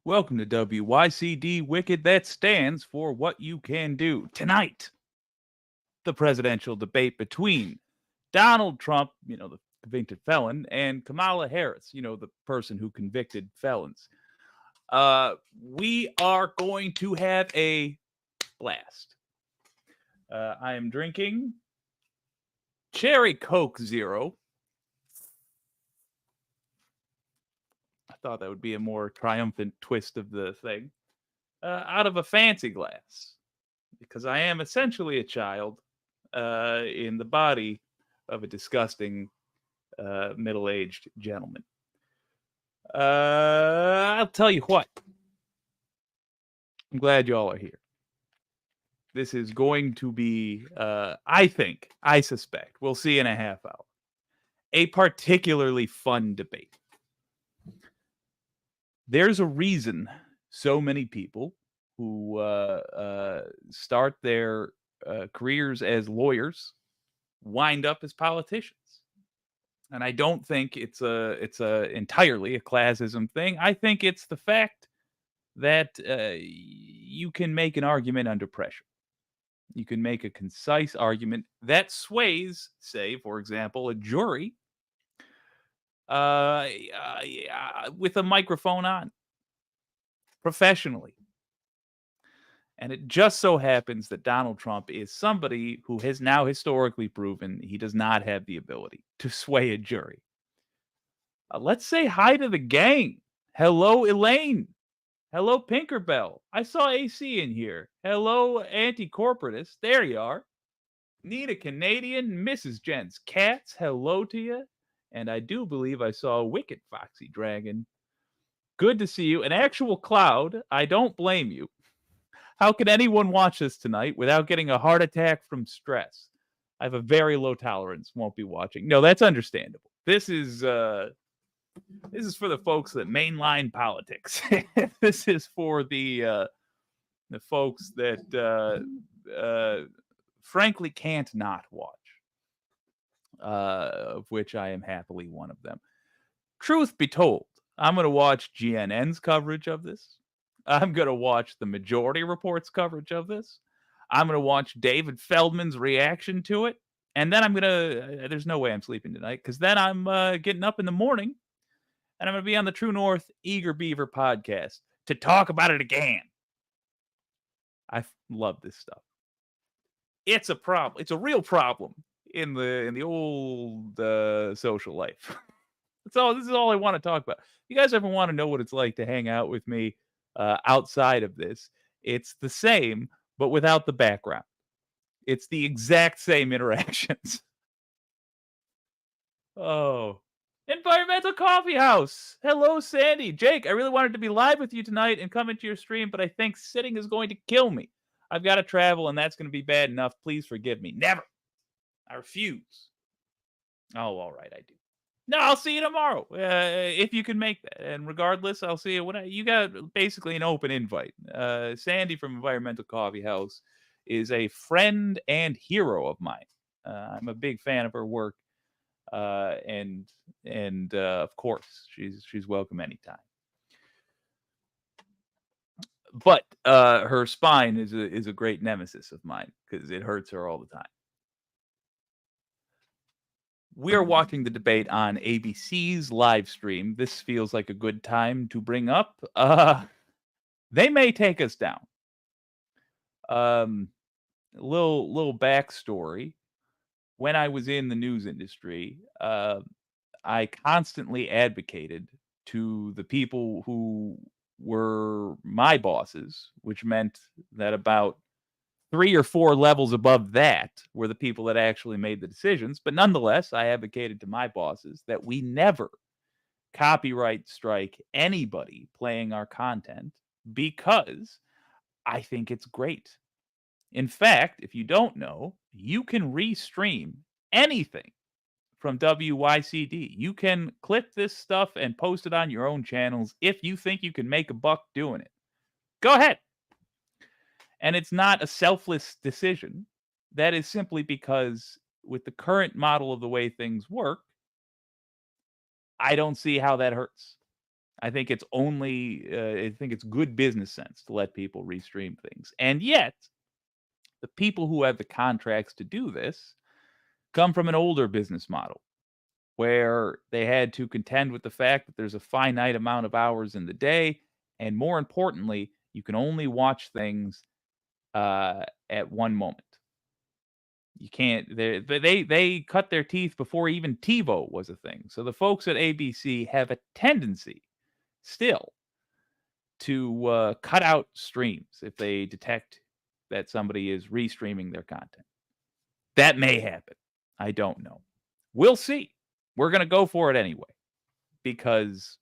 Welcome to WYCD Wicked. That stands for What You Can Do. Tonight, the presidential debate between Donald Trump, the convicted felon, and Kamala Harris, the person who convicted felons. We are going to have a blast. I am drinking Cherry Coke Zero. I thought that would be a more triumphant twist of the thing. Out of a fancy glass, because I am essentially a child in the body of a disgusting middle-aged gentleman. I'll tell you what. I'm glad you all are here. This is going to be, I suspect, we'll see in a half hour, a particularly fun debate. There's a reason so many people who start their careers as lawyers wind up as politicians. And I don't think it's entirely a classism thing. I think it's the fact that you can make an argument under pressure. You can make a concise argument that sways, say, for example, a jury with a microphone on, professionally. And it just so happens that Donald Trump is somebody who has now historically proven he does not have the ability to sway a jury. Let's say hi to the gang. Hello, Elaine. Hello, Pinkerbell. I saw AC in here. Hello, Anti-Corporatist. There you are. Nina Canadian, Mrs. Jens Katz. Hello to you. And I do believe I saw a Wicked Foxy Dragon. Good to see you. An actual cloud. I don't blame you. How can anyone watch this tonight without getting a heart attack from stress? I have a very low tolerance. Won't be watching. No, that's understandable. This is for the folks that mainline politics. This is for the folks that frankly can't not watch. Of which I am happily one of them. Truth be told, I'm going to watch GNN's coverage of this. I'm going to watch the Majority Report's coverage of this. I'm going to watch David Feldman's reaction to it. And then I'm going to, there's no way I'm sleeping tonight, because then I'm getting up in the morning and I'm going to be on the True North Eager Beaver podcast to talk about it again. I love this stuff. It's a problem. It's a real problem in the old social life. This is all I want to talk about. You guys ever want to know what it's like to hang out with me outside of this? It's the same, but without the background. It's the exact same interactions. Oh. Environmental Coffee House. Hello, Sandy. Jake, I really wanted to be live with you tonight and come into your stream, but I think sitting is going to kill me. I've got to travel, and that's going to be bad enough. Please forgive me. Never. I refuse. Oh, all right, I do. No, I'll see you tomorrow if you can make that. And regardless, I'll see you when you got basically an open invite. Sandy from Environmental Coffee House is a friend and hero of mine. I'm a big fan of her work, and of course, she's welcome anytime. But her spine is a great nemesis of mine because it hurts her all the time. We are watching the debate on ABC's live stream. This feels like a good time to bring up. They may take us down. Little backstory. When I was in the news industry, I constantly advocated to the people who were my bosses, which meant that about 3 or 4 levels above that were the people that actually made the decisions. But nonetheless, I advocated to my bosses that we never copyright strike anybody playing our content because I think it's great. In fact, if you don't know, you can restream anything from WYCD. You can clip this stuff and post it on your own channels if you think you can make a buck doing it. Go ahead. And it's not a selfless decision. That is simply because with the current model of the way things work, I don't see how that hurts. I think it's good business sense to let people restream things. And yet, the people who have the contracts to do this come from an older business model where they had to contend with the fact that there's a finite amount of hours in the day. And more importantly, you can only watch things at one moment. You can't. They cut their teeth before even TiVo was a thing. So the folks at ABC have a tendency still to cut out streams if they detect that somebody is restreaming their content. That may happen. I don't know. We'll see. We're gonna go for it anyway because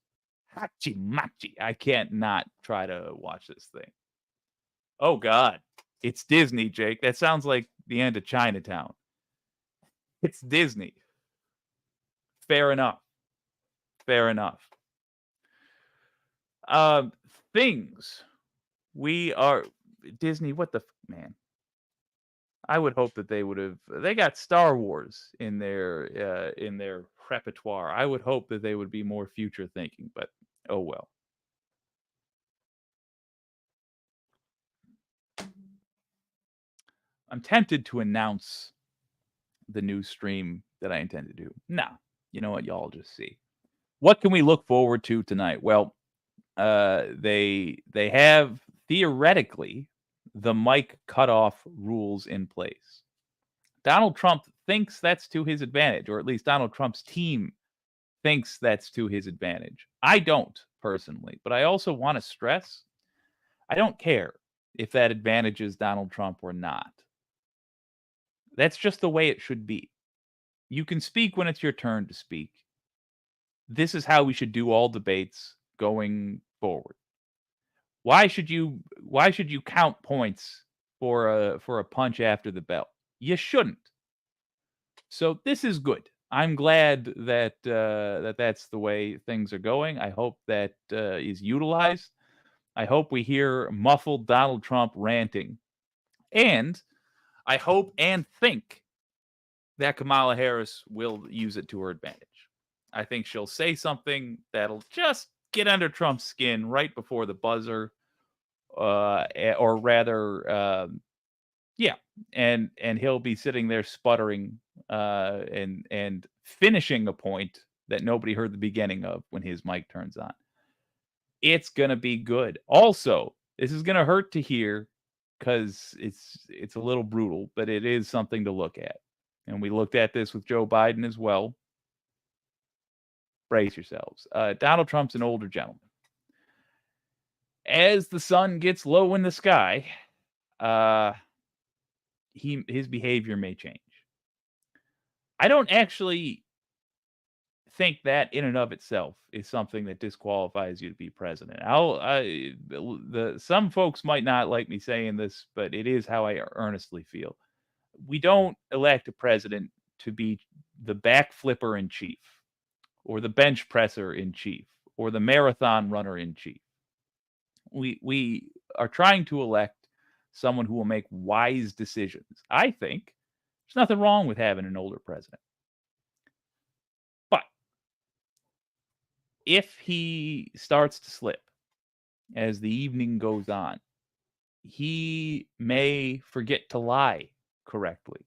hachi machi. I can't not try to watch this thing. Oh God. It's Disney, Jake. That sounds like the end of Chinatown. It's Disney. Fair enough. Fair enough. Things. We are Disney. What the man? I would hope that they got Star Wars in their repertoire. I would hope that they would be more future thinking, but oh well. I'm tempted to announce the new stream that I intend to do. Nah, you know what? Y'all just see. What can we look forward to tonight? Well, they have theoretically the mic cutoff rules in place. Donald Trump thinks that's to his advantage, or at least Donald Trump's team thinks that's to his advantage. I don't personally, but I also want to stress I don't care if that advantages Donald Trump or not. That's just the way it should be. You can speak when it's your turn to speak. This is how we should do all debates going forward. Why should you count points for a punch after the bell? You shouldn't. So this is good. I'm glad that that's the way things are going. I hope that is utilized. I hope we hear muffled Donald Trump ranting. And I hope and think that Kamala Harris will use it to her advantage. I think she'll say something that'll just get under Trump's skin right before the buzzer, or rather, yeah, and he'll be sitting there sputtering and finishing a point that nobody heard the beginning of when his mic turns on. It's gonna be good. Also, this is gonna hurt to hear because it's a little brutal, but it is something to look at. And we looked at this with Joe Biden as well. Brace yourselves. Donald Trump's an older gentleman. As the sun gets low in the sky, his behavior may change. I don't actually think that in and of itself is something that disqualifies you to be president. Some folks might not like me saying this, but it is how I earnestly feel. We don't elect a president to be the back flipper in chief, or the bench presser in chief, or the marathon runner in chief. We are trying to elect someone who will make wise decisions. I think there's nothing wrong with having an older president. But if he starts to slip as the evening goes on, he may forget to lie correctly.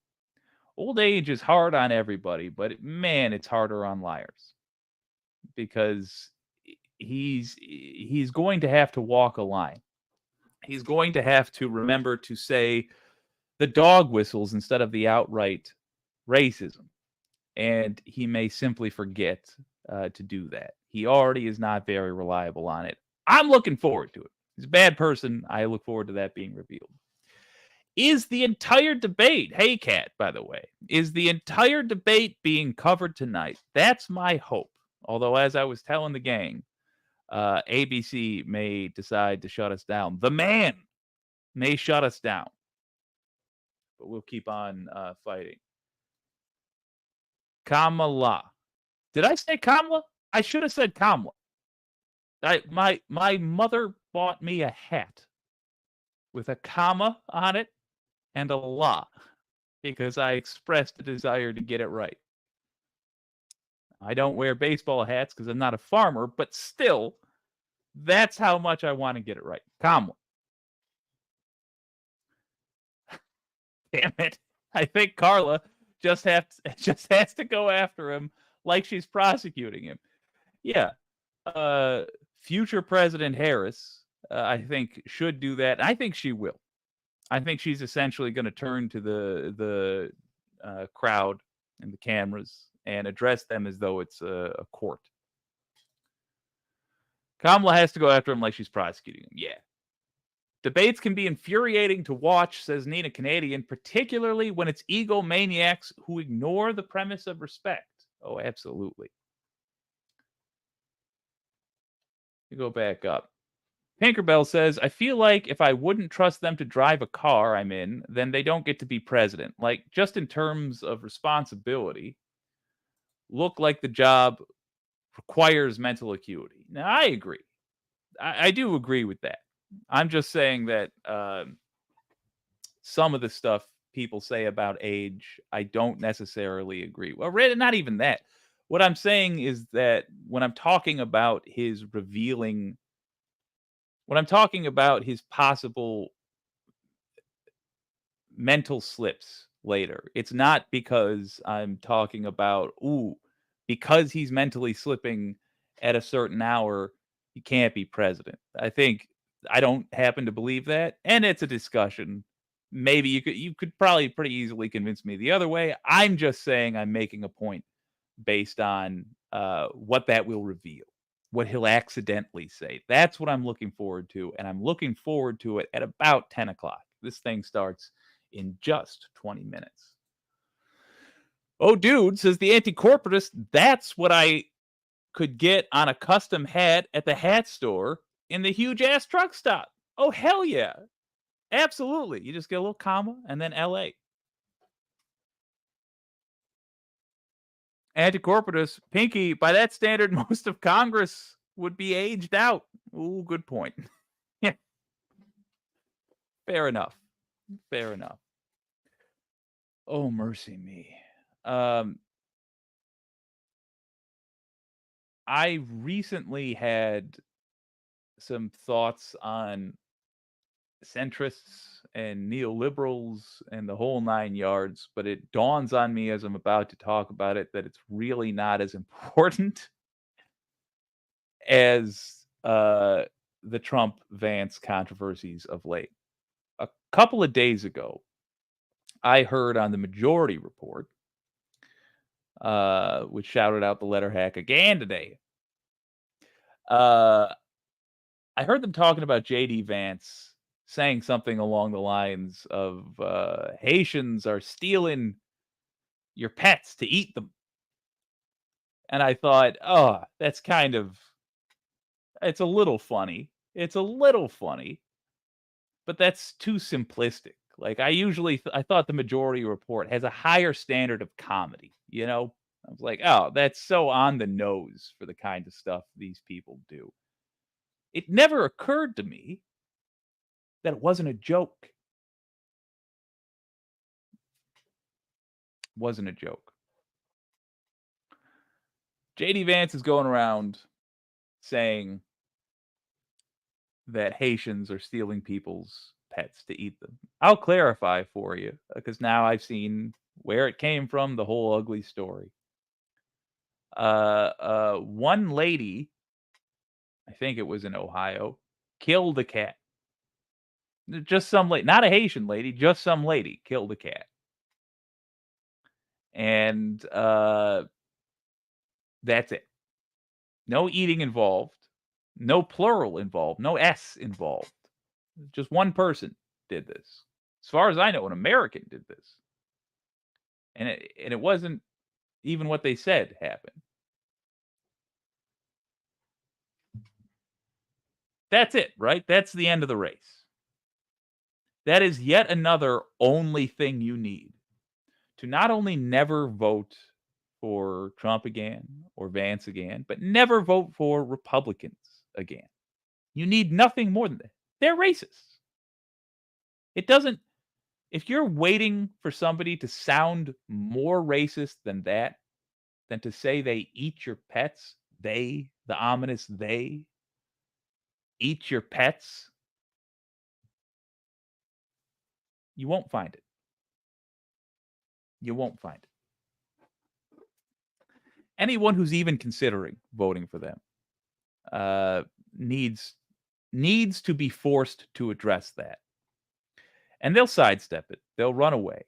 Old age is hard on everybody, but man, it's harder on liars, because he's going to have to walk a line. He's going to have to remember to say the dog whistles instead of the outright racism. And he may simply forget to do that. He already is not very reliable on it. I'm looking forward to it. He's a bad person. I look forward to that being revealed. Is the entire debate, hey, Kat, by the way, is the entire debate being covered tonight? That's my hope. Although, as I was telling the gang, ABC may decide to shut us down. The man may shut us down. But we'll keep on fighting. Kamala. Did I say Kamala? I should have said Kamala. My mother bought me a hat with a comma on it and a la, because I expressed a desire to get it right. I don't wear baseball hats because I'm not a farmer, but still, that's how much I want to get it right. Kamala. Damn it. I think Carla just has to go after him like she's prosecuting him. Yeah. Future President Harris, I think, should do that. I think she will. I think she's essentially going to turn to the crowd and the cameras and address them as though it's a court. Kamala has to go after him like she's prosecuting him. Yeah. Debates can be infuriating to watch, says Nina Canadian, particularly when it's egomaniacs who ignore the premise of respect. Oh, absolutely. You go back up. Pinkerbell says, I feel like if I wouldn't trust them to drive a car I'm in, then they don't get to be president. Like, just in terms of responsibility, look like the job requires mental acuity. Now, I agree. I do agree with that. I'm just saying that some of the stuff people say about age, I don't necessarily agree. Well, not even that. What I'm saying is that when I'm talking about his possible mental slips later, it's not because I'm talking about, because he's mentally slipping at a certain hour, he can't be president. I don't happen to believe that, and it's a discussion. Maybe you could probably pretty easily convince me the other way. I'm just saying I'm making a point based on what that will reveal, what he'll accidentally say. That's what I'm looking forward to, and I'm looking forward to it at about 10 o'clock. This thing starts in just 20 minutes. Oh, dude, says the anti-corporatist, that's what I could get on a custom hat at the hat store in the huge ass truck stop. Oh, hell yeah. Absolutely. You just get a little comma and then LA. Anti-corporatist, Pinky, by that standard, most of Congress would be aged out. Ooh, good point. Yeah. Fair enough. Fair enough. Oh, mercy me. I recently had some thoughts on centrists and neoliberals and the whole nine yards, but it dawns on me as I'm about to talk about it that it's really not as important as the Trump Vance controversies of late. couple of days ago, I heard on the Majority Report, which shouted out the letter hack again today. I heard them talking about JD Vance saying something along the lines of Haitians are stealing your pets to eat them. And I thought, oh, that's it's a little funny. It's a little funny, but that's too simplistic. Like I thought the Majority Report has a higher standard of comedy, you know? I was like, "Oh, that's so on the nose for the kind of stuff these people do." It never occurred to me that it wasn't a joke. Wasn't a joke. JD Vance is going around saying that Haitians are stealing people's pets to eat them. I'll clarify for you because now I've seen where it came from, the whole ugly story. One lady, I think it was in Ohio, killed a cat. Just some lady, not a Haitian lady, just some lady killed a cat. And that's it. No eating involved, no plural involved, no S involved. Just one person did this. As far as I know, an American did this. And it wasn't even what they said happened. That's it, right? That's the end of the race. That is yet another only thing you need to not only never vote for Trump again or Vance again, but never vote for Republicans again. You need nothing more than that. They're racist. It doesn't, if you're waiting for somebody to sound more racist than that, than to say they eat your pets, the ominous they, eat your pets, you won't find it. You won't find it. Anyone who's even considering voting for them needs to be forced to address that. And they'll sidestep it. They'll run away.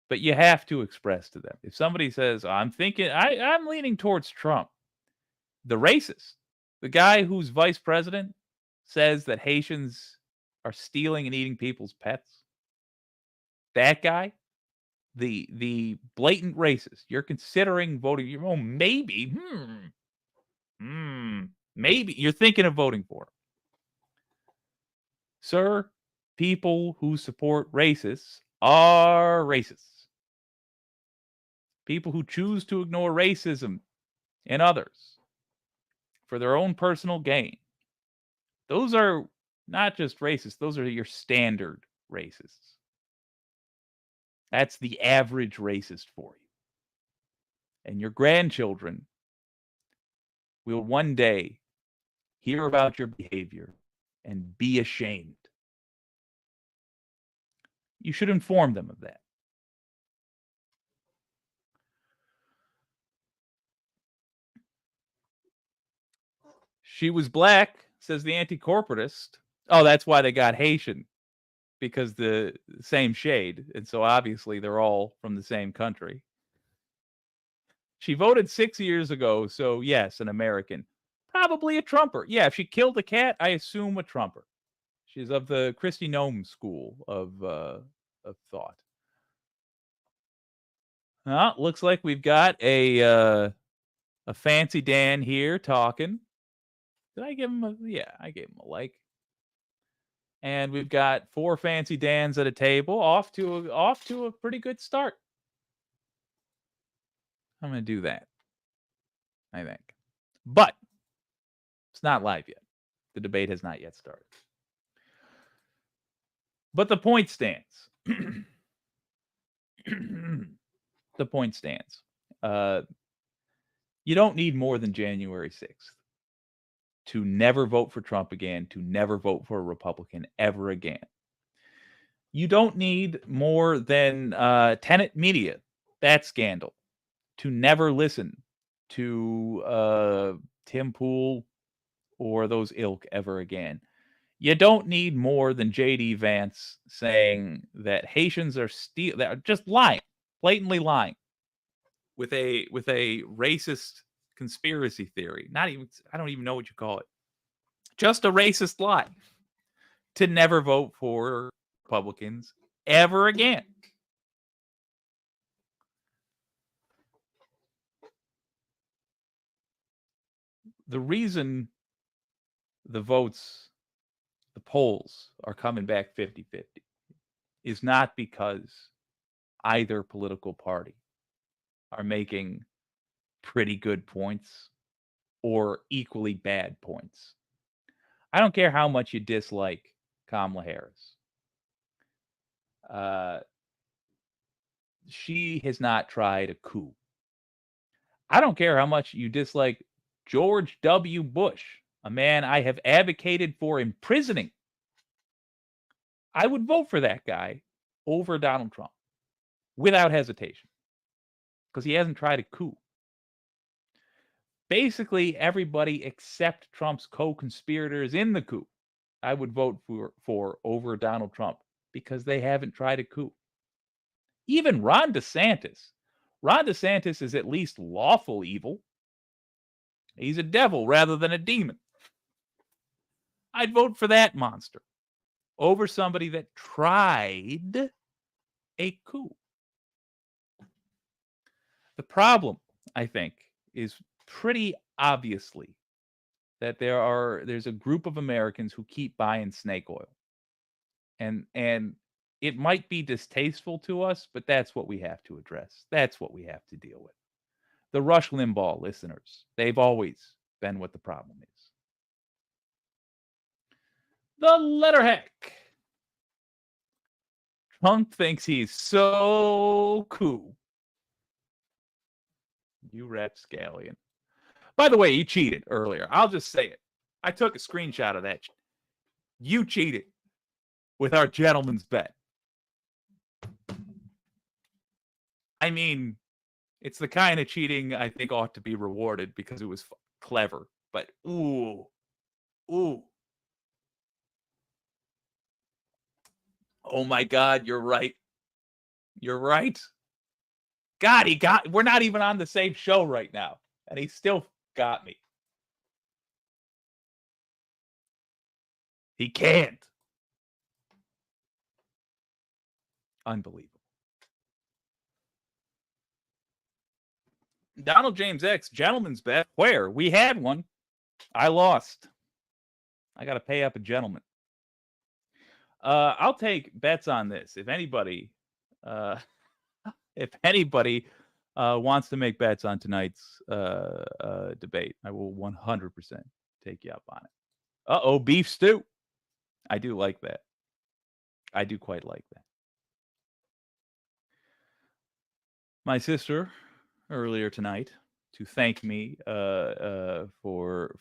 But you have to express to them. If somebody says, I'm leaning towards Trump, the racist, the guy who's vice president, says that Haitians are stealing and eating people's pets, that guy, the blatant racist, you're considering voting, maybe, maybe you're thinking of voting for him. Sir, people who support racists are racists. People who choose to ignore racism in others for their own personal gain. Those are not just racist, those are your standard racists. That's the average racist for you. And your grandchildren will one day hear about your behavior and be ashamed. You should inform them of that. She was black, says the anti-corporatist. Oh, that's why they got Haitian, because the same shade. And so obviously they're all from the same country. She voted 6 years ago, so yes, an American. Probably a Trumper. Yeah, if she killed a cat, I assume a Trumper. She's of the Kristi Noem school of thought. Looks like we've got a fancy Dan here talking. Did I give him a? Yeah, I gave him a like. And we've got 4 fancy Dans at a table, off to a pretty good start. I'm going to do that, I think. But it's not live yet. The debate has not yet started. But the point stands. The point stands. You don't need more than January 6th to never vote for Trump again, to never vote for a Republican ever again. You don't need more than Tenet Media, that scandal, to never listen to Tim Pool or those ilk ever again. You don't need more than J.D. Vance saying that Haitians are that are just lying, blatantly lying, with a racist conspiracy theory. Not even I don't even know what you call it. Just a racist lie to never vote for Republicans ever again. The reason the polls are coming back 50-50 is not because either political party are making pretty good points or equally bad points. I don't care how much you dislike Kamala Harris. She has not tried a coup. I don't care how much you dislike George W. Bush, a man I have advocated for imprisoning. I would vote for that guy over Donald Trump without hesitation because he hasn't tried a coup. Basically, everybody except Trump's co-conspirators in the coup, I would vote for over Donald Trump because they haven't tried a coup. Even Ron DeSantis. Ron DeSantis is at least lawful evil. He's a devil rather than a demon. I'd vote for that monster over somebody that tried a coup. The problem, I think, is pretty obviously that there's a group of Americans who keep buying snake oil. And it might be distasteful to us, but that's what we have to address. That's what we have to deal with. The Rush Limbaugh listeners, they've always been what the problem is. The letter heck. Trump thinks he's so cool. You rapscallion. By the way, he cheated earlier. I'll just say it. I took a screenshot of that. You cheated with our gentleman's bet. I mean, it's the kind of cheating I think ought to be rewarded because it was clever. But ooh. Oh my God, you're right. You're right. God, we're not even on the same show right now. And he still got me. He can't. Unbelievable. Donald James X, gentleman's bet. Where? We had one. I lost. I got to pay up a gentleman. I'll take bets on this. If anybody wants to make bets on tonight's debate, I will 100% take you up on it. Uh-oh, beef stew. I do like that. I do quite like that. My sister earlier tonight to thank me for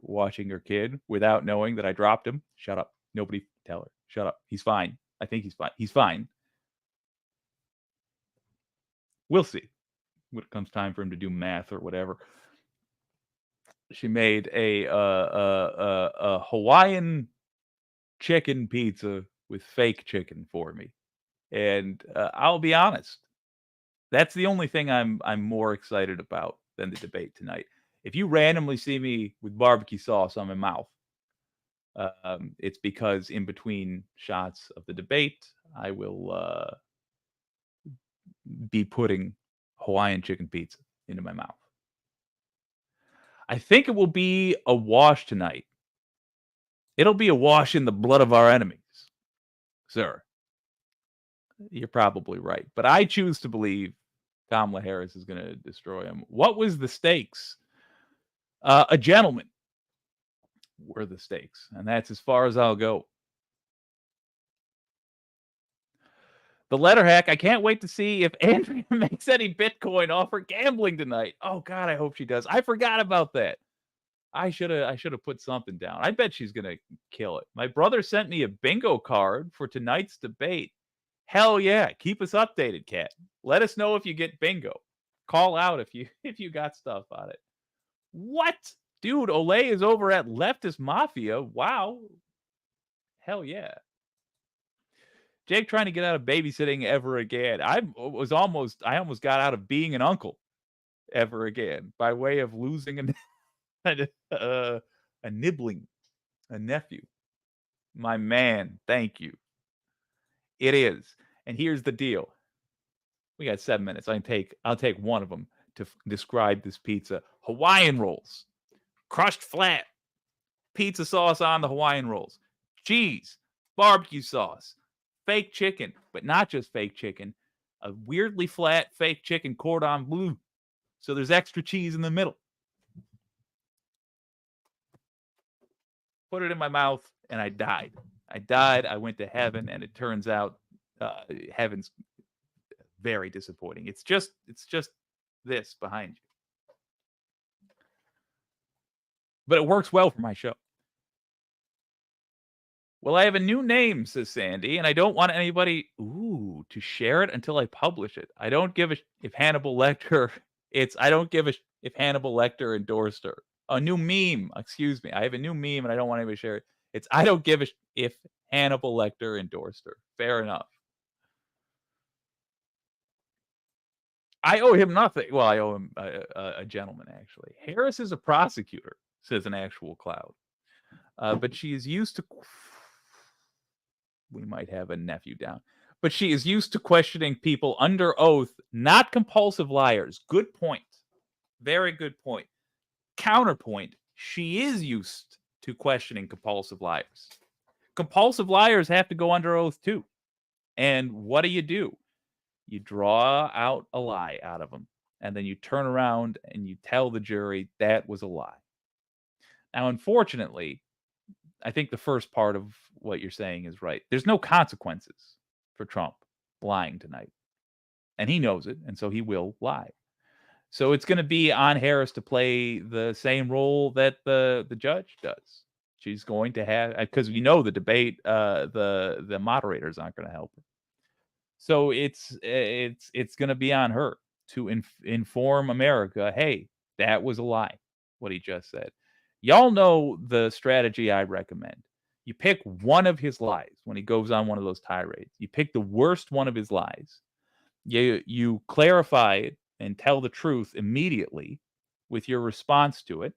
watching her kid without knowing that I dropped him. Shut up. Nobody tell her. Shut up. He's fine. I think he's fine. He's fine. We'll see when it comes time for him to do math or whatever. She made a Hawaiian chicken pizza with fake chicken for me, and I'll be honest, that's the only thing I'm more excited about than the debate tonight. If you randomly see me with barbecue sauce on my mouth, it's because in between shots of the debate, I will be putting Hawaiian chicken pizza into my mouth. I think it will be a wash tonight. It'll be a wash in the blood of our enemies, sir. You're probably right. But I choose to believe Kamala Harris is going to destroy him. What was the stakes? A gentleman were the stakes. And that's as far as I'll go. The letter hack. I can't wait to see if Andrea makes any Bitcoin off her gambling tonight. Oh God, I hope she does. I forgot about that. I should have put something down. I bet she's gonna kill it. My brother sent me a bingo card for tonight's debate. Hell yeah. Keep us updated, Kat. Let us know if you get bingo. Call out if you got stuff on it. What? Dude, Olay is over at Leftist Mafia. Wow. Hell yeah. Jake trying to get out of babysitting ever again. I almost got out of being an uncle ever again by way of losing a nibbling, a nephew. My man, thank you. It is. And here's the deal. We got 7 minutes. I'll take one of them to describe this pizza. Hawaiian rolls, crushed flat, pizza sauce on the Hawaiian rolls, cheese, barbecue sauce, fake chicken, but not just fake chicken, a weirdly flat fake chicken cordon bleu. So there's extra cheese in the middle. Put it in my mouth, and I died. I went to heaven, and it turns out heaven's very disappointing. It's just this behind you. But it works well for my show. Well, I have a new name, says Sandy, and I don't want anybody to share it until I publish it. I don't give a if Hannibal Lecter I don't give a if Hannibal Lecter endorsed her. A new meme, excuse me. I have a new meme and I don't want anybody to share it. It's I don't give a if Hannibal Lecter endorsed her. Fair enough. I owe him nothing. Well, I owe him a gentleman, actually. Harris is a prosecutor, says an actual cloud. But she is used to we might have a nephew down. But she is used to questioning people under oath, not compulsive liars. Good point. Very good point. Counterpoint, she is used to questioning compulsive liars. Compulsive liars have to go under oath too. And what do? You draw out a lie out of them. And then you turn around and you tell the jury that was a lie. Now, unfortunately, I think the first part of what you're saying is right. There's no consequences for Trump lying tonight. And he knows it, and so he will lie. So it's going to be on Harris to play the same role that the judge does. She's going to have, because we know the debate, the moderators aren't going to help her. So it's going to be on her to inform America, hey, that was a lie, what he just said. Y'all know the strategy I recommend. You pick one of his lies when he goes on one of those tirades. You pick the worst one of his lies. You clarify it and tell the truth immediately with your response to it.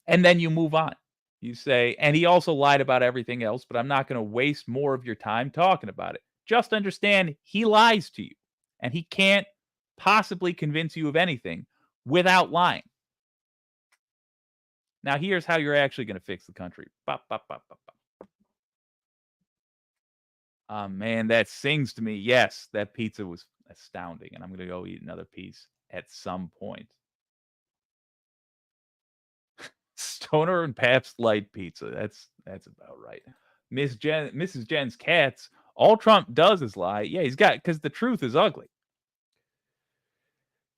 And then you move on. You say, and he also lied about everything else, but I'm not going to waste more of your time talking about it. Just understand he lies to you, and he can't possibly convince you of anything without lying. Now, here's how you're actually going to fix the country. Bop, bop, bop, bop, bop. Man, that sings to me. Yes, that pizza was astounding, and I'm going to go eat another piece at some point. Stoner and Pabst Light pizza. That's about right. Mrs. Jen's cats. All Trump does is lie. Yeah, he's got, because the truth is ugly.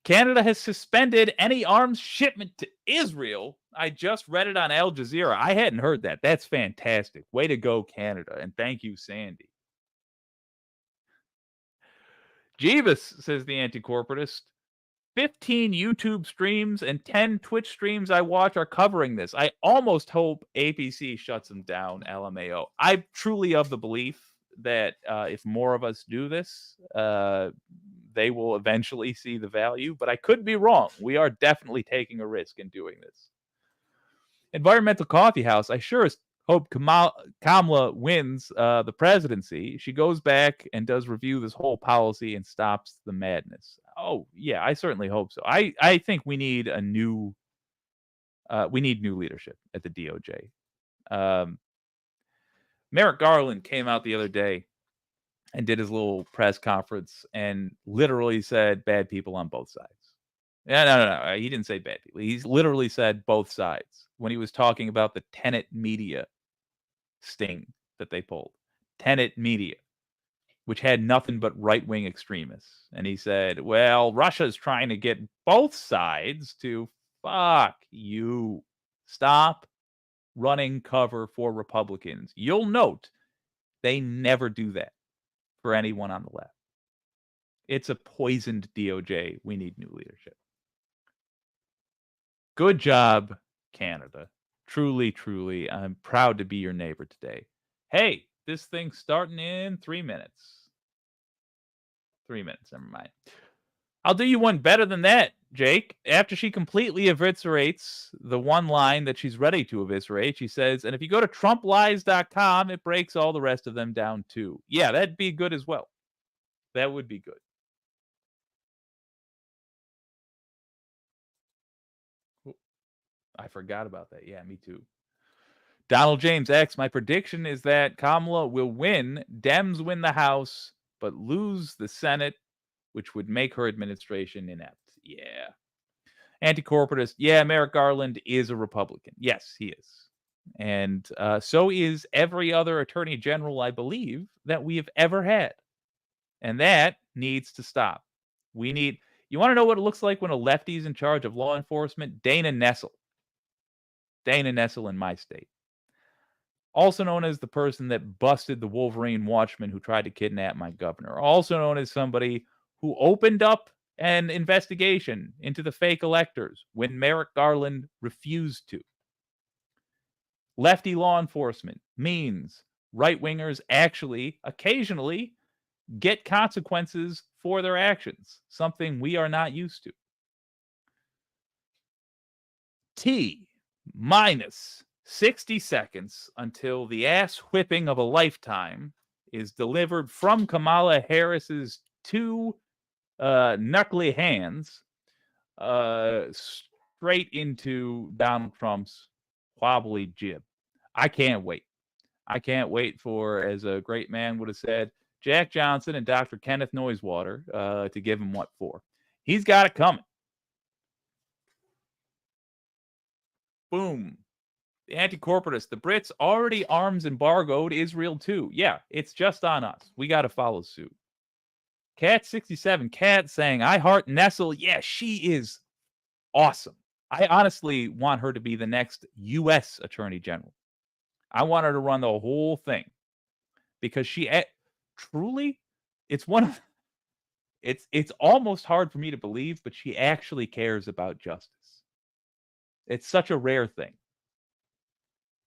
Canada has suspended any arms shipment to Israel. I just read it on Al Jazeera. I hadn't heard that. That's fantastic. Way to go, Canada. And thank you, Sandy. Jeeves, says the anti-corporatist. 15 YouTube streams and 10 Twitch streams I watch are covering this. I almost hope APC shuts them down, LMAO. I'm truly of the belief that if more of us do this, they will eventually see the value, but I could be wrong. We are definitely taking a risk in doing this. Environmental Coffee House, I sure as hope Kamala wins the presidency. She goes back and does review this whole policy and stops the madness. Oh, yeah, I certainly hope so. I think we need new leadership at the DOJ. Merrick Garland came out the other day and did his little press conference and literally said bad people on both sides. Yeah, no. He didn't say bad people. He's literally said both sides when he was talking about the Tenet Media sting that they pulled. Tenet Media, which had nothing but right-wing extremists. And he said, well, Russia's trying to get both sides to fuck you. Stop running cover for Republicans. You'll note they never do that for anyone on the left. It's a poisoned DOJ. We need new leadership. Good job, Canada. Truly, truly, I'm proud to be your neighbor today. Hey, this thing's starting in 3 minutes. 3 minutes, never mind. I'll do you one better than that, Jake. After she completely eviscerates the one line that she's ready to eviscerate, she says, and if you go to trumplies.com, it breaks all the rest of them down too. Yeah, that'd be good as well. That would be good. I forgot about that. Yeah, me too. Donald James X, my prediction is that Kamala will win, Dems win the House, but lose the Senate, which would make her administration inept. Yeah. Anti-corporatist. Yeah, Merrick Garland is a Republican. Yes, he is. And so is every other attorney general, I believe, that we have ever had. And that needs to stop. You want to know what it looks like when a lefty's in charge of law enforcement? Dana Nessel. Dana Nessel in my state. Also known as the person that busted the Wolverine watchman who tried to kidnap my governor. Also known as somebody who opened up an investigation into the fake electors when Merrick Garland refused to. Lefty law enforcement means right-wingers actually, occasionally, get consequences for their actions, something we are not used to. T minus 60 seconds until the ass whipping of a lifetime is delivered from Kamala Harris's two knuckly hands straight into Donald Trump's wobbly jib. I can't wait. I can't wait for, as a great man would have said, Jack Johnson and Dr. Kenneth Noisewater to give him what for. He's got it coming. Boom. The anti-corporatists, the Brits already arms embargoed Israel too. Yeah, it's just on us. We got to follow suit. Cat67, Cat saying, I heart Nessel. Yeah, she is awesome. I honestly want her to be the next U.S. Attorney General. I want her to run the whole thing because she truly, it's one of, it's almost hard for me to believe, but she actually cares about justice. It's such a rare thing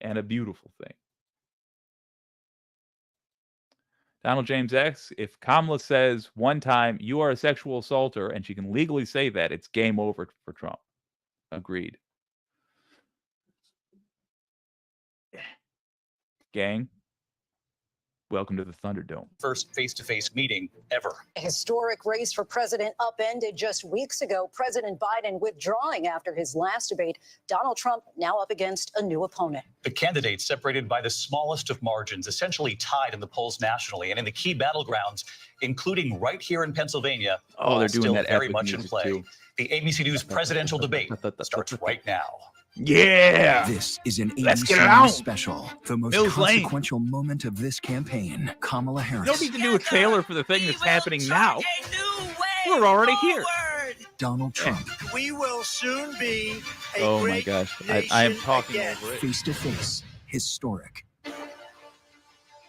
and a beautiful thing. Donald James X, if Kamala says one time, you are a sexual assaulter, and she can legally say that, it's game over for Trump. Agreed. Gang, welcome to the Thunderdome. First face-to-face meeting ever. A historic race for president upended just weeks ago. President Biden withdrawing after his last debate. Donald Trump now up against a new opponent. The candidates separated by the smallest of margins, essentially tied in the polls nationally and in the key battlegrounds, including right here in Pennsylvania. Oh, they're doing still that very much in music play. too. The ABC News presidential debate starts right now. Yeah. This is an Let's get it ABC on. News special. The most Mills Lane. consequential moment of this campaign. Kamala You don't Harris, need to do a trailer for the thing that's happening now. We're already here. Donald Trump, We will soon be a Oh my great gosh. I am nation talking again. over it. face to face, historic.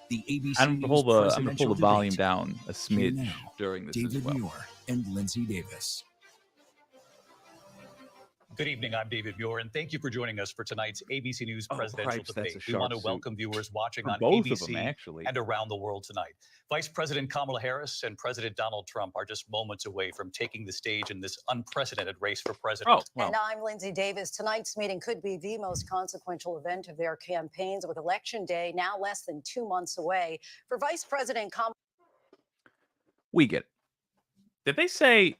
The ABC I'm News gonna pull presidential the volume debate. down a Here smidge now, during this as David well. Muir and Lindsay Davis. Good evening. I'm David Muir, and thank you for joining us for tonight's ABC News Oh, presidential cripes, that's a debate. We want to sharp suit. welcome viewers watching For on both ABC of them, actually. and around the world tonight. Vice President Kamala Harris and President Donald Trump are just moments away from taking the stage in this unprecedented race for president. Oh, well. And I'm Lindsay Davis. Tonight's meeting could be the most consequential event of their campaigns, with Election Day now less than 2 months away. For Vice President Kamala. We get it. Did they say?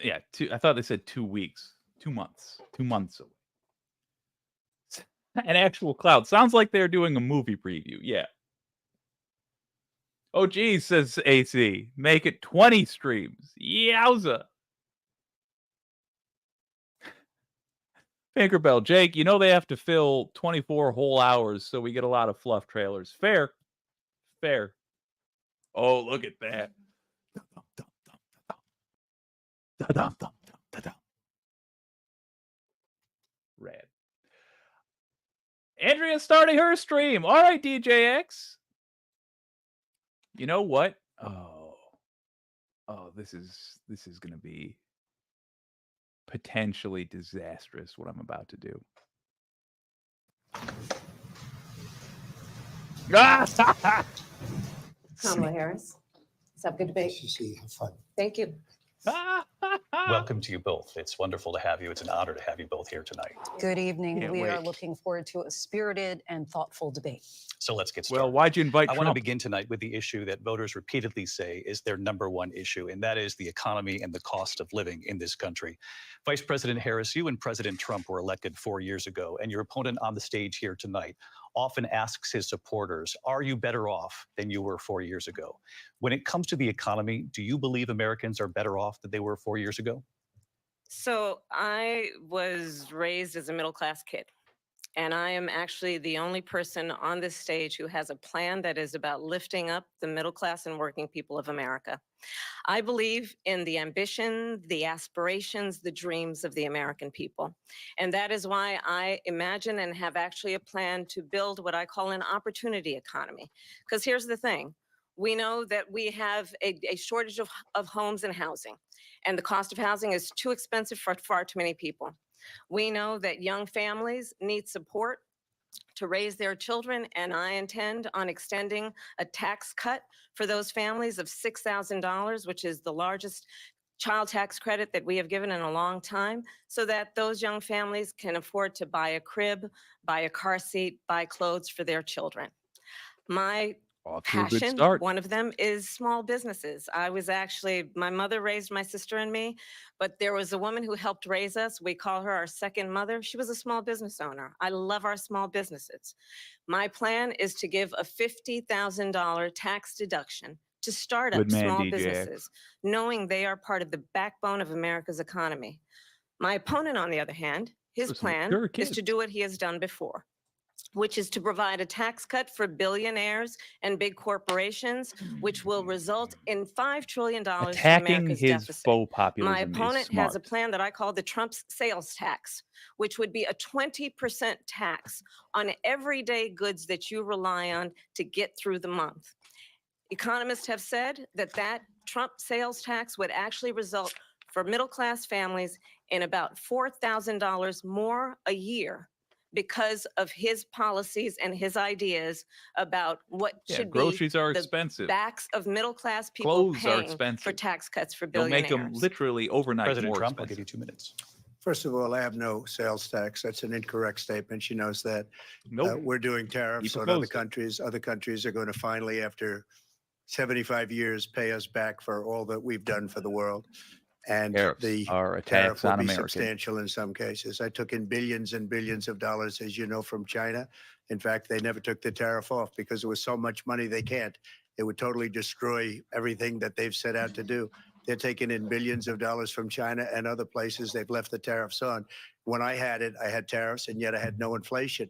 Yeah, I thought they said 2 weeks, 2 months, 2 months away. An actual cloud. Sounds like they're doing a movie preview. Yeah. Oh, geez, says AC. Make it 20 streams. Yowza. Tinkerbell, Jake, you know they have to fill 24 whole hours, so we get a lot of fluff trailers. Fair. Fair. Oh, look at that. Rad. Andrea's starting her stream. All right, DJX. You know what? Oh, this is going to be potentially disastrous what I'm about to do. Kamala Harris. Let's have a good debate. Have fun. Thank you. Welcome to you both. It's wonderful to have you. It's an honor to have you both here tonight. Good evening. Can't We are wait. looking forward to a spirited and thoughtful debate. So let's get started. Well, why'd you invite I want to Trump? begin tonight with the issue that voters repeatedly say is their number one issue, and that is the economy and the cost of living in this country. Vice President Harris, you and President Trump were elected 4 years ago, and your opponent on the stage here tonight often asks his supporters, are you better off than you were 4 years ago? When it comes to the economy, do you believe Americans are better off than they were 4 years ago? So I was raised as a middle class kid, and I am actually the only person on this stage who has a plan that is about lifting up the middle class and working people of America. I believe in the ambition, the aspirations, the dreams of the American people. And that is why I imagine and have actually a plan to build what I call an opportunity economy. Because here's the thing. We know that we have a shortage of homes and housing, and the cost of housing is too expensive for far too many people. We know that young families need support to raise their children, and I intend on extending a tax cut for those families of $6,000, which is the largest child tax credit that we have given in a long time, so that those young families can afford to buy a crib, buy a car seat, buy clothes for their children. My Off to a good passion, start. one of them is small businesses. My mother raised my sister and me, but there was a woman who helped raise us. We call her our second mother. She was a small business owner. I love our small businesses. My plan is to give a $50,000 tax deduction to startup Good man, small DJ. businesses, knowing they are part of the backbone of America's economy. My opponent, on the other hand, his Those are plan mature is to kids. do what he has done before, which is to provide a tax cut for billionaires and big corporations, which will result in $5 trillion for Attacking America's his deficit. faux populism My is opponent smart. has a plan that I call the Trump's sales tax, which would be a 20% tax on everyday goods that you rely on to get through the month. Economists have said that Trump sales tax would actually result for middle-class families in about $4,000 more a year because of his policies and his ideas about what Yeah, should be groceries are the expensive. backs of middle-class people Clothes are paying expensive. for tax cuts for They'll make billionaires. them literally overnight President more Trump, I'll give expensive. you 2 minutes. First of all, I have no sales tax. That's an incorrect statement. She knows that. Nope. We're doing tariffs He on other proposed it. countries. Other countries are going to finally, after 75 years, pay us back for all that we've done for the world. And Tariffs the are a tariff tax will on be Americans. substantial in some cases. I took in billions and billions of dollars, as you know, from China. In fact, they never took the tariff off because there was so much money they can't. It would totally destroy everything that they've set out to do. They're taking in billions of dollars from China and other places. They've left the tariffs on. When I had it, I had tariffs, and yet I had no inflation.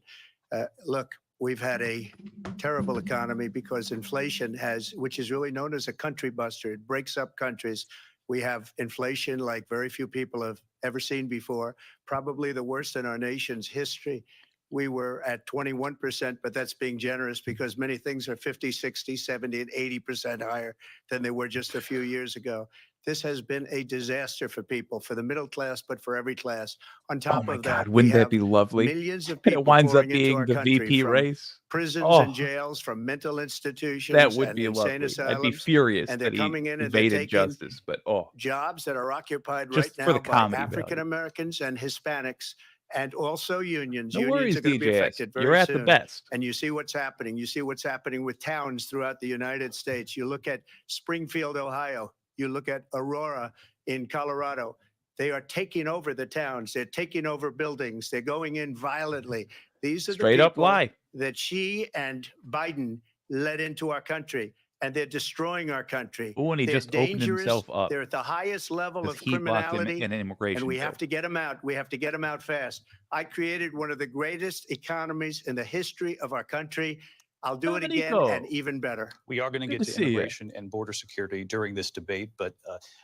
Look, we've had a terrible economy because inflation has, which is really known as a country buster. It breaks up countries. We have inflation like very few people have ever seen before, probably the worst in our nation's history. We were at 21%, but that's being generous because many things are 50, 60, 70, and 80% higher than they were just a few years ago. This has been a disaster for people, for the middle class, but for every class. On Oh top my of God, that, wouldn't we that have be lovely? millions of And people it winds up pouring into being our the country VP from race. prisons Oh, and jails, from mental institutions that would and be insane lovely. I'd be asylums, furious and they're that he coming in and they're evaded taking justice, but oh, jobs that are occupied just right for now the by comedy African value. Americans and Hispanics, and also unions. No Unions worries, are going to be DJS. affected very You're at soon. the best. And you see what's happening. You see what's happening with towns throughout the United States. You look at Springfield, Ohio. You look at Aurora in Colorado. They are taking over the towns. They're taking over buildings. They're going in violently. These are Straight the up people lie. that she and Biden led into our country, and they're destroying our country. Oh, and he They're just opened dangerous. himself up They're at the highest level because of he blocked criminality. an immigration And we bill. have to get them out. We have to get them out fast. I created one of the greatest economies in the history of our country. I'll do it again Domenico. and even better. We are going to Good get to to see ya. immigration and border security during this debate, but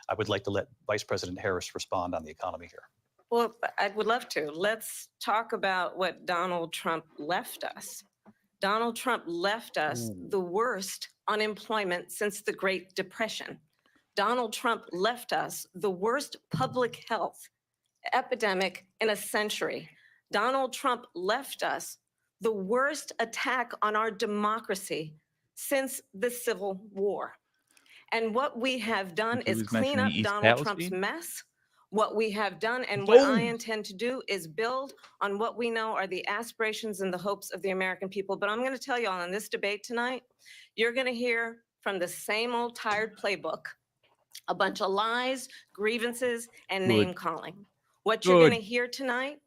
I would like to let Vice President Harris respond on the economy here. Well, I would love to. Let's talk about what Donald Trump left us. Donald Trump left us the worst unemployment since the Great Depression. Donald Trump left us the worst public health epidemic in a century. Donald Trump left us the worst attack on our democracy since the Civil War. And what we have done He is was clean mentioning up East Donald Trump's Palestine? mess. What we have done and what I Boom. intend to do is build on what we know are the aspirations and the hopes of the American people. But I'm going to tell you all in this debate tonight, you're going to hear from the same old tired playbook, a bunch of lies, grievances, and Good. name calling. What you're going to Good. hear tonight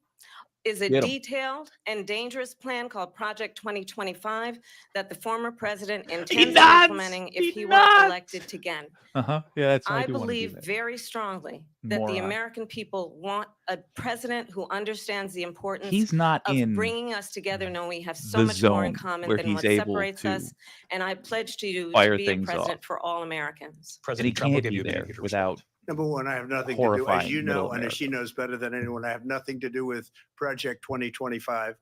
is a Get 'em. detailed and dangerous plan called Project 2025 that the former president intends on nods! implementing if He he were nods! elected again. Uh-huh. Yeah, that's I do wanna do believe that. very strongly that the Moron. American people want a president who understands the importance He's not of in bringing us together, knowing we have so the much more in zone common where than he's what able separates to us. And I pledge to you fire to be a things president off. for all Americans. and he President Trump will can't give be you a there minute to without respond. Number one, I have nothing to do, as horrifying you middle know, and as she America. knows better than anyone, I have nothing to do with Project 2025.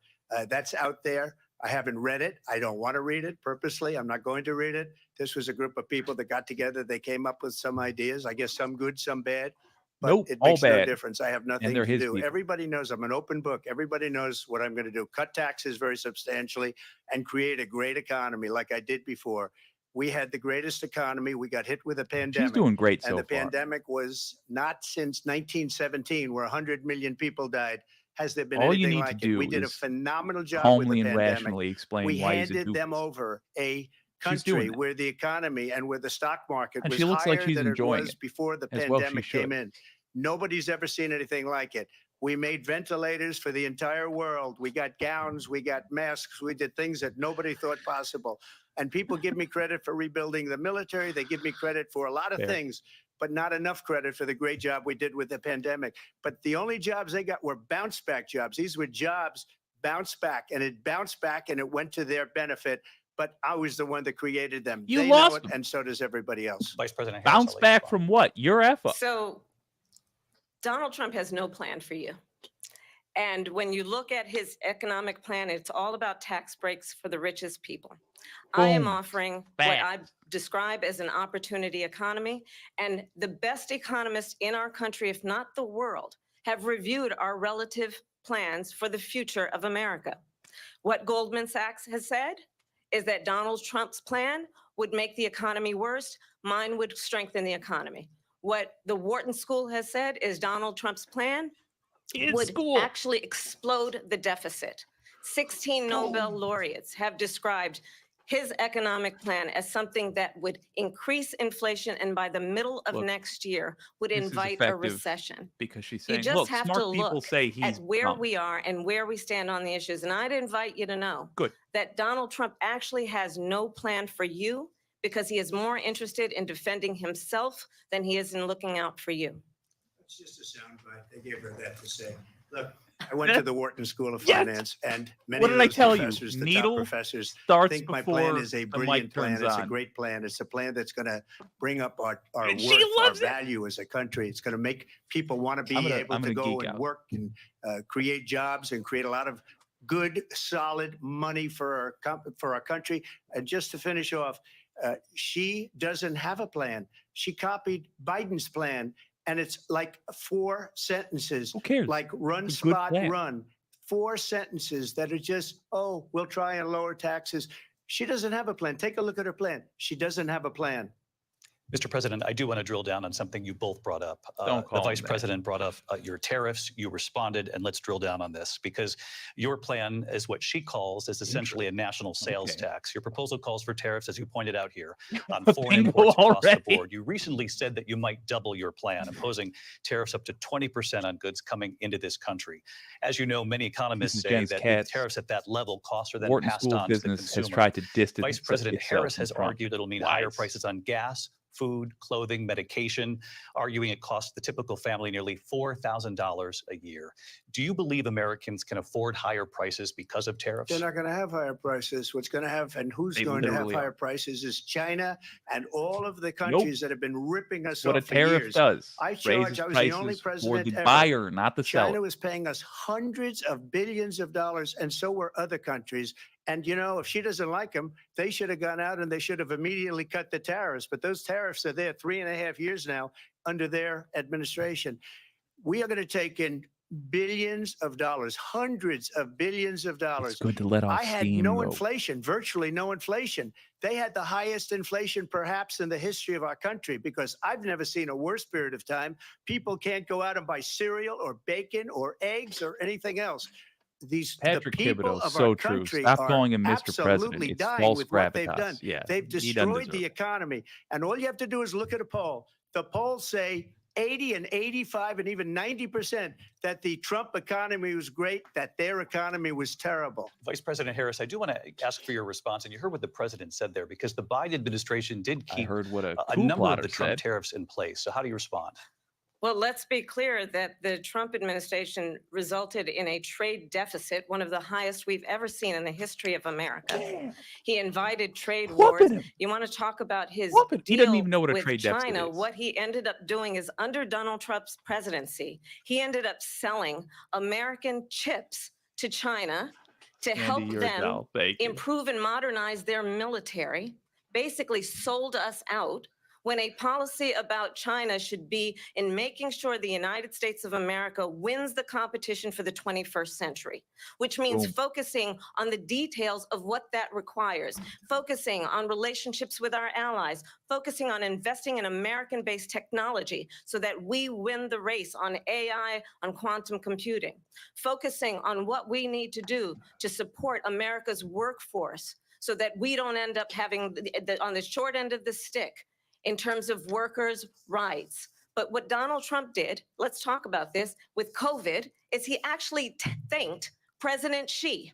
That's out there. I haven't read it. I don't want to read it purposely. I'm not going to read it. This was a group of people that got together. They came up with some ideas, I guess some good, some bad. But Nope, it all makes no bad. difference. I have nothing they're to his do. people. Everybody knows I'm an open book. Everybody knows what I'm going to do. Cut taxes very substantially and create a great economy like I did before. We had the greatest economy. We got hit with a pandemic. She's doing great And so the far. pandemic was not since 1917, where 100 million people died. Has there been All you anything need to like it? We do did a is phenomenal job with calmly the and pandemic. rationally explain We why he's a handed them doofus. over a She's doing country that. where the economy and where the stock market And was she looks like higher she's than it enjoying was it, before the as well she pandemic came should. in. Nobody's ever seen anything like it. We made ventilators for the entire world. We got gowns, we got masks, we did things that nobody thought possible. And people give me credit for rebuilding the military. They give me credit for a lot of Fair. things, but not enough credit for the great job we did with the pandemic. But the only jobs they got were bounce back jobs. These were jobs bounced back, and it bounced back and it went to their benefit. But I was the one that created them. You They lost know it, them. and so does everybody else. Vice President Harris, I'll Bounce let you back respond. from what? Your F up. So Donald Trump has no plan for you. And when you look at his economic plan, it's all about tax breaks for the richest people. I am Boom. offering what Bam. I describe as an opportunity economy. And the best economists in our country, if not the world, have reviewed our relative plans for the future of America. What Goldman Sachs has said is that Donald Trump's plan would make the economy worse. Mine would strengthen the economy. What the Wharton School has said is Donald Trump's plan It's would school. actually explode the deficit. 16 Nobel laureates have described his economic plan as something that would increase inflation and by the middle of Look, next year would this is invite a effective recession. because she's You saying, just look, have smart to people look say he's at where dumb. we are and where we stand on the issues. And I'd invite you to know Good. that Donald Trump actually has no plan for you because he is more interested in defending himself than he is in looking out for you. It's just a soundbite. They gave her that to say. Look, I went to the Wharton School of Yes. Finance, and many What of did I those tell you? professors, the top Needle professors, Starts think my before plan is a the mic brilliant plan. turns It's a on. great plan. It's a plan that's going to bring up our And worth, she our loves it. value as a country. It's going to make people want to be I'm able gonna to go geek and out. work and create jobs and create a lot of good, solid money for our country. And just to finish off, she doesn't have a plan. She copied Biden's plan, and it's like 4 sentences. Who cares? Like run, It's a good spot, plan. run. 4 sentences that are just, oh, we'll try and lower taxes. She doesn't have a plan. Take a look at her plan. She doesn't have a plan. Mr. President, I do want to drill down on something you both brought up. Don't The call him Vice that. President brought up your tariffs. You responded, and let's drill down on this because your plan is what she calls is essentially a national sales Okay. tax. Your proposal calls for tariffs, as you pointed out here, on a foreign bingo imports across the already. board. You recently said that you might double your plan, imposing tariffs up to 20% on goods coming into this country. As you know, many economists is say Jen's that cats. tariffs at that level costs are then Wharton passed School of on to the Business has consumer. tried to distance Vice President itself Harris from has Trump. argued it'll mean higher Lies. prices on gas, food, clothing, medication, arguing it costs the typical family nearly $4,000 a year. Do you believe Americans can afford higher prices because of tariffs? They're not going to have higher prices. What's going to have and who's They going to have literally higher are. prices is China and all of the countries that have been ripping us What a off for tariff years. does. I raises charge, I was the only prices for president the ever. buyer, not the China seller. was paying us hundreds of billions of dollars, and so were other countries. And, you know, if she doesn't like them, they should have gone out and they should have immediately cut the tariffs. But those tariffs are there 3.5 years now under their administration. We are going to take in billions of dollars, hundreds of billions of It's dollars. good to let off I had steam, no though. inflation, virtually no inflation. They had the highest inflation perhaps in the history of our country because I've never seen a worse period of time. People can't go out and buy cereal or bacon or eggs or anything else. The Patrick people Thibodeau, of so our true. country Stop are calling him Mr. President. absolutely It's dying false with what they've done. gravitas. Yeah, They've he doesn't destroyed deserve the it. economy. And all you have to do is look at a poll. The polls say 80 and 85 and even 90% that the Trump economy was great, that their economy was terrible. Vice President Harris, I do want to ask for your response. And you heard what the president said there, because the Biden administration did I keep heard what a a coup number of plotter the Trump said. tariffs in place. So how do you respond? Well, let's be clear that the Trump administration resulted in a trade deficit, one of the highest we've ever seen in the history of America. He invited trade Whoop wars. at him. You want to talk about his Whoop it. He doesn't deal even know what a with trade deficit China? is. What he ended up doing is under Donald Trump's presidency, he ended up selling American chips to China to help Andy them Yurtel, thank you. improve and modernize their military, basically sold us out when a policy about China should be in making sure the United States of America wins the competition for the 21st century, which means Boom. focusing on the details of what that requires, focusing on relationships with our allies, focusing on investing in American-based technology so that we win the race on AI, on quantum computing, focusing on what we need to do to support America's workforce so that we don't end up having on the short end of the stick in terms of workers' rights. But what Donald Trump did, let's talk about this, with COVID, is he actually thanked President Xi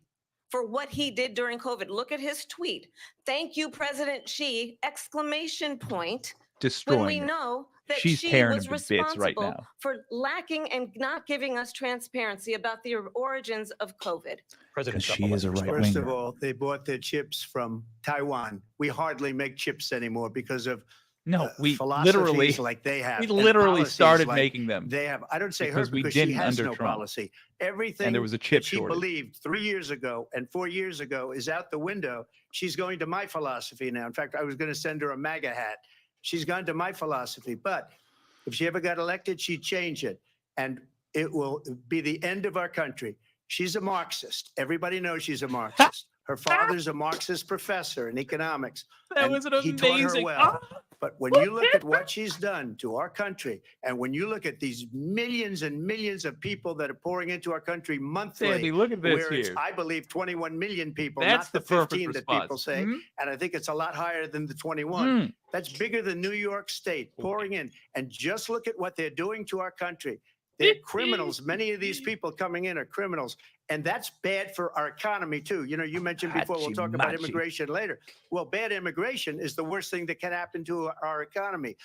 for what he did during COVID. Look at his tweet. Thank you, President Xi, exclamation point, when Destroying we it. know that She's Xi tearing was him to bits right responsible now. for lacking and not giving us transparency about the origins of COVID. President 'Cause Trump, she I'll is let a you right respond. First winger. of all, they bought their chips from Taiwan. We hardly make chips anymore because of No, we philosophies literally, like they have. we and literally policies started like making them. They have. I don't say her because we because she didn't has under no Trump. policy. Everything was a chip that she shortage. believed 3 years ago and 4 years ago is out the window. She's going to my philosophy now. In fact, I was going to send her a MAGA hat. She's gone to my philosophy. But if she ever got elected, she'd change it. And it will be the end of our country. She's a Marxist. Everybody knows she's a Marxist. Her father's a Marxist professor in economics. That and was an he taught her amazing. well. But when you look at what she's done to our country, and when you look at these millions and millions of people that are pouring into our country monthly, Sandy, look at this where it's, here. I believe, 21 million people, That's not the the perfect 15 that response. people say. Mhm. And I think it's a lot higher than the 21. Mm. That's bigger than New York State pouring in. And just look at what they're doing to our country. They're criminals. Many of these people coming in are criminals. And that's bad for our economy, too. You know, you mentioned before, we'll talk about Hachi-machi. immigration later. Well, bad immigration is the worst thing that can happen to our economy.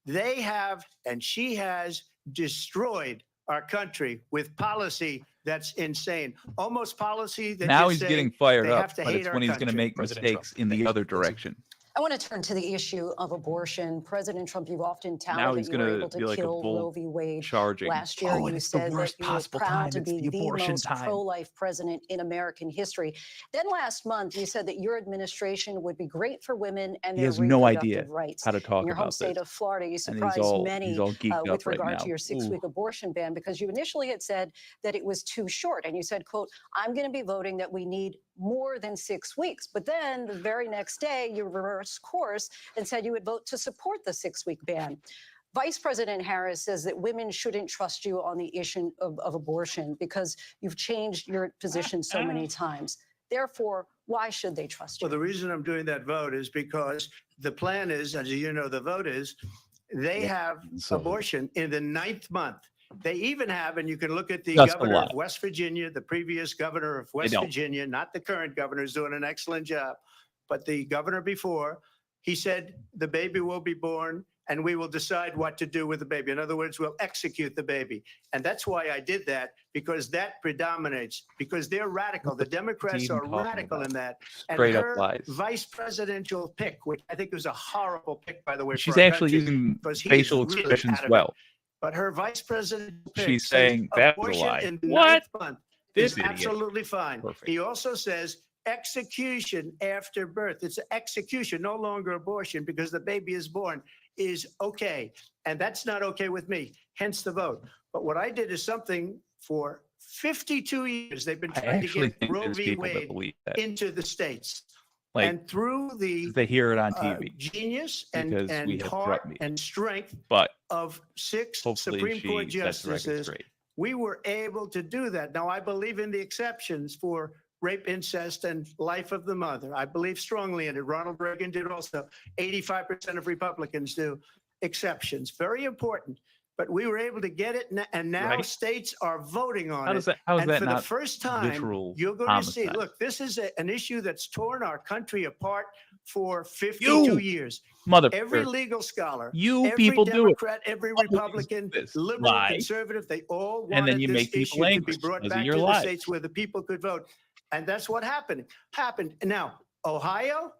They have, and she has, destroyed our country with policy that's insane. Almost policy that Now you he's say getting fired they up, have to but hate it's our when he's going to country. make President mistakes Trump. in Thank the you. other direction. I want to turn to the issue of abortion. President Trump, you've often touted Now that he's you were gonna able to be like a kill bull Roe v. Wade charging. last year. Oh, and You it's the said worst that you were possible proud time. to It's be the the abortion most time. pro-life president in American history. Then last month, you said that your administration would be great for women and He their has no reproductive idea rights. how to talk In your home about state this. of Florida, you And surprised he's all many geeked with up right regard now. to your Ooh. six-week abortion ban because you initially had said that it was too short. And you said, quote, I'm going to be voting that we need more than 6 weeks. But then the very next day, you reversed course and said you would vote to support the 6-week ban. Vice President Harris says that women shouldn't trust you on the issue of abortion because you've changed your position so many times. Therefore, why should they trust you? Well, the reason I'm doing that vote is because the plan is, as you know, the vote is, they have So- abortion in the 9th month. They even have, and you can look at the Just a governor lot. of West Virginia, the previous governor of West don't. Virginia, not the current governor, is doing an excellent job, but the governor before, he said the baby will be born and we will decide what to do with the baby. In other words, we'll execute the baby. And that's why I did that, because that predominates, because they're radical. The Democrats even are talking radical about? in that. And Straight up her lies. vice presidential pick, which I think was a horrible pick, by the way. She's for our actually country, using because he's facial really expressions out of it. well. But her vice presidential pick She's says saying that's a abortion lie. in the What? 9th month This is idiot. absolutely fine. Perfect. He also says execution after birth. It's execution, no longer abortion, because the baby is born, is okay. And that's not okay with me, hence the vote. But what I did is something for 52 years, they've been I trying to actually get think Roe there's v. people that Wade believe that. into the states. Like, And through the they hear it on TV genius because we and have heart corrupt media. and strength But of 6 hopefully Supreme Court she sets the record justices, straight. we were able to do that. Now, I believe in the exceptions for rape, incest, and life of the mother. I believe strongly in it. Ronald Reagan did also. 85% of Republicans do. Exceptions, very important. But we were able to get it, and now Right. states are voting on How it. does that? How is And that for the not first time, literal you're going to see, homicide? look, this is an issue that's torn our country apart for 52 You years. mother? Every legal scholar, You every people do it. Democrat, every Always Republican, this. liberal, Lie. conservative, they all And then wanted you this make people issue to angry be brought because of back your to the lies. states where the people could vote. And that's what happened. Now, Ohio,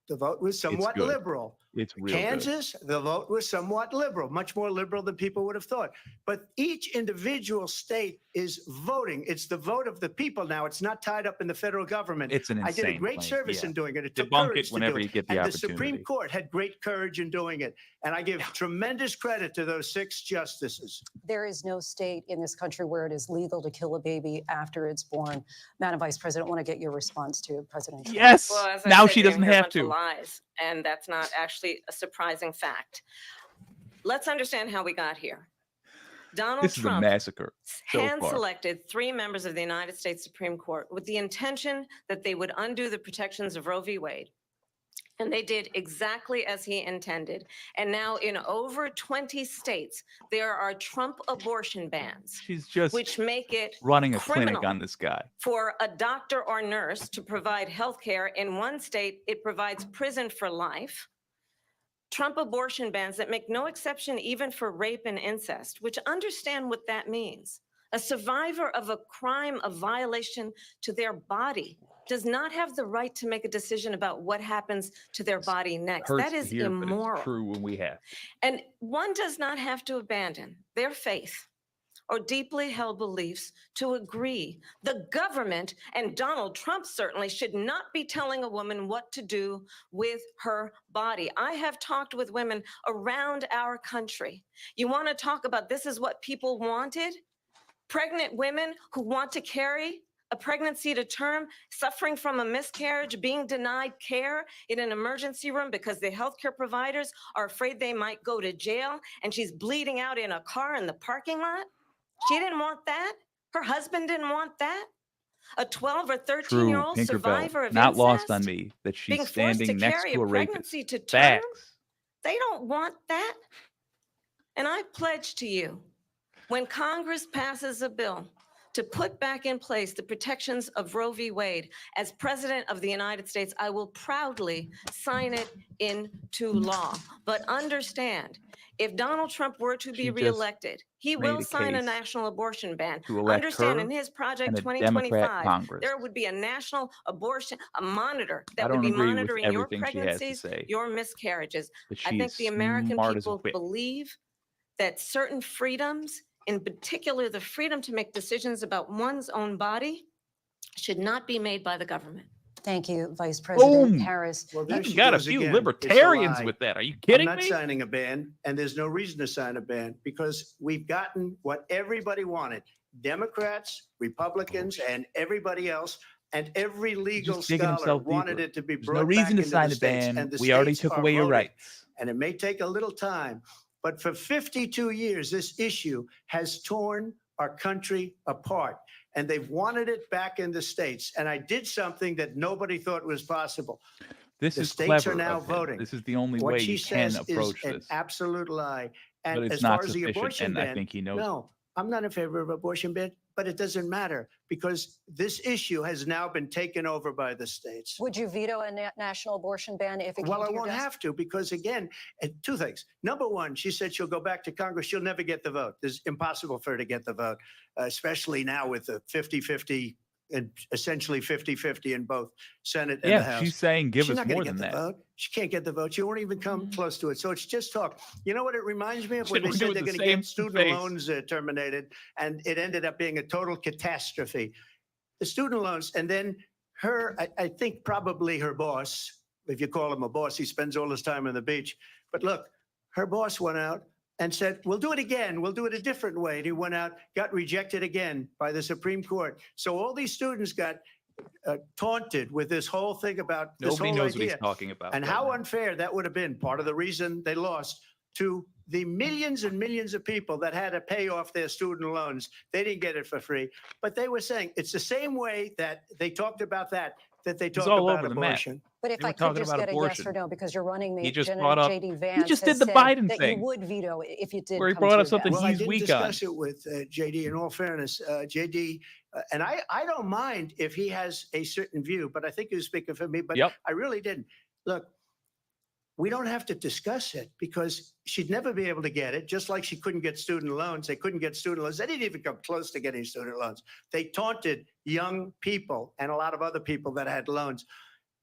the vote was somewhat good. liberal. It's real good. Kansas, the vote was somewhat liberal, much more liberal than people would have thought. But each individual state is voting. It's the vote of the people now. It's not tied up in the federal government. It's an I insane did a great claim. service Yeah. in doing it. It took Debunk courage it to whenever do you it. get the And the opportunity. Supreme Court had great courage in doing it. And I give tremendous credit to those 6 justices. There is no state in this country where it is legal to kill a baby after it's born. Madam Vice President, I want to get your response to President Trump. Yes. Well, as I Now said, she you're doesn't gonna hear a have bunch of to. lies, and that's not actually a surprising fact. Let's understand how we got here. Donald This is a Trump massacre so hand far. selected 3 members of the United States Supreme Court with the intention that they would undo the protections of Roe v. Wade. And they did exactly as he intended. And now in over 20 states, there are Trump abortion bans, She's just which make it running a criminal clinic on this guy. for a doctor or nurse to provide health care. In one state, it provides prison for life. Trump abortion bans that make no exception even for rape and incest, which understand what that means. A survivor of a crime of violation to their body does not have the right to make a decision about what happens to their body next. Hurts That to is hear, but immoral. it's true when we have. And one does not have to abandon their faith or deeply held beliefs to agree. The government, and Donald Trump certainly, should not be telling a woman what to do with her body. I have talked with women around our country. You want to talk about this is what people wanted? Pregnant women who want to carry a pregnancy to term, suffering from a miscarriage, being denied care in an emergency room because the healthcare providers are afraid they might go to jail, and she's bleeding out in a car in the parking lot. She didn't want that. Her husband didn't want that. A 12 or True, 13-year-old Tinkerbell. survivor of Not incest, lost on me that she's being forced to standing next carry to a a rapist. pregnancy to term. Facts. They don't want that. And I pledge to you, when Congress passes a bill to put back in place the protections of Roe v. Wade, as President of the United States, I will proudly sign it into law. But understand, if Donald Trump were to She be just reelected, he made will a sign a case national abortion ban. to elect Understand, her in his Project and a Democrat 2025, Congress. there would be a national abortion, a monitor I that would don't be agree with monitoring your everything she has to pregnancies, say, your miscarriages. but I she think is the American smart as a people whip. believe that certain freedoms, in particular the freedom to make decisions about one's own body, should not be made by the government. Thank you, Vice President Boom. Harris. Well, You there she got a goes few again. It's a libertarians lie. with that. Are you I'm kidding not me? signing a ban, and there's no reason to sign a ban because we've gotten what everybody wanted. Democrats, Republicans, and everybody else, and every legal just digging scholar himself wanted deeper. it to be There's brought no reason back to into sign the a states, ban. and the We already states took are away your voting. rights. And it may take a little time, but for 52 years, this issue has torn our country apart, and they've wanted it back in the states. And I did something that nobody thought was possible. This The is states clever are now of him. voting. This is the only What way she you can says approach is an this. absolute lie. But And it's as not far as the sufficient, abortion and ban, I think he knows it. no, I'm not in favor of abortion ban, but it doesn't matter because this issue has now been taken over by the states. Would you veto a national abortion ban if it Well, came I to your won't desk? have to because, again, two things. Number one, she said she'll go back to Congress. She'll never get the vote. It's impossible for her to get the vote, especially now with the 50-50 and essentially 50-50 in both Senate and the Yeah, House. she's saying give She's us not going more to than get the that. vote. She can't get the vote. She won't even come close to it. So it's just talk. You know what it reminds me of when Should they we do said it they're the going to same get student face? loans terminated, and it ended up being a total catastrophe. The student loans, and then her, I think probably her boss, if you call him a boss, he spends all his time on the beach. But look, her boss went out and said, we'll do it again. We'll do it a different way. And he went out, got rejected again by the Supreme Court. So all these students got taunted with this whole thing about this Nobody whole knows what idea. he's talking about. And right how now. unfair that would have been. Part of the reason they lost to the millions and millions of people that had to pay off their student loans. They didn't get it for free. But they were saying it's the same way that they talked about that they talk all about over the map. abortion. But if They were I could talking just about get a yes or abortion. no, because your running He mate, just Janet brought up- JD Vance, just has did the said Biden that thing. you would veto it if you did. Where he come brought to up a something vote. Well, I he's didn't weak on. discuss it with JD. In all fairness, JD, and I don't mind if he has a certain view, but I think he was speaking for me. But Yep. I really didn't. Look, we don't have to discuss it because she'd never be able to get it, just like she couldn't get student loans. They couldn't get student loans. They didn't even come close to getting student loans. They taunted young people and a lot of other people that had loans.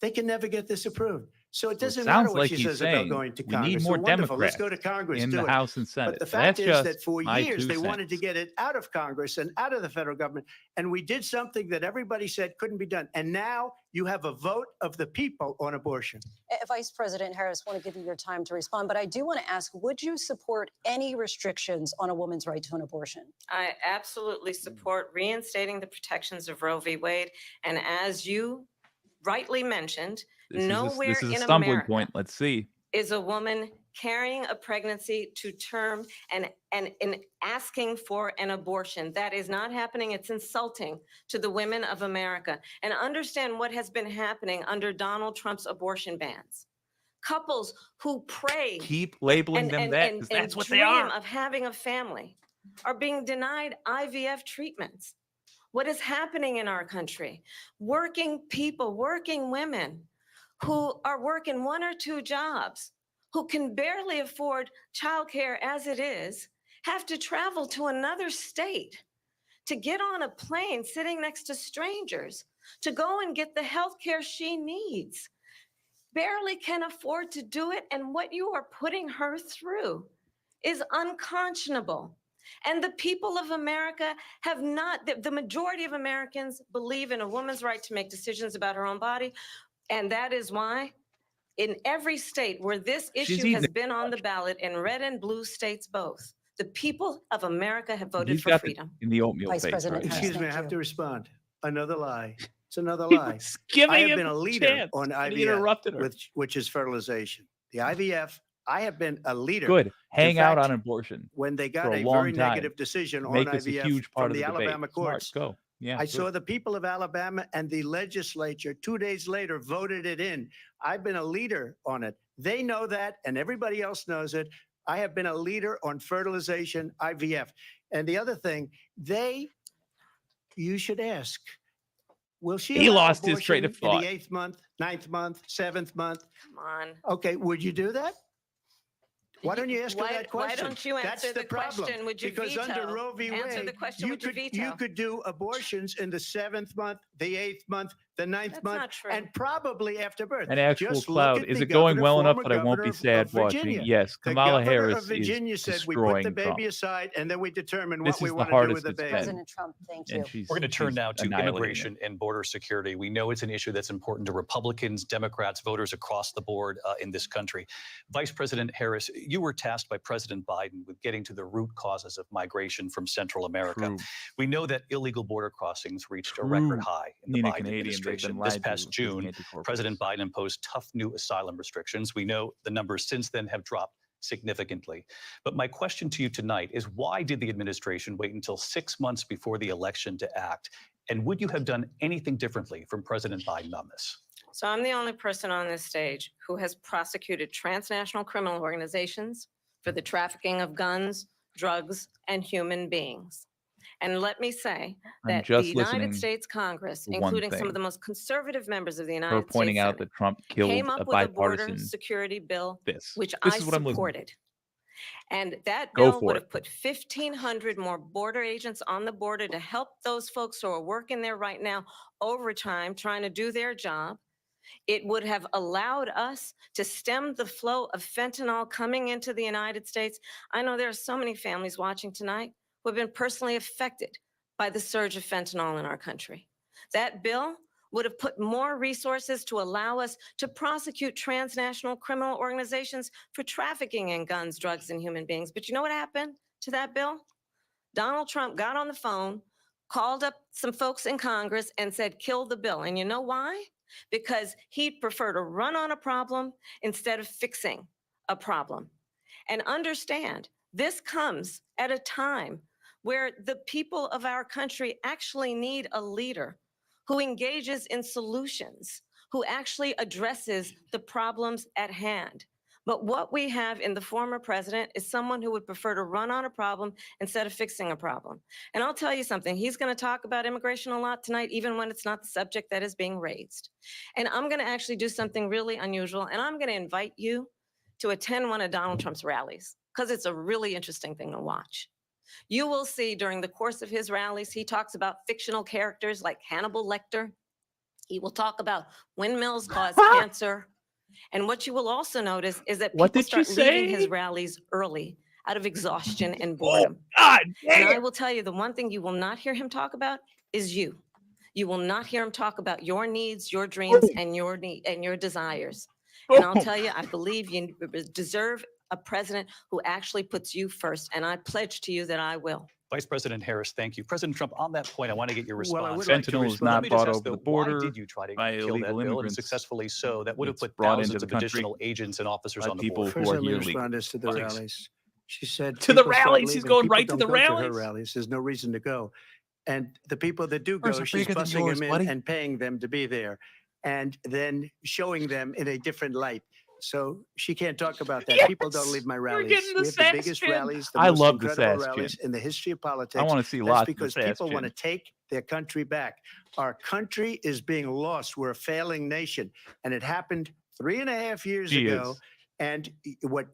They can never get this approved. So it doesn't matter sounds what like she he's says about saying going to we need Congress. more Well, wonderful. Let's go to Democrats Congress. in do the it. House and Senate. But the That's fact is just that for my years, 2 they wanted to cents. get it out of Congress and out of the federal government. And we did something that everybody said couldn't be done. And now you have a vote of the people on abortion. Vice President Harris, want to give you your time to respond, but I do want to ask, would you support any restrictions on a woman's right to an abortion? I absolutely support reinstating the protections of Roe v. Wade. And as you rightly mentioned, nowhere this is a in stumbling America point. Let's see. is a woman carrying a pregnancy to term and asking for an abortion. That is not happening. It's insulting to the women of America. And understand what has been happening under Donald Trump's abortion bans. Couples who pray Keep labeling them that, 'cause that's what they dream are. of having a family are being denied IVF treatments. What is happening in our country? Working people, working women who are working 1 or 2 jobs, who can barely afford childcare as it is, have to travel to another state to get on a plane sitting next to strangers to go and get the health care she needs. Barely can afford to do it, and what you are putting her through is unconscionable. And the people of America have not, the majority of Americans believe in a woman's right to make decisions about her own body. And that is why in every state where this She's issue has eating been on the ballot, in red and blue states both, the people of America have voted He's for got freedom. in the oatmeal Vice face President right now. Harris. Excuse me, I thank have you. to respond. Another lie. It's another He lie. was giving I have him been a leader chance, on and he IVF, interrupted her. which is fertilization. The IVF, I have been a leader. Good. Hang out fact, on abortion. When they got for a a long very time. negative decision on Make this a IVF huge part from of the the debate. Alabama Smart. courts, Go. Yeah. I good. saw the people of Alabama and the legislature 2 days later voted it in. I've been a leader on it. They know that, and everybody else knows it. I have been a leader on fertilization, IVF. And the other thing, you should ask, will she He allow lost his train of abortion in thought. the 8th month, 9th month, 7th month? Come on. Okay, would you do that? Why don't you ask her Why- that why question? don't you That's answer the the problem. question, would you Because under veto? Roe v. Answer Wade, the question, would you you veto? could do abortions in the 7th month, the 8th month, the 9th That's month, not true. and probably after birth. An actual Just look cloud. at Is the it going governor, well enough former that I won't be governor sad of watching? Virginia. Yes, The Kamala governor Harris of Virginia is said we put the destroying baby Trump. aside and then we determine This what we is the want to do hardest with the it's baby. been. President Trump, thank you. And she's, We're going to turn she's now to annihilating it. immigration and border security. We know it's an issue that's important to Republicans, Democrats, voters across the board in this country. Vice President Harris, you were tasked by President Biden with getting to the root causes of migration from Central America. True. We know that illegal border crossings reached a record True. high in the Nina Biden Canadian, they've administration. been This lied to past as June, anti-corporates. President Biden imposed tough new asylum restrictions. We know the numbers since then have dropped significantly. But my question to you tonight is, why did the administration wait until 6 months before the election to act? And would you have done anything differently from President Biden on this? So I'm the only person on this stage who has prosecuted transnational criminal organizations for the trafficking of guns, drugs, and human beings. And let me say I'm that the just United listening States Congress, to one including some thing. of the most conservative members of the Her United pointing States out Senate, that Trump killed came a up with a border bipartisan security bill, this. which This I is what I'm listening to. supported. And that Go bill for would it. have put 1,500 more border agents on the border to help those folks who are working there right now overtime, trying to do their job. It would have allowed us to stem the flow of fentanyl coming into the United States. I know there are so many families watching tonight who have been personally affected by the surge of fentanyl in our country. That bill would have put more resources to allow us to prosecute transnational criminal organizations for trafficking in guns, drugs, and human beings. But you know what happened to that bill? Donald Trump got on the phone, called up some folks in Congress, and said, kill the bill. And you know why? Because he'd prefer to run on a problem instead of fixing a problem. And understand, this comes at a time where the people of our country actually need a leader who engages in solutions, who actually addresses the problems at hand. But what we have in the former president is someone who would prefer to run on a problem instead of fixing a problem. And I'll tell you something, he's going to talk about immigration a lot tonight, even when it's not the subject that is being raised. And I'm going to actually do something really unusual, and I'm going to invite you to attend one of Donald Trump's rallies, because it's a really interesting thing to watch. You will see during the course of his rallies, he talks about fictional characters like Hannibal Lecter. He will talk about windmills cause cancer. And what you will also notice is that What people did you start leaving his say? rallies early out of exhaustion and Oh, boredom. God And I damn. will tell you, the one thing you will not hear him talk about is you. You will not hear him talk about your needs, your dreams, and your desires. And I'll tell you, I believe you deserve a president who actually puts you first. And I pledge to you that I will. Vice President Harris, thank you. President Trump, on that point, I want to get your response. Well, I would like to Fentanyl is respond. not Let me just brought ask, over the though, border why did you try to by kill that illegal bill, and immigrants. successfully so? That would have It's put brought thousands into of the country additional agents and officers by on the people border. who First, are let me here respond legally. as to the Please. rallies. She said To the people start rallies? He's leaving. going People right to don't the go her rallies? rallies. There's no reason to go. And the people that do Ours go, are she's bigger than busing yours, them in buddy. and paying them to be there, and then showing them in a different light. So she can't talk about that. People don't Yes! leave my You're rallies. getting the We have the sass biggest chin. rallies, the I most love the incredible sass rallies chin. in the history of I politics. want to see That's lots of the because sass people want to chin. take their country back. Our country is being lost. We're a failing nation. And it happened 3.5 years She ago. is. And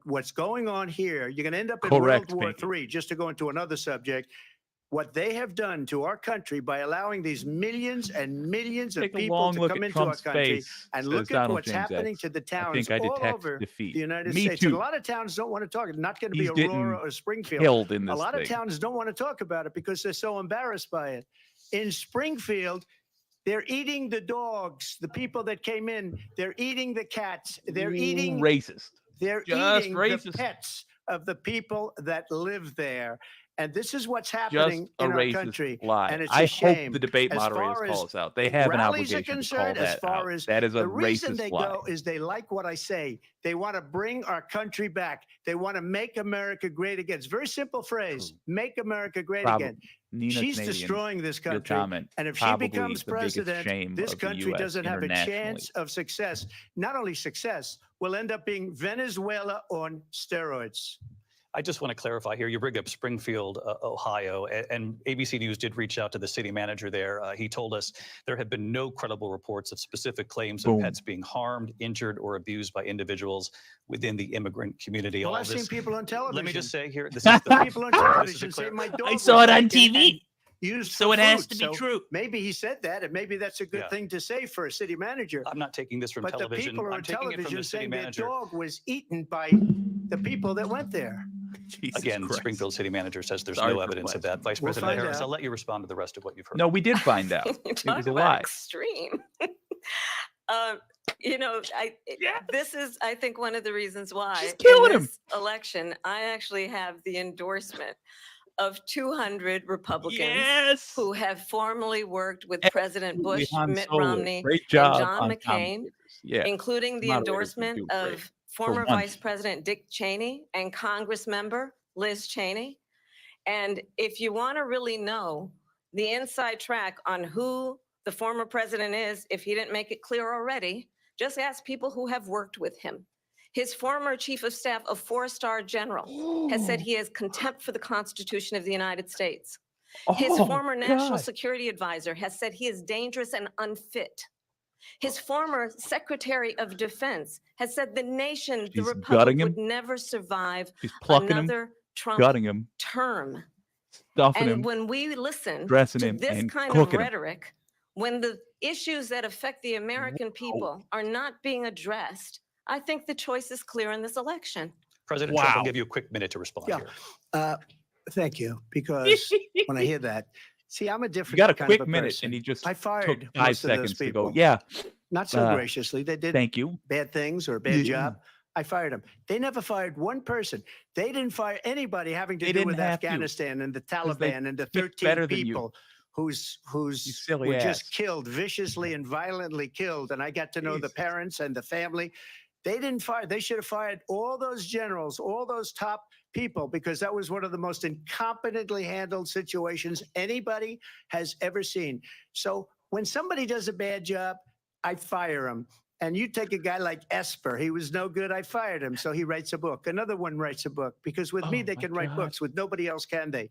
what's going on here, you're going to end up in Correct, World War Pinky. III, just to go into another subject. What they have done to our country by allowing these millions and millions of Take a people long to look come at into our Trump's country, face, and says look at Donald what's James happening X. to the I towns think I all detect over defeat. the United Me States. And too. a lot of towns don't want to talk. Not going to be He's Aurora getting or Springfield. killed in A this lot thing. of towns don't want to talk about it because they're so embarrassed by it. In Springfield, they're eating the dogs, the people that came in. They're eating the cats. They're eating racist. they're Just eating racist. the pets of the people that live there. And this is what's Just happening a in our racist country. lie. And it's I a hope shame. the debate As moderators far call as us out. They have an rallies are obligation to call concerned, as that far out. as That is a the reason racist they lie. go is they like what I say. They want to bring our country back. They want to make America great again. It's a very simple phrase. Make America great Probably. again. Nina She's Canadians, destroying this your country. comment, And if she probably becomes the biggest president, shame this of the country US doesn't have a internationally. chance of success. Not only success, will end up being Venezuela on steroids. I just want to clarify here. You bring up Springfield, Ohio, and ABC News did reach out to the city manager there. He told us there have been no credible reports of specific claims of Boom. pets being harmed, injured, or abused by individuals within the immigrant community. Well, All I've seen this, people on television. let me just say here, this is the People on this is a television say clear- my dog I was saw it on taken TV. and used So for it has food." to be So true. Maybe he said that, and maybe that's a good Yeah. thing to say for a city manager. I'm not taking this from But the television. people are I'm on taking it from television the city saying their manager. dog was eaten by the people that went there. Jesus Again, Christ. Springfield city manager says there's Sorry no for evidence of blasting. that. Vice We'll President find Harris, out. I'll let you respond to the rest of what you've heard. No, we did find out. You It talk was a about lie. extreme. You know, Yes. this is, I think, one of the reasons why She's killing in him. this election, I actually have the endorsement of 200 Republicans Yes. who have formerly worked with President Absolutely, Bush, Han Mitt Solo. Romney, Great job and John on McCain, commentators. Yeah. including the Moderators would endorsement do great. of former once. Vice President Dick Cheney and Congress member Liz Cheney. And if you want to really know the inside track on who the former president is, if he didn't make it clear already, just ask people who have worked with him. His former chief of staff, a four-star general, has said he has contempt for the Constitution of the United States. His Oh, former national God. security advisor has said he is dangerous and unfit. His former secretary of defense has said the nation, She's the gutting republic, him. would never survive She's plucking him, another Trump gutting him, term. stuffing And him. when we listen dressing to him, this and kind of cooking him. rhetoric, when the issues that affect the American people are not being addressed, I think the choice is clear in this election. President Trump, I'll Wow. give you a quick minute to respond Yeah. here. Thank you, because when I hear that, See, I'm a You different got a kind quick of a minute, person. and he just I took fired 5 most of those seconds to go, people. yeah, Not so uh, graciously. They did thank you. bad things or a bad Yeah. job. I fired them. They never fired one person. They didn't fire anybody having to They do didn't with have to, Afghanistan and the 'cause they Taliban and the picked 13 better than you. people whose You silly were ass. just killed viciously and violently killed. And I got to know the Jesus. parents and the family. They didn't fire. They should have fired all those generals, all those top people, because that was one of the most incompetently handled situations anybody has ever seen. So when somebody does a bad job, I fire him. And you take a guy like Esper, he was no good. I fired him. So he writes a book. Another one writes a book because with me, Oh they my can write God. books. With nobody else can they?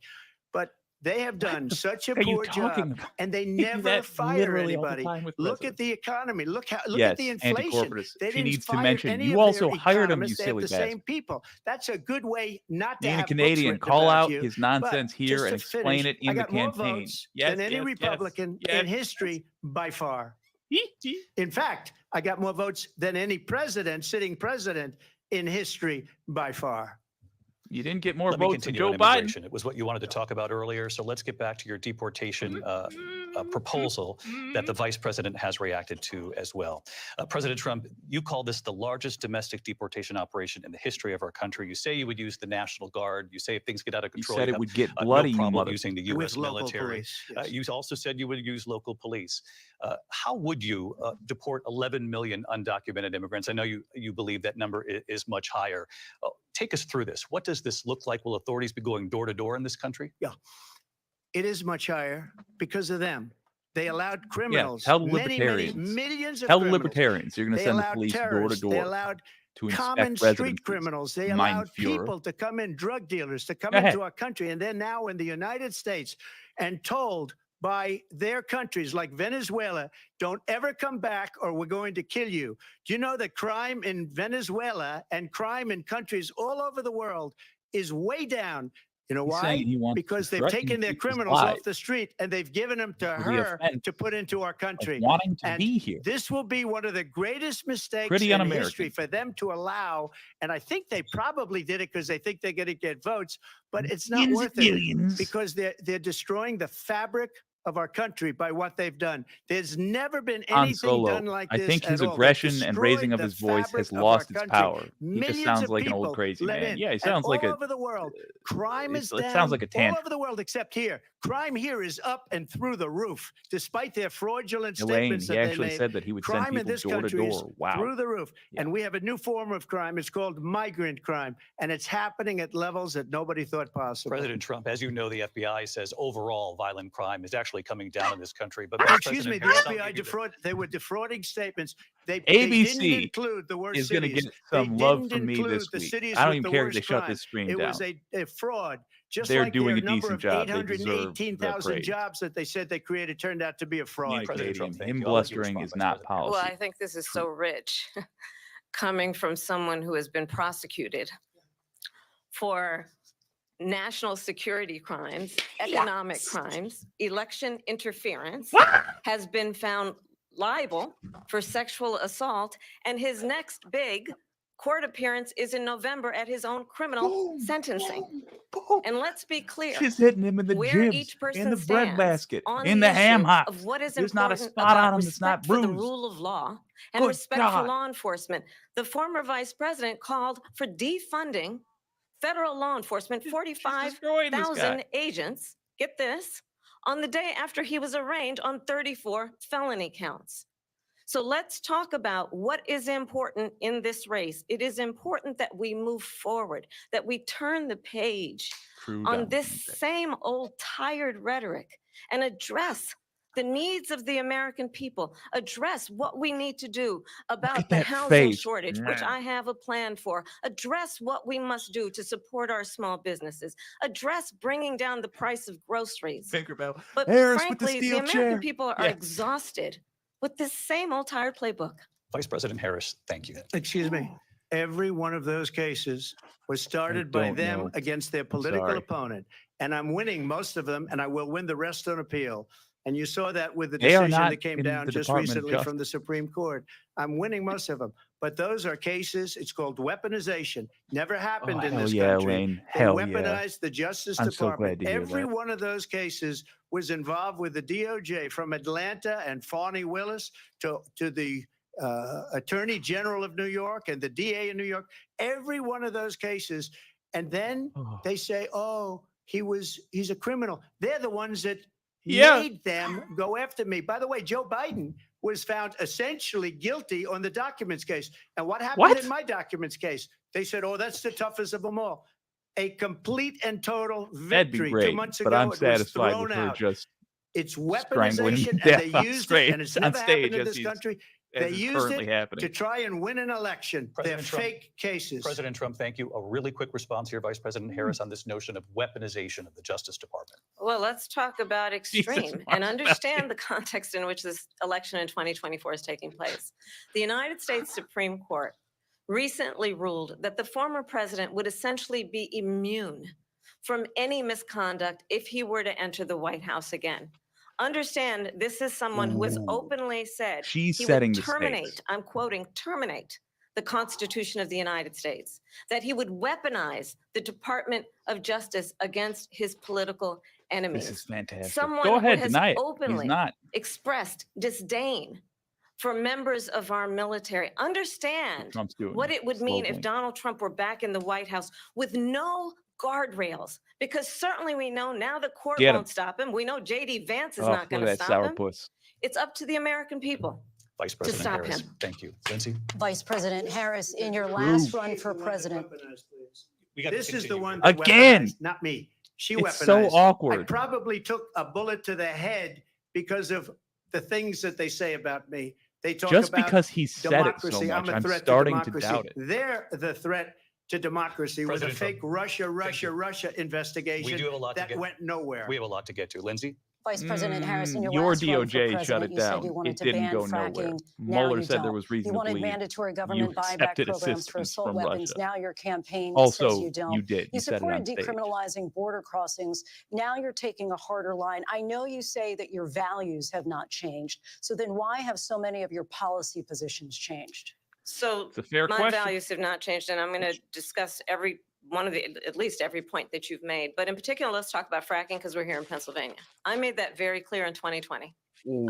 But they have done the such a Are you poor job talking about? and they They do never that fire literally all the anybody. time with Look at presidents. the economy. Look at the Yes, inflation. anti-corporatist. They She didn't needs to fire mention any you of also their hired him, you economists. They have silly the same bastard. people. That's a good way not to Being a have books Canadian, written call about out you. his But nonsense here just and to explain finish, it in I the got more campaign. votes Yes, than any yes, Republican yes, in history by far. yes. In fact, I got more votes than any president, sitting president in history by far. You didn't get more Let me votes than continue Joe on Biden. immigration. It was what you wanted to talk about earlier. So let's get back to your deportation proposal that the vice president has reacted to as well. President Trump, you call this the largest domestic deportation operation in the history of our country. You say you would use the National Guard. You say if things get out of You control, said you it would get have bloody, no you problem mother. using the With U.S. local military. police. Yes. You also said you would use local police. How would you deport 11 million undocumented immigrants? I know you believe that number is much higher. Take us through this. What does this look like? Will authorities be going door to door in this country? It is much higher because of them. They allowed criminals, tell the many libertarians. millions of Tell the criminals. libertarians you're going to They send the allowed police door to terrorists. They door allowed to common inspect street residences. criminals. They Mein allowed Führer. people to come in, drug dealers to come Go ahead. into our country. And they're now in the United States and told by their countries like Venezuela, don't ever come back or we're going to kill you. Do you know that crime in Venezuela and crime in countries all over the world is way down? You know He's why? saying he wants Because to they've threaten taken their people's criminals off lives the street and they've given them to for the her offense to put into our of country. wanting to And be here. this will be one of the greatest mistakes Pretty in un-American. history for them to allow. And I think they probably did it because they think they're going to get votes, but it's not Millions worth and it millions. because they're destroying the fabric of our country by what they've done. There's never been Han anything Solo. done like I this. think his at all. They've aggression and raising destroyed of the his voice has fabric of our lost its country. power. He just Millions sounds of like an old people crazy let man. in. Yeah, he And sounds like all a. over the world. Crime is it down. sounds like a all tantrum. over the world except here. Crime here is up and through the roof, despite their fraudulent Elaine, statements he that they actually made. said that he would send Crime in people this door to country is door. Wow. through the roof. Yeah. And we have a new form of crime. It's called migrant crime. And it's happening at levels that nobody thought possible. President Trump, as you know, the FBI says overall violent crime is actually coming down in this country. But Excuse me, President the Harris, I'll FBI give you the- they were defrauding statements. They ABC didn't include the word is going to cities. get They some love didn't from me include this the week. cities I don't with even the care if they worst shut crime. this stream It down. was a fraud. Just They're like doing their a number decent of job. They deserve the 818,000 praise. jobs that they said they created turned out to be a fraud. President Trump, Medicating, thank him you. I'll let you blustering respond, is Vice not President. policy. Well, I think this is so rich coming from someone who has been prosecuted for national security crimes, economic crimes, election interference, has been found liable for sexual assault, and his next big court appearance is in November at his own criminal sentencing. And let's be clear, She's hitting him in the where jibs, each person in the bread stands basket, on in the ham issue hock. of what is There's not a important spot about on him that's not respect for the bruised. rule of law and Good respect for God. law enforcement. The former vice president called for defunding federal law enforcement, She's destroying this 45,000 guy. agents, get this, on the day after he was arraigned on 34 felony counts. So let's talk about what is important in this race. It is important that we move forward, that we turn the page True on down, this okay. same old tired rhetoric and address the needs of the American people, address what we need to do about at the that housing face. shortage, which Nah. I have a plan for, address what we must do to support our small businesses, address bringing down the price of groceries. Tinkerbell. But Harris with the frankly, the steel American chair. people are Yeah. exhausted with this same old tired playbook. Vice President Harris, thank you. Excuse me. Every one of those cases was started by don't them know. against their political Sorry. opponent. And I'm winning most of them, and I will win the rest on appeal. And you saw that with the They are decision not that came in down the just Department of recently from Justice. the Supreme Court. I'm winning most of them. But those are cases, it's called weaponization. Never happened in Hell this yeah, country. Wayne. They Hell yeah. weaponized the Justice I'm so Department. glad to hear Every that. one of those cases was involved with the DOJ, from Atlanta and Fani Willis to the Attorney General of New York and the DA in New York. Every one of those cases. And then Oh. they say, oh, he's a criminal. They're the ones that Yeah. made them go after me. By the way, Joe Biden was found essentially guilty on the documents case. And what happened What? in my documents case? They said, oh, that's the toughest of them all. A complete and total That'd be victory. great, 2 months but ago, I'm it was satisfied thrown with her out. just It's strangling him weaponization, to and death they on used stage- it, and it's on never stage happened in as this he's- country. as They is used currently it happening. to try and win an election. President They're Trump- fake cases. President Trump, thank you. A really quick response here, Vice President Harris, on this notion of weaponization of the Justice Department. Well, let's talk about extreme and Mark, understand the context in which this election in 2024 is taking place. The United States Supreme Court recently ruled that the former president would essentially be immune from any misconduct if he were to enter the White House again. Understand, this is someone who has Ooh. openly said She's he setting would the terminate, stakes. I'm quoting, terminate the Constitution of the United States, that he would weaponize the Department of Justice against his political enemies. This is fantastic. Someone Go who ahead, has deny it. openly He's not. expressed disdain for members of our military. Understand Trump's doing what it would mean if slowly. Donald Trump were back in the White House with no guardrails, because certainly we know now the court Get 'em. won't stop him. We know JD Vance is Oh, not look going at to that stop him. sourpuss. It's up to the American people. Vice President stop Harris, him. thank you. Lindsay? Vice President Harris, in your last run for president, We gotta This is the continue one here. that Again! weaponized, not me. She It's weaponized. so I awkward. probably took a bullet to the head because of the things that they say about me. They talk Just about because he said it democracy. so I'm much, a I'm threat starting to to democracy. doubt it. They're the threat to democracy with a President fake Trump, Russia We investigation do have a lot to that get. went nowhere. We have a lot to get to. Lindsay? Vice President Harris, in your Your last run for DOJ shut president, it you said down. you wanted It to didn't ban go nowhere. fracking. Now Mueller you said there don't. was reason You to wanted believe mandatory government buyback accepted programs for assistance assault from weapons. Russia. Now your campaign Also, says you don't. you did. You said it on supported stage. decriminalizing border crossings. Now you're taking a harder line. I know you say that your values have not changed. So then why have so many of your policy positions changed? So It's a fair my question. values have not changed, and I'm going to discuss every one of the, at least every point that you've made. But in particular, let's talk about fracking because we're here in Pennsylvania. I made that very clear in 2020.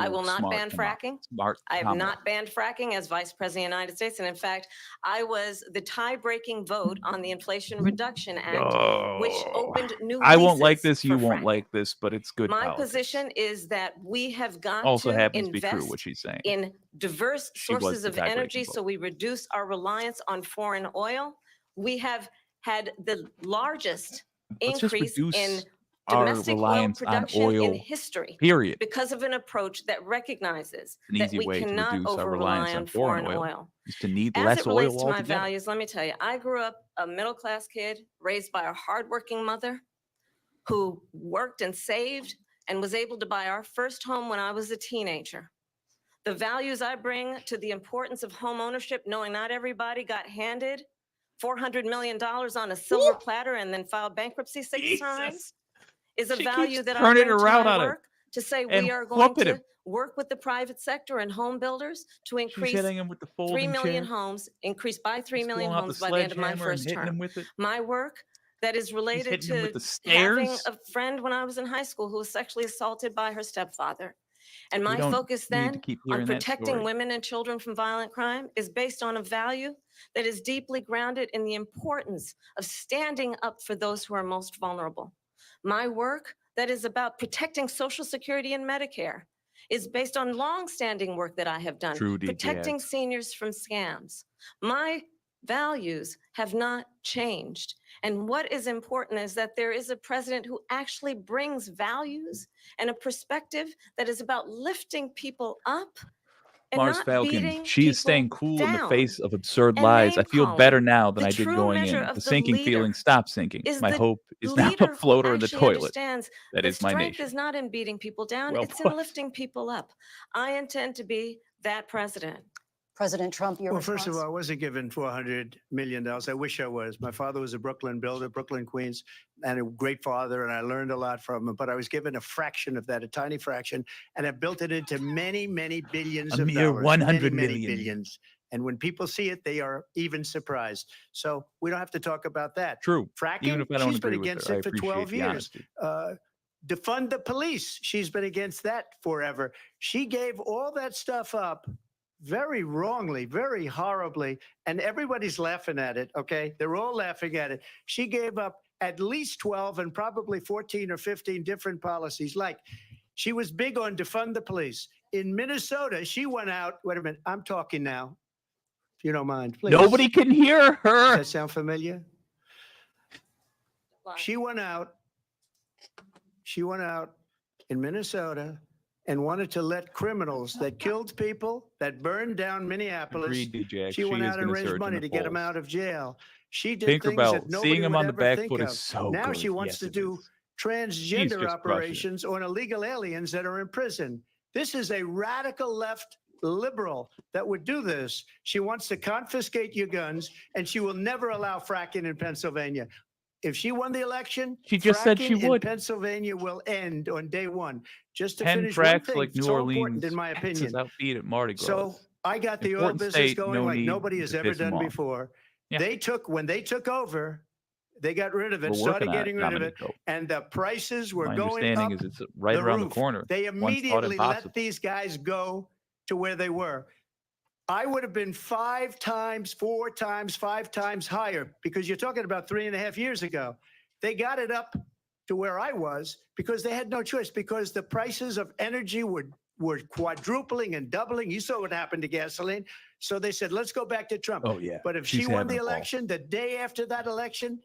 I will Ooh, not smart ban come on. fracking. Smart I have come on. not banned fracking as Vice President of the United States. And in fact, I was the tie-breaking vote on the Inflation Reduction Act, which Oh. opened new I won't like leases this. You for won't fracking. like this, but it's good. My politics. position is that we have got Also to happens to be invest true what she's saying. in diverse She was sources the of tie-breaking energy vote. so we reduce our reliance on foreign oil. We have had the largest Let's just increase reduce in our domestic oil reliance on production in oil. history Period. because of an approach that recognizes An that easy we way to cannot reduce our over reliance rely on on foreign foreign oil. oil. Is to need As less it relates oil to my altogether. values, let me tell you, I grew up a middle-class kid raised by a hardworking mother who worked and saved and was able to buy our first home when I was a teenager. The values I bring to the importance of home ownership, knowing not everybody got handed $400 million on a silver platter and then filed bankruptcy 6 times, Jesus. is a She value keeps that I turning bring to around my on him work to say and we are going whooping to him. work with the private sector and home builders to She's increase hitting him with the 3 folding million chair. homes, increase by 3 He's million pulling out homes the by the end of my sledgehammer and first hitting him term. with it. My work that is related hitting him to with the having stairs. a friend when I was in high school who was sexually assaulted by her stepfather. And We my don't focus need to then keep on hearing that protecting story. women and children from violent crime is based on a value that is deeply grounded in the importance of standing up for those who are most vulnerable. My work that is about protecting Social Security and Medicare is based on longstanding work that I have done, True, protecting DJX. seniors from scams. My values have not changed. And what is important is that there is a president who actually brings values and a perspective that is about lifting people up and Mars not Falcon. beating She is staying people cool in the down. face of absurd and lies. I feel better name-calling. now than The I did true going measure in. of The the sinking leader feeling stopped sinking. is My the hope is now leader a who floater in the actually toilet. understands That the is my strength nation. is not in beating people down, Well it's put. in lifting people up. I intend to be that president. President Trump, your Well, response? first of all, I wasn't given $400 million. I wish I was. My father was a Brooklyn builder, Brooklyn, Queens, and a great father, and I learned a lot from him. But I was given a fraction of that, a tiny fraction, and I built it into many, many billions A of mere dollars. 100 many, million. many billions. And when people see it, they are even surprised. So we don't have to talk about that. True. Fracking, Even if I don't she's been agree with against her, I it for appreciate 12 the years. honesty. Defund the police. She's been against that forever. She gave all that stuff up very wrongly, very horribly, and everybody's laughing at it, okay? They're all laughing at it. She gave up at least 12 and probably 14 or 15 different policies. Like, she was big on defund the police. In Minnesota, she went out, wait a minute, I'm talking now, if you don't mind, please. Nobody can hear Does her. that sound familiar? She went out in Minnesota and wanted to let criminals that killed people, that burned down Minneapolis. Agreed, DJ. She went is out and gonna raised surge in money the to get him polls. out of jail. She did things Tinkerbell, that nobody seeing him would on the ever back think foot of. is so Now good. she wants Yes, to it do is. transgender just crushing it. operations on illegal aliens that are in prison. This is a radical left liberal that would do this. She wants to confiscate your guns, and she will never allow fracking in Pennsylvania. If she won the election, She just said she fracking in would. Pennsylvania will end on day one. Just to 10 finish one tracks thing, like New so Orleans. important in my Texas opinion. outbeat at Mardi Gras. So I got the oil Important business state, going no like need nobody has to ever piss 'em done off. before. Yeah. When they took over, they got rid of it, We're started working on it, getting rid of it, Dominico. and the prices were My going understanding up is it's right the around roof. the corner. They Once thought immediately let impossible. these guys go to where they were. I would have been 5 times, 4 times, 5 times higher because you're talking about 3.5 years ago. They got it up to where I was because they had no choice because the prices of energy were quadrupling and doubling. You saw what happened to gasoline. So they said, let's go back to Trump. Oh, yeah. But if She's she won having the a ball. election, the day after that election,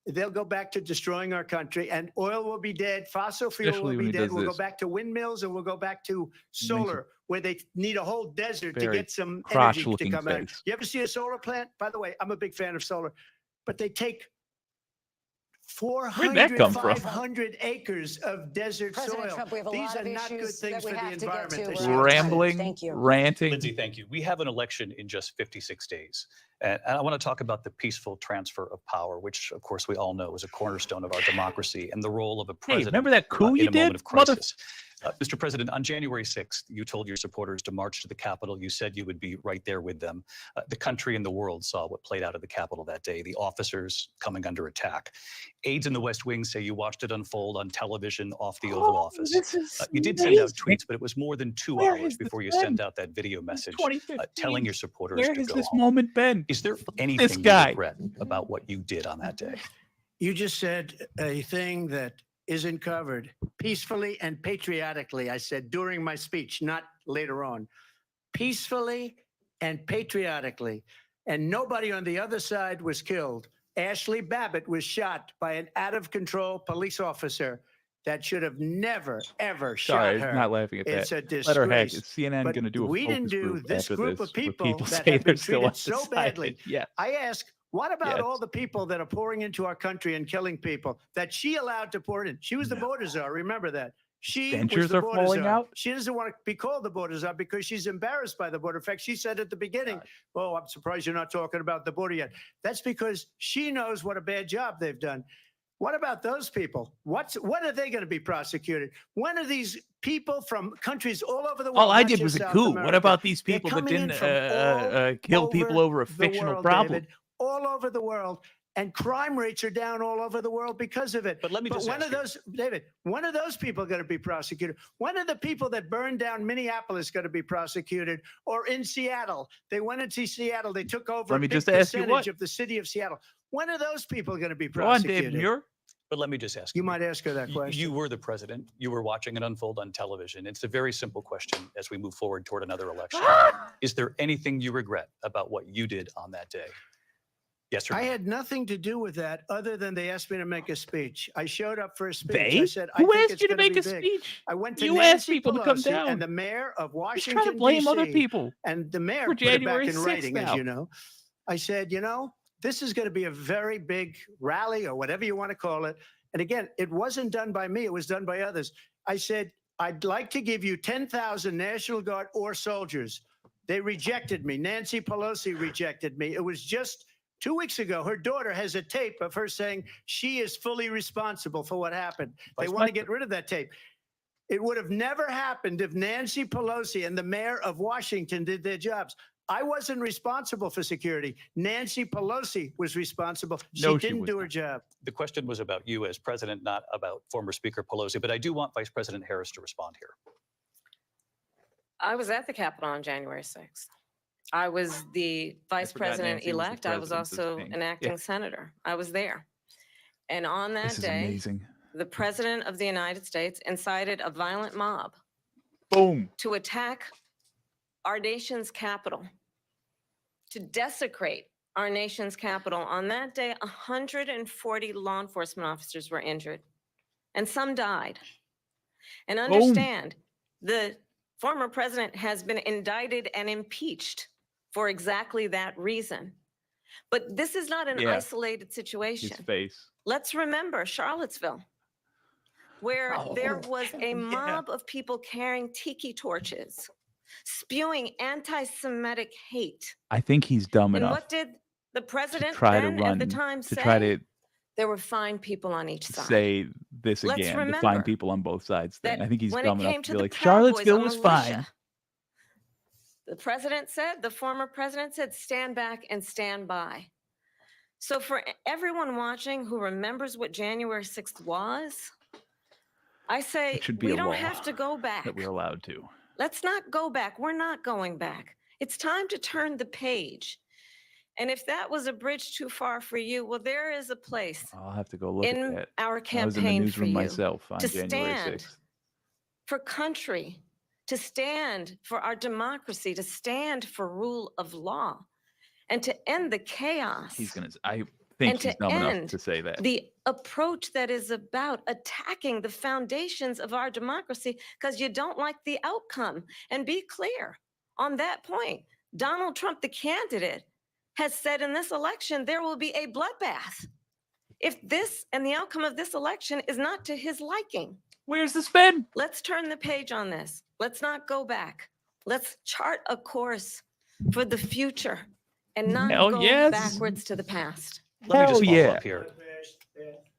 they'll go back to destroying our country and oil will be dead. Fossil fuel Especially will when be he dead. does We'll go this. back to windmills and we'll go back to Makes a solar where they need a whole desert to very get some energy to crotch-looking come out. face. You ever see a solar plant? By the way, I'm a big fan of solar, but they take 400, that come from? 500 acres of desert President soil. Trump, we have a These lot are of not good issues things that we for the have to get to. environment. They We're should out of be time. Rambling, Thank you. ranting. Lindsay, thank you. We have an election in just 56 days. And I want to talk about the peaceful transfer of power, which, of course, we all know is a cornerstone of our democracy and the role of a Hey, president remember that coup in you a moment did? of crisis. Mr. President, on January 6th, you told your supporters to march to the Capitol. You said you would be right there with them. The country and the world saw what played out at the Capitol that day, the officers coming under attack. Aides in the West Wing say you watched it unfold on television off the Oval Office. This is You did send out amazing. tweets, but it was more than 2 Where hours has this before you been? sent out that video message 2015. telling your supporters Where to has go this home. moment been? Is there anything you guy. regret about what you did on that day? You just said a thing that isn't covered peacefully and patriotically. I said during my speech, not later on. Peacefully and patriotically. And nobody on the other side was killed. Ashley Babbitt was shot by an out of control police officer that should have never, ever Sorry, shot her. not laughing at It's that. a Let her hack. disgrace. Is CNN But going to do a we didn't focus do group this after group this of where people that say have they're been still treated so undecided? badly. Yeah. I ask, what about Yes. all the people that are pouring into our country and killing people that she allowed to pour in? She was the border czar. Remember that. She was Dentures the are border falling czar. out? She doesn't want to be called the border czar because she's embarrassed by the border. In fact, she said at the beginning, "Oh, I'm surprised you're not talking about the border yet." That's because she knows what a bad job they've done. What about those people? When are they going to be prosecuted? When are these people from countries all over the world? All I not did just was a South coup. What America, about these they're people that coming in didn't from all kill people over a the fictional world, problem? David, all over the world. And crime rates are down all over the world because of it. But let me just when ask are you- those, David, when are those people going to be prosecuted? When are the people that burned down Minneapolis going to be prosecuted? Or in Seattle? They went into Seattle. They took over Let a me big just ask you percentage what. of the city of Seattle. When are those people going to be Go on, prosecuted? David Muir. But let me just ask You might ask her that You question. were the president. You were watching it unfold on television. It's a very simple question as we move forward toward another election. Is there anything you regret about what you did on that day? Yes or no? I had nothing to do with that other than they asked me to make a speech. I showed up for a speech. I They? said, Who I think asked it's you to gonna make be a big. speech? I went to You asked Nancy people to come Pelosi down. and the mayor of He's Washington, trying to blame other D.C. people. And the mayor For put it back January in 6th writing, as now. you know. I said, this is going to be a very big rally or whatever you want to call it. And again, it wasn't done by me. It was done by others. I said, I'd like to give you 10,000 National Guard or soldiers. They rejected me. Nancy Pelosi rejected me. It was just 2 weeks ago. Her daughter has a tape of her saying she is fully responsible for what happened. They Vice want to President. get rid of that tape. It would have never happened if Nancy Pelosi and the mayor of Washington did their jobs. I wasn't responsible for security. Nancy Pelosi was responsible. She No, she didn't was do her not. job. The question was about you as president, not about former Speaker Pelosi. But I do want Vice President Harris to respond here. I was at the Capitol on January 6th. I was the vice forgot Nancy was the president-elect. I was president of also Spain. an Yeah. acting senator. I was there. And on that This is day, amazing. the president of the United States incited a violent mob Boom. to attack our nation's capital, to desecrate our nation's capital. On that day, 140 law enforcement officers were injured, and some died. And understand, the former president has been indicted and impeached for exactly that reason. But this is not an Yeah. isolated His situation. face. Let's remember Charlottesville, where there Oh, was a yeah. mob of people carrying tiki torches, spewing anti-Semitic hate. I think he's dumb And enough what did the to president try to then run, at the time to say? try to There were fine people on each side. say this Let's again, to remember find people on both sides thing. that I think he's when dumb it enough came to to be the like, Proud Charlottesville Boys, was a fine. militia, the president said, the former president said, stand back and stand by. So for everyone watching who remembers what January 6th was, I say It should be we a don't law have to go back. that we're allowed to. Let's not go back. We're not going back. It's time to turn the page. And if that was a bridge too far for you, well, there is a place I'll have to go look at in that. our I was in the campaign for newsroom you myself on to January stand 6th. for country, to stand for our democracy, to stand for rule of law, and to end the chaos. He's gonna. I think And he's to dumb enough end to say that. the approach that is about attacking the foundations of our democracy because you don't like the outcome. And be clear on that point. Donald Trump, the candidate, has said in this election there will be a bloodbath if this and the outcome of this election is not to his liking. Where's the spin? Let's turn the page on this. Let's not go back. Let's chart a course for the future and not Hell go yes. backwards to the past. Let me just Hell follow yeah. up here.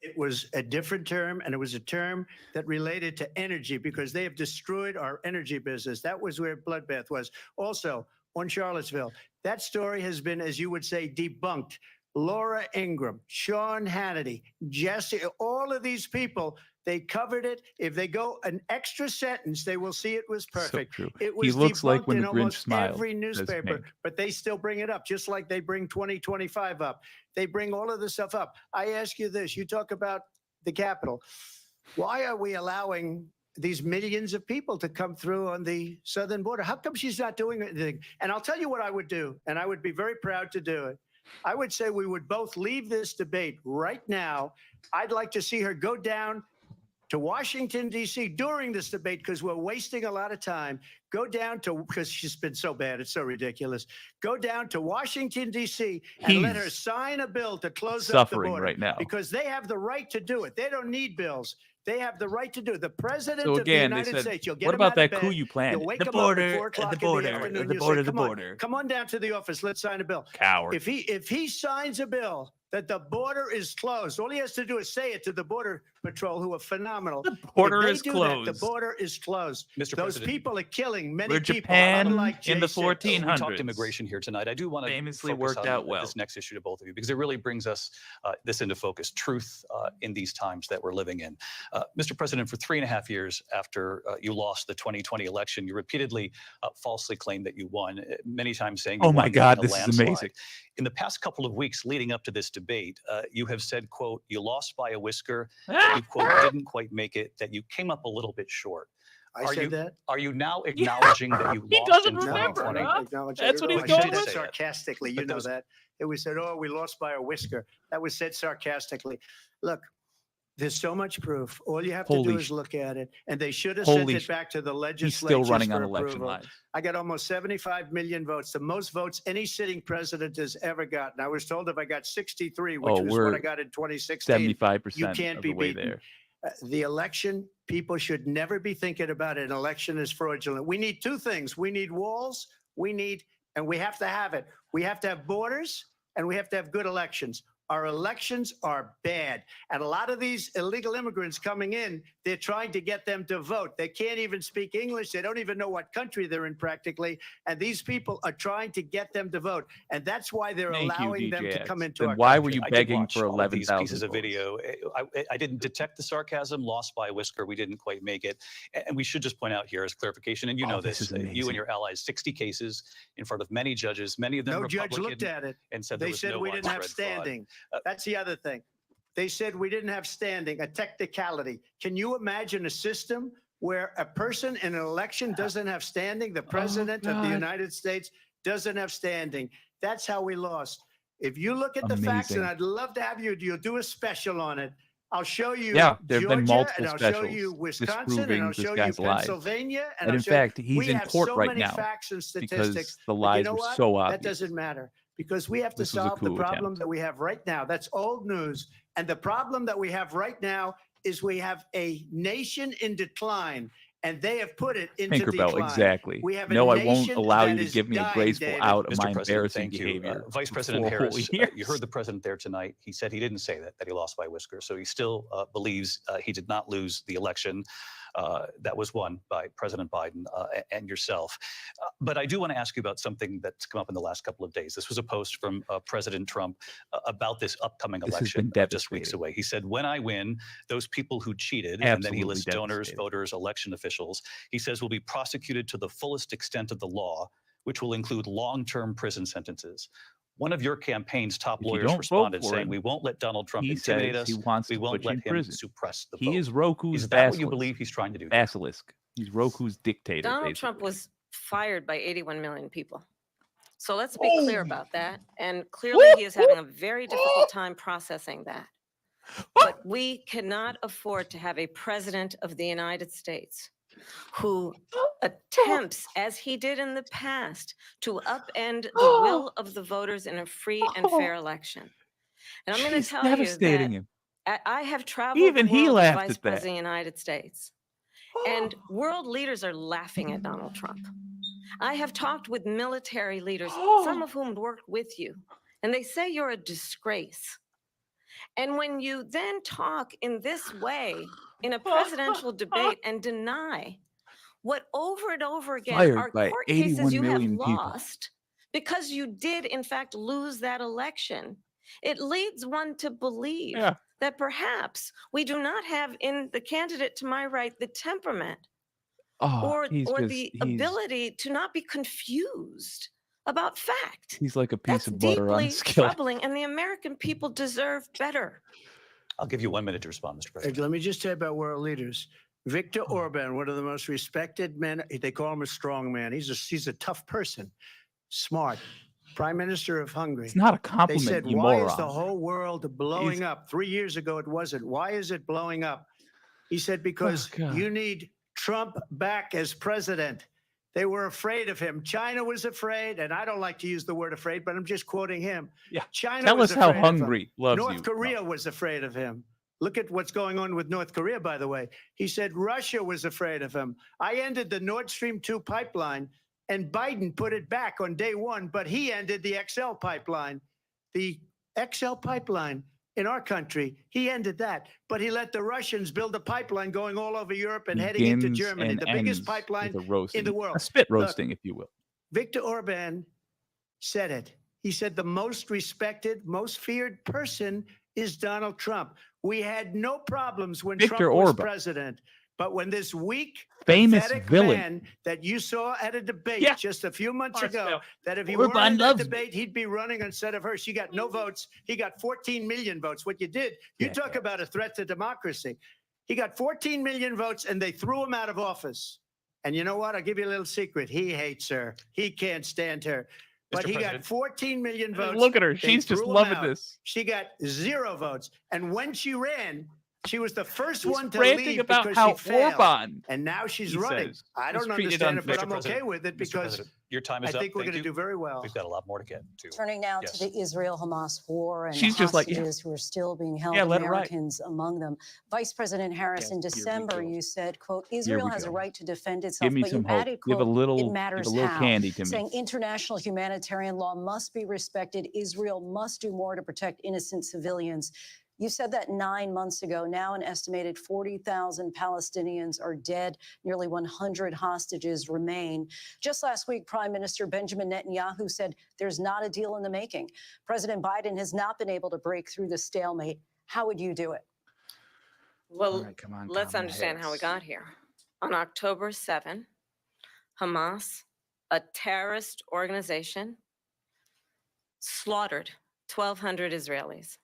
It was a different term, and it was a term that related to energy because they have destroyed our energy business. That was where bloodbath was. Also, on Charlottesville, that story has been, as you would say, debunked. Laura Ingraham, Sean Hannity, Jesse, all of these people, they covered it. If they go an extra sentence, they will see it was perfect. So true. It was looks like debunked when in the Grinch almost smiled, every says newspaper, Pink. but they still bring it up, just like they bring 2025 up. They bring all of this stuff up. I ask you this, you talk about the Capitol. Why are we allowing these millions of people to come through on the southern border? How come she's not doing anything? And I'll tell you what I would do, and I would be very proud to do it. I would say we would both leave this debate right now. I'd like to see her go down to Washington, D.C. during this debate because we're wasting a lot of time. Go down to, because she's been so bad, it's so ridiculous. Go down to Washington, D.C. and let her He's sign a bill to close up the suffering border. right now. Because they have the right to do it. They don't need bills. They have the right to do it. The president So of the again, they United said, States, you'll get what him about out of that coup bed, you planned? you'll wake The him border, up at 4 the o'clock border, in the the afternoon. You'll border, say, the come on, border." come on down to the office. Let's sign a bill. Coward. If he signs a bill that the border is closed, all he has to do is say it to the Border Patrol, who are phenomenal. The border If they is do closed. That, the border is closed. Mr. Those President, people are killing many We're people. Japan unlike in the J6. 1400s. we talked immigration here tonight. I do want to Famously focus worked on out well. this next issue to both of you because it really brings us this into focus, truth in these times that we're living in. Mr. President, for 3.5 years after you lost the 2020 election, you repeatedly falsely claimed that you won, many times saying you Oh my won God, in a this is landslide. amazing. In the past couple of weeks leading up to this debate, you have said, quote, you lost by a whisker, you, quote, didn't quite make it, that you came up a little bit short. I Are said you- that. Are you now acknowledging that you He lost in doesn't remember, 2020? huh? Acknowledge That's it. what No, he's I going said with. that sarcastically. You But know those- that. It was said, oh, we lost by a whisker. That was said sarcastically. Look, there's so much proof. All you have to do Holy is look at it. And they should have Holy sent sh- it back to the He's legislature. still running on election approval. lives. I got almost 75 million votes, the most votes any sitting president has ever gotten. I was told if I got 63, which Oh, was we're what I got in 2016, 75% can't of be the way beaten. there. the election, people should never be thinking about an election as fraudulent. We need two things. We need walls, and we have to have it. We have to have borders, and we have to have good elections. Our elections are bad. And a lot of these illegal immigrants coming in, they're trying to get them to vote. They can't even speak English. They don't even know what country they're in practically. And these people are trying to get them to vote. And that's why they're Thank you, allowing them to DJX. come into Then our why country. were you I did begging watch for all of these 11,000 pieces of votes? video. I didn't detect the sarcasm, lost by a whisker. We didn't quite make it. And we should just point out here as clarification, and you know Oh, this is you amazing. and your allies, 60 cases in front of many judges, many of them No judge Republican, looked at it. and said there They was said no we didn't have widespread fraud. standing. Uh, That's the other thing. They said we didn't have standing, a technicality. Can you imagine a system where a person in an election doesn't have standing? The president of the God. United States doesn't have standing. That's how we lost. If you look at the facts, and Amazing. I'd love to have you'll do a special on it. I'll show you Yeah, there have Georgia, been multiple and I'll show specials you Wisconsin, and disproving I'll this show you guy's lies. Pennsylvania, and And I'll in show you. fact, he's We in have court so right many now facts and because statistics. the But lies you know were what? so That obvious. doesn't matter because we have to This was a solve the coup problem attempt. that we have right now. That's old news. And the problem that we have right now is we have a nation in decline, and they have put it into Tinkerbell, decline. exactly. We have a No, I won't nation allow that you to is give me a dying, graceful David. out of Mr. my President, embarrassing thank you. behavior. Vice for President 4 whole Harris, you years. heard the president there tonight. He said he didn't say that he lost by whisker. So he still believes he did not lose the election that was won by President Biden and yourself. But I do want to ask you about something that's come up in the last couple of days. This was a post from President Trump about this upcoming This has election been just weeks devastating. away. He said, when I win, those people who cheated, and then he Absolutely lists donors, devastating. voters, election officials, he says will be prosecuted to the fullest extent of the law, which will include long-term prison sentences. One of your campaign's top If you lawyers don't vote responded for saying, him, we won't let Donald Trump He intimidate says us. he wants We to won't put you in let him prison. suppress the He vote. is Roku's Is that what basilisk. you believe he's trying to do? Basilisk. He's Roku's dictator. Donald Trump basically. was fired by 81 million people. So let's be clear Oh. about that. And clearly he is having a very difficult time processing that. But we cannot afford to have a president of the United States who attempts, as he did in the past, to upend the will of the voters in a free and fair election. And I'm going to She's tell you devastating that him. I have traveled Even the he world as laughed Vice at that. President of the United States. And world leaders are laughing at Donald Trump. I have talked with military leaders, some of whom worked with you, and they say you're a disgrace. And when you then talk in this way in a presidential debate and deny what over and over again Fired are by court 81 cases you have million people. lost because you did in fact lose that election, it leads one to believe Yeah. that perhaps we do not have in the candidate to my right the temperament Oh, or he's just, the he's, ability to not be confused about fact. he's like a piece That's of butter on deeply a skillet. troubling, and the American people deserve better. I'll give you 1 minute to respond, Mr. President. Let me just tell you about world leaders. Viktor Orban, one of the most respected men, they call him a strong man. He's a tough person, smart. Prime Minister of Hungary. It's not a They compliment, said, you why moron. is the whole world blowing He's- up? 3 years ago, it wasn't. Why is it blowing up? He said, because God. you need Trump back as president. They were afraid of him. China was afraid, and I don't like to use the word afraid, but I'm just quoting him. Yeah. China Tell was us how afraid of him. Hungary loves North you. Korea was afraid of him. Look at what's going on with North Korea, by the way. He said Russia was afraid of him. I ended the Nord Stream 2 pipeline, and Biden put it back on day one, but he ended the XL pipeline. The XL pipeline in our country, he ended that. But he let the Russians build a pipeline going all over Europe and heading into Begins Germany, and the biggest ends pipeline with a roasting, the world. A spit Look, roasting, if you will. Viktor Orban said it. He said the most respected, most feared person is Donald Trump. We had no problems when Viktor Trump was Orban. president. But when this weak, Famous pathetic villain. man that you saw at a debate Yeah. just a few months Marcel. ago, that if he Orban weren't in that loves me. debate, he'd be running instead of her. She got no votes. He got 14 million votes. What you did, you Yeah. talk about a threat to democracy. He got 14 million votes, and they threw him out of office. And you know what? I'll give you a little secret. He hates her. He can't stand her. But Mr. he President. got 14 million votes. Look at her. They She's just threw him loving out. this. She got 0 votes. And when she ran, she was the first She's one to ranting leave about because how she failed. Orban And now she's he running. says, I was don't treated understand it, but Mr. I'm okay President, with it Mr. because President, Your time I is up. think we're Thank going to you. do very well. We've got a lot more to get to. Turning now Yes. to the Israel-Hamas war and She's the just like, yeah. hostages who are still being held, Yeah, let it ride. Americans among them. Vice President Harris, Yes, in here we December, go. you said, quote, Here Israel we has a go. right to defend Give itself, me but some you hope. added, Give a quote, little, it give matters a little how, candy to me. saying international humanitarian law must be respected. Israel must do more to protect innocent civilians. You said that 9 months ago. Now an estimated 40,000 Palestinians are dead. Nearly 100 hostages remain. Just last week, Prime Minister Benjamin Netanyahu said there's not a deal in the making. President Biden has not been able to break through the stalemate. How would you do it? Well, All right, come on, let's Kamala understand how we Harris. got here. On October 7, Hamas, a terrorist organization, slaughtered 1,200 Israelis.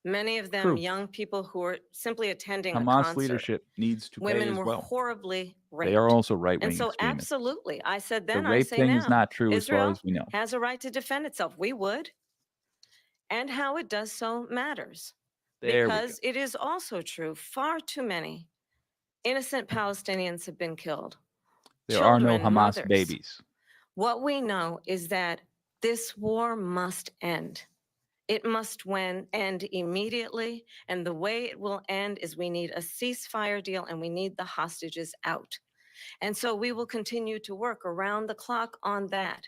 Many of them True. young people who were simply attending a Hamas concert. leadership needs to pay Women as were well. horribly raped. They are also And right-wing so extremists. absolutely, I said The then, I rape say thing now. is not true as far Israel as we know. has a right to defend itself. We would. And how it does so matters. There we go. Because it is also true, far too many innocent Palestinians have been killed. There are no Children, Hamas mothers. babies. What we know is that this war must end. It must end immediately. And the way it will end is we need a ceasefire deal and we need the hostages out. And so we will continue to work around the clock on that.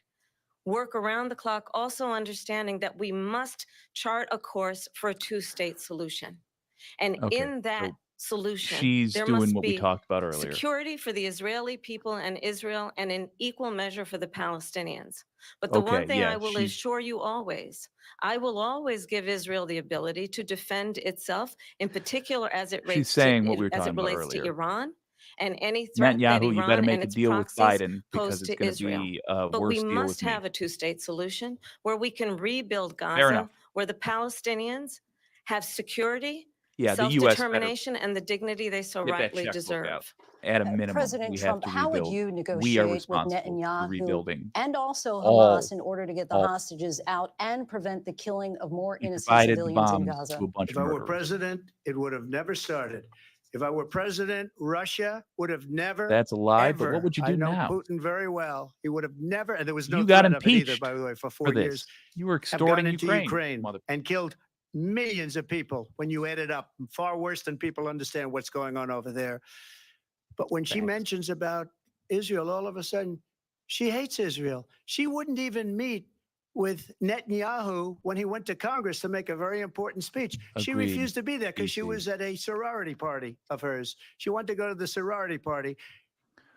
Work around the clock, also understanding that we must chart a course for a two-state solution. And Okay, in that so solution, She's there doing must what we be talked about earlier. security for the Israeli people and Israel, and in equal measure for the Palestinians. But the one Okay, thing I yeah, will she's- assure you always, I will always give Israel the ability to defend itself, in particular as it relates, saying what we were as talking it about relates to earlier. Iran and any threat that Netanyahu, you better Iran make and a its deal with proxies Biden because pose it's to going to Israel. be a But worse we deal must with me. have a two-state solution where we can rebuild Fair Gaza, enough. where the Palestinians have security, Yeah, the U.S. better self-determination, and the dignity they so get that rightly checkbook out. deserve. At a minimum, President we Trump, have to how would rebuild. you We are negotiate with responsible for Netanyahu rebuilding. and also all- Hamas in order to get the all- hostages out and prevent the killing of more We innocent provided the civilians in bombs Gaza? to a bunch If of I were murderers. president, it would have never started. If I were president, Russia would have never. That's a lie, but ever. what would you do I know now? Putin very well. He would have never, and there was no You got threat of it either, impeached by the way, for For 4 years. this, you were Have extorting gone into Ukraine. and killed millions of people when you add it up. Far worse than people understand what's going on over there. But when she Facts. mentions about Israel, all of a sudden, she hates Israel. She wouldn't even meet with Netanyahu when he went to Congress to make a very important speech. She Agreed, refused to be there because she DC. was at a sorority party of hers. She wanted to go to the sorority party.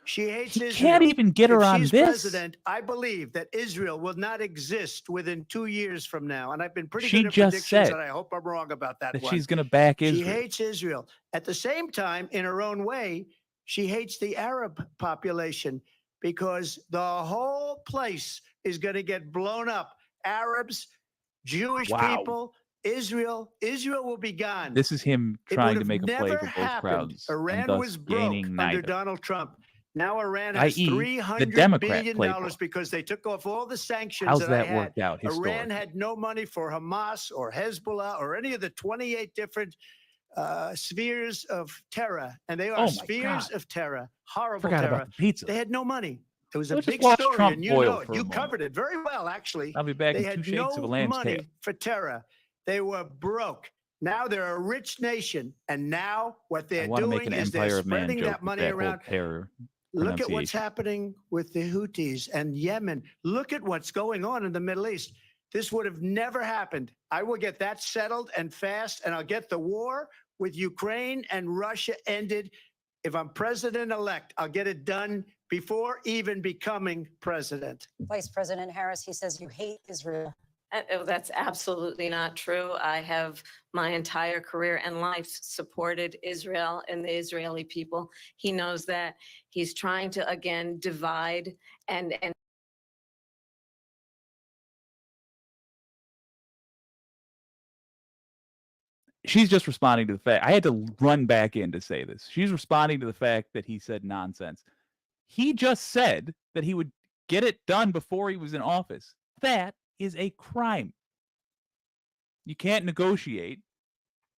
She hates He Israel. can't even get her If on she's this. president, I believe that Israel will not exist within 2 years from now. And I've been pretty She good at just predictions, said and I hope I'm wrong about that That one. she's going to back She Israel. hates Israel. At the same time, in her own way, she hates the Arab population because the whole place is going to get blown up. Arabs, Jewish Wow. people, Israel will be gone. This is him It trying would to make have a play never for both happened. crowds, Iran and thus was broke gaining under neither. Donald Trump. Now Iran has i.e., $300 Democrat billion playbook. because they took off all the sanctions How's that that I had. worked out Iran historically? had no money for Hamas or Hezbollah or any of the 28 different spheres of terror. And they are Oh my spheres God. of terror, horrible Forgot terror. about the pizza. They had no money. It was a Let's just big watch story, Trump and you boil know it. for a You moment. covered it very well, actually. I'll be back They in 2 had shakes of no a lamb's money tail. for terror. They were broke. Now they're a rich nation, and now what I they're want to make doing an is they're Empire of Man spreading joke that with money that whole around. terror Look at what's pronunciation. happening with the Houthis and Yemen. Look at what's going on in the Middle East. This would have never happened. I will get that settled and fast, and I'll get the war with Ukraine and Russia ended. If I'm president-elect, I'll get it done before even becoming president. Vice President Harris, he says you hate Israel. That's absolutely not true. I have my entire career and life supported Israel and the Israeli people. He knows that. He's trying to, again, divide and She's just responding to the fact. I had to run back in to say this. She's responding to the fact that he said nonsense. He just said that he would get it done before he was in office. That is a crime. You can't negotiate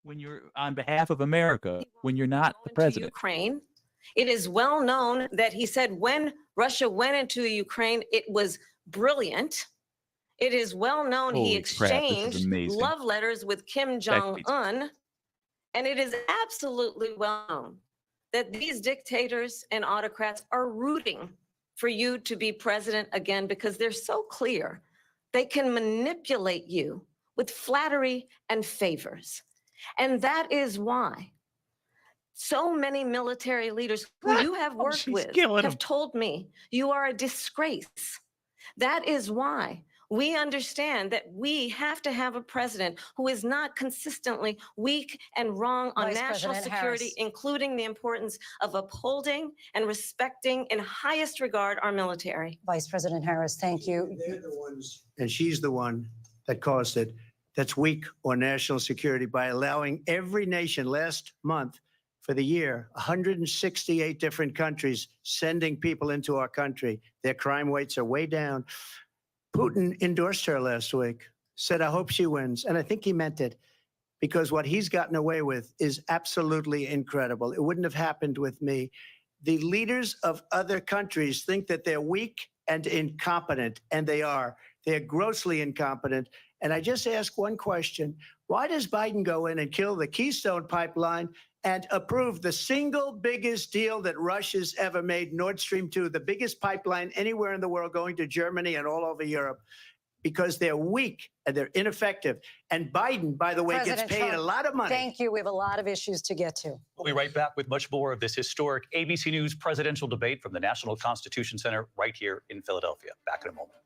when you're on behalf of America when you're not go the into president. Ukraine. It is well known that he said when Russia went into Ukraine, it was brilliant. It is well known he Holy crap, this is exchanged amazing. love letters with Kim Jong beats- Un. And it is absolutely well known that these dictators and autocrats are rooting for you to be president again because they're so clear they can manipulate you with flattery and favors. And that is why so many military leaders who you have worked she's with killing have 'em. told me you are a disgrace. That is why we understand that we have to have a president who is not consistently weak and wrong on Vice national President security, Harris. including the importance of upholding and respecting in highest regard our military. Vice President Harris, thank you. They're the ones, and she's the one that caused it, that's weak on national security by allowing every nation last month for the year, 168 different countries sending people into our country. Their crime rates are way down. Putin endorsed her last week, said, I hope she wins. And I think he meant it because what he's gotten away with is absolutely incredible. It wouldn't have happened with me. The leaders of other countries think that they're weak and incompetent, and they are. They're grossly incompetent. And I just ask one question. Why does Biden go in and kill the Keystone Pipeline and approve the single biggest deal that Russia's ever made, Nord Stream 2, the biggest pipeline anywhere in the world going to Germany and all over Europe? Because they're weak and they're ineffective. And Biden, by the way, President gets paid Trump, a lot of money. Thank you. We have a lot of issues to get to. We'll be right back with much more of this historic ABC News presidential debate from the National Constitution Center right here in Philadelphia. Back in a moment.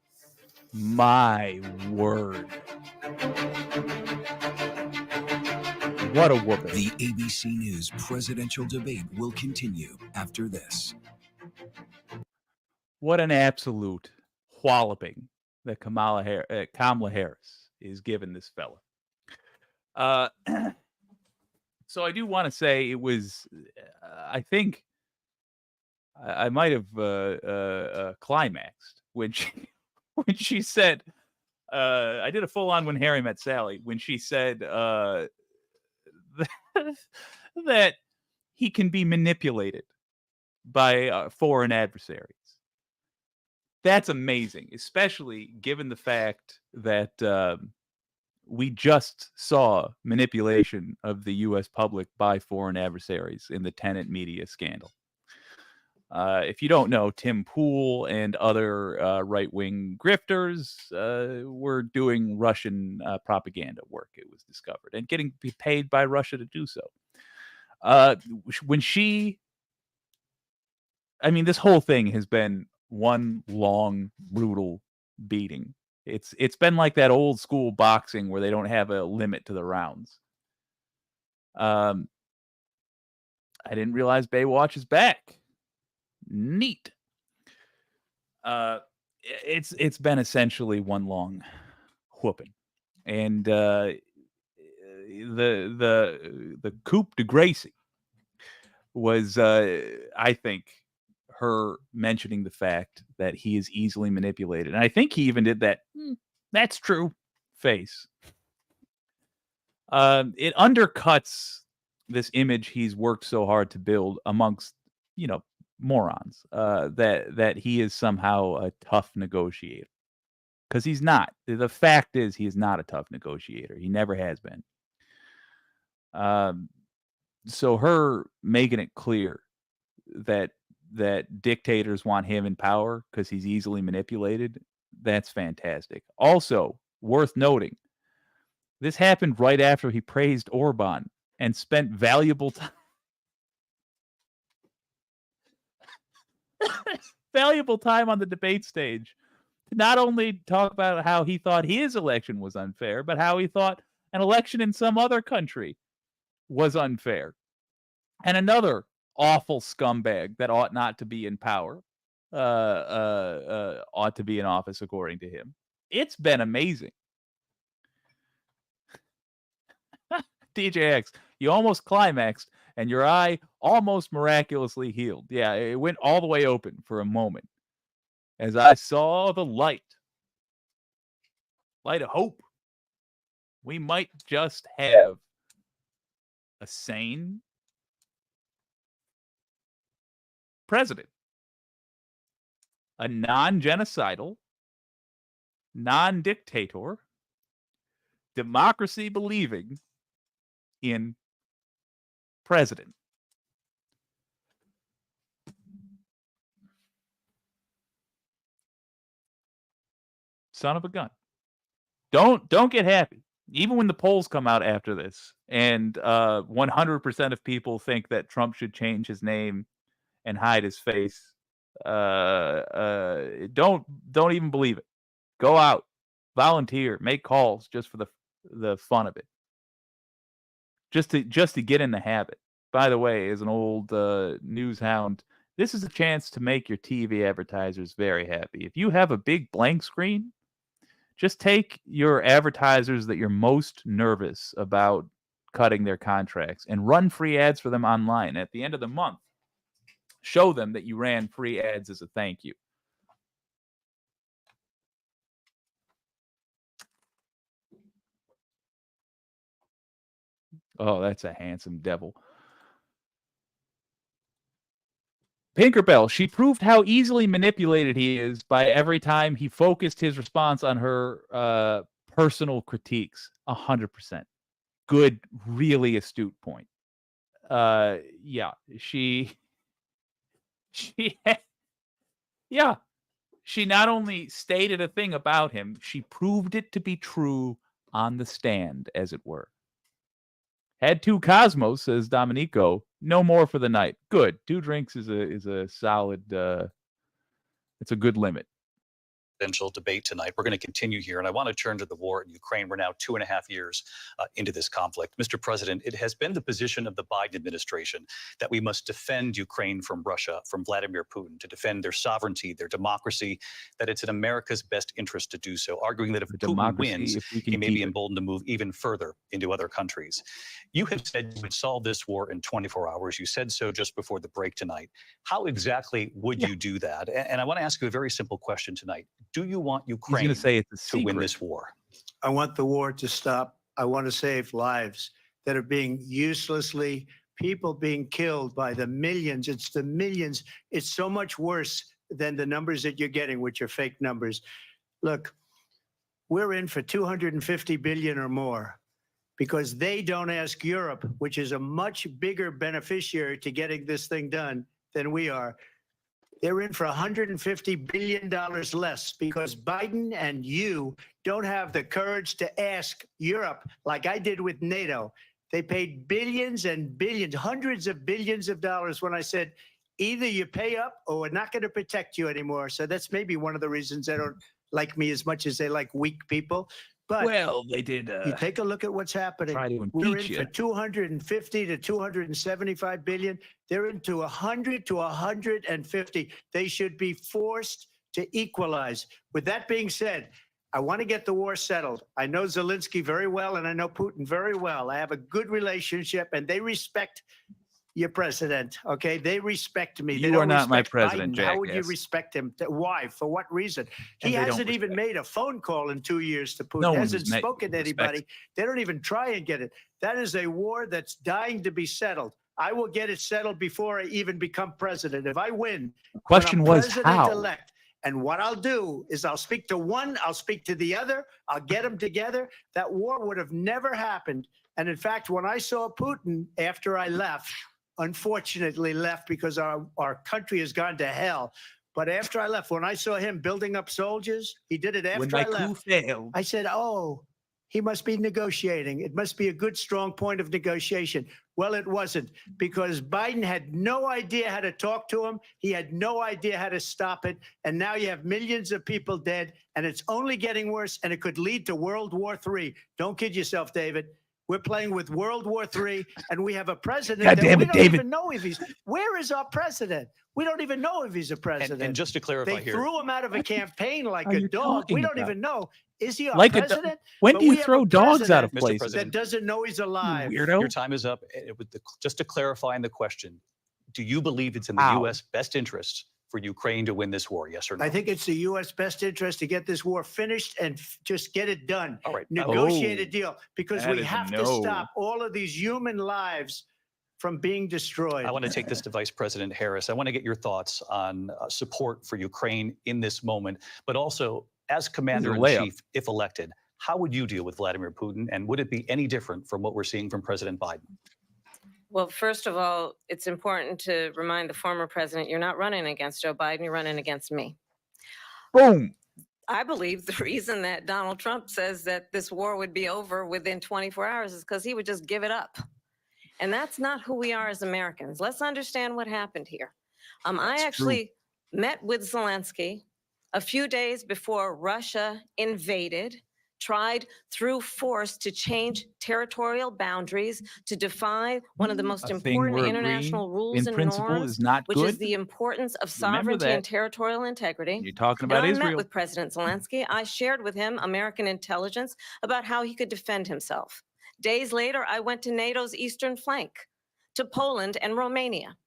My word. What a whooping. The ABC News presidential debate will continue after this. What an absolute walloping that Kamala Harris is giving this fella. So I do want to say it was, I think I might have climaxed when she said, I did a full on When Harry Met Sally, when she said that he can be manipulated by foreign adversaries. That's amazing, especially given the fact that we just saw manipulation of the U.S. public by foreign adversaries in the Tenet media scandal. If you don't know, Tim Pool and other right-wing grifters were doing Russian propaganda work, it was discovered, and getting paid by Russia to do so. This whole thing has been one long, brutal beating. It's been like that old school boxing where they don't have a limit to the rounds. I didn't realize Baywatch is back. Neat. It's been essentially one long whooping, and the coup de Gracie was, I think, her mentioning the fact that he is easily manipulated, and I think he even did that. That's true face. It undercuts this image he's worked so hard to build amongst, morons, that he is somehow a tough negotiator, because he's not. The fact is he is not a tough negotiator. He never has been. So her making it clear that dictators want him in power because he's easily manipulated, that's fantastic. Also worth noting, this happened right after he praised Orban and spent valuable time on the debate stage to not only talk about how he thought his election was unfair, but how he thought an election in some other country was unfair. And another awful scumbag that ought not to be in power ought to be in office, according to him. It's been amazing. DJX, you almost climaxed and your eye almost miraculously healed. Yeah, it went all the way open for a moment as I saw the light of hope. We might just have a sane president, a non-genocidal non-dictator, democracy believing in president. Son of a gun. Don't get happy. Even when the polls come out after this and 100% of people think that Trump should change his name and hide his face, don't even believe it. Go out, volunteer, make calls just for the fun of it. Just to get in the habit. By the way, as an old news hound, this is a chance to make your TV advertisers very happy. If you have a big blank screen, just take your advertisers that you're most nervous about cutting their contracts and run free ads for them online. At the end of the month, show them that you ran free ads as a thank you. Oh, that's a handsome devil. Pinkerbell, she proved how easily manipulated he is by every time he focused his response on her personal critiques. 100%. Good, really astute point. Yeah, she not only stated a thing about him, she proved it to be true on the stand, as it were. Had 2 Cosmos, says Dominico. No more for the night. Good. 2 drinks is a solid. It's a good limit. Presidential debate tonight. We're going to continue here, and I want to turn to the war in Ukraine. We're now 2.5 years into this conflict. Mr. President, it has been the position of the Biden administration that we must defend Ukraine from Russia, from Vladimir Putin, to defend their sovereignty, their democracy, that it's in America's best interest to do so, arguing that if Putin wins, he may be emboldened to move even further into other countries. You have said you would solve this war in 24 hours. You said so just before the break tonight. How exactly would you do that? And I want to ask you a very simple question tonight. Do you want Ukraine to win this war? I want the war to stop. I want to save lives that are being people being killed by the millions. It's the millions. It's so much worse than the numbers that you're getting, which are fake numbers. Look, we're in for 250 billion or more because they don't ask Europe, which is a much bigger beneficiary to getting this thing done than we are. They're in for $150 billion less because Biden and you don't have the courage to ask Europe like I did with NATO. They paid billions and billions, hundreds of billions of dollars when I said, either you pay up or we're not going to protect you anymore. So that's maybe one of the reasons they don't like me as much as they like weak people. But well, they did. You take a look at what's happening. Try to We're in impeach for you. 250 to 275 billion. They're into 100 to 150. They should be forced to equalize. With that being said, I want to get the war settled. I know Zelensky very well, and I know Putin very well. I have a good relationship, and they respect your president. Okay, they respect me. They You don't are not my respect president, Biden. How would you jackass. respect him? Why? For what reason? And He they don't hasn't even respect made a phone call in 2 years to Putin. No one Hasn't has met- spoken to respect. anybody. They don't even try and get it. That is a war that's dying to be settled. I will get it settled before I even become president. If I win, The question when I'm was how. president-elect, and what I'll do is I'll speak to one, I'll speak to the other, I'll get them together. That war would have never happened. And in fact, when I saw Putin after I left, unfortunately left because our country has gone to hell. But after I left, when I saw him building up soldiers, he did it When after my I coup left. failed. I said, oh, he must be negotiating. It must be a good, strong point of negotiation. Well, it wasn't because Biden had no idea how to talk to him. He had no idea how to stop it. And now you have millions of people dead, and it's only getting worse, and it could lead to World War III. Don't kid yourself, David. We're playing with World War III, and we have a president God that damn we it, don't David. even know if he's. Where is our president? We don't even know if he's a president. And just to clarify They here, threw him out of a campaign like are a you dog. We talking don't about? even know. Is he our Like a do- president? When But do you we have throw a dogs out of president, Mr. places? President, that doesn't know he's alive. You weirdo. your time is up. Just to clarify in the question, do you believe it's in the Ow. U.S. best interest for Ukraine to win this war? Yes or no? I think it's the U.S. best interest to get this war finished and just get it done. All right. Negotiate Oh, a deal because that we is a have to no. stop all of these human lives from being destroyed. I want to take this to Vice President Harris. I want to get your thoughts on support for Ukraine in this moment, but also As commander in layup. chief, if elected, how would you deal with Vladimir Putin? And would it be any different from what we're seeing from President Biden? Well, first of all, it's important to remind the former president you're not running against Joe Biden, you're running against me. Boom. I believe the reason that Donald Trump says that this war would be over within 24 hours is because he would just give it up. And that's not who we are as Americans. Let's understand what happened here. I That's true. actually met with Zelensky a few days before Russia invaded, tried through force to change territorial boundaries, to defy one of the most A thing important we're agreeing international rules in and principle norms, is not which is good. the importance of Remember sovereignty and that. territorial integrity. You're talking And about I met Israel. with President Zelensky. I shared with him American intelligence about how he could defend himself. Days later, I went to NATO's eastern flank, to Poland and Romania.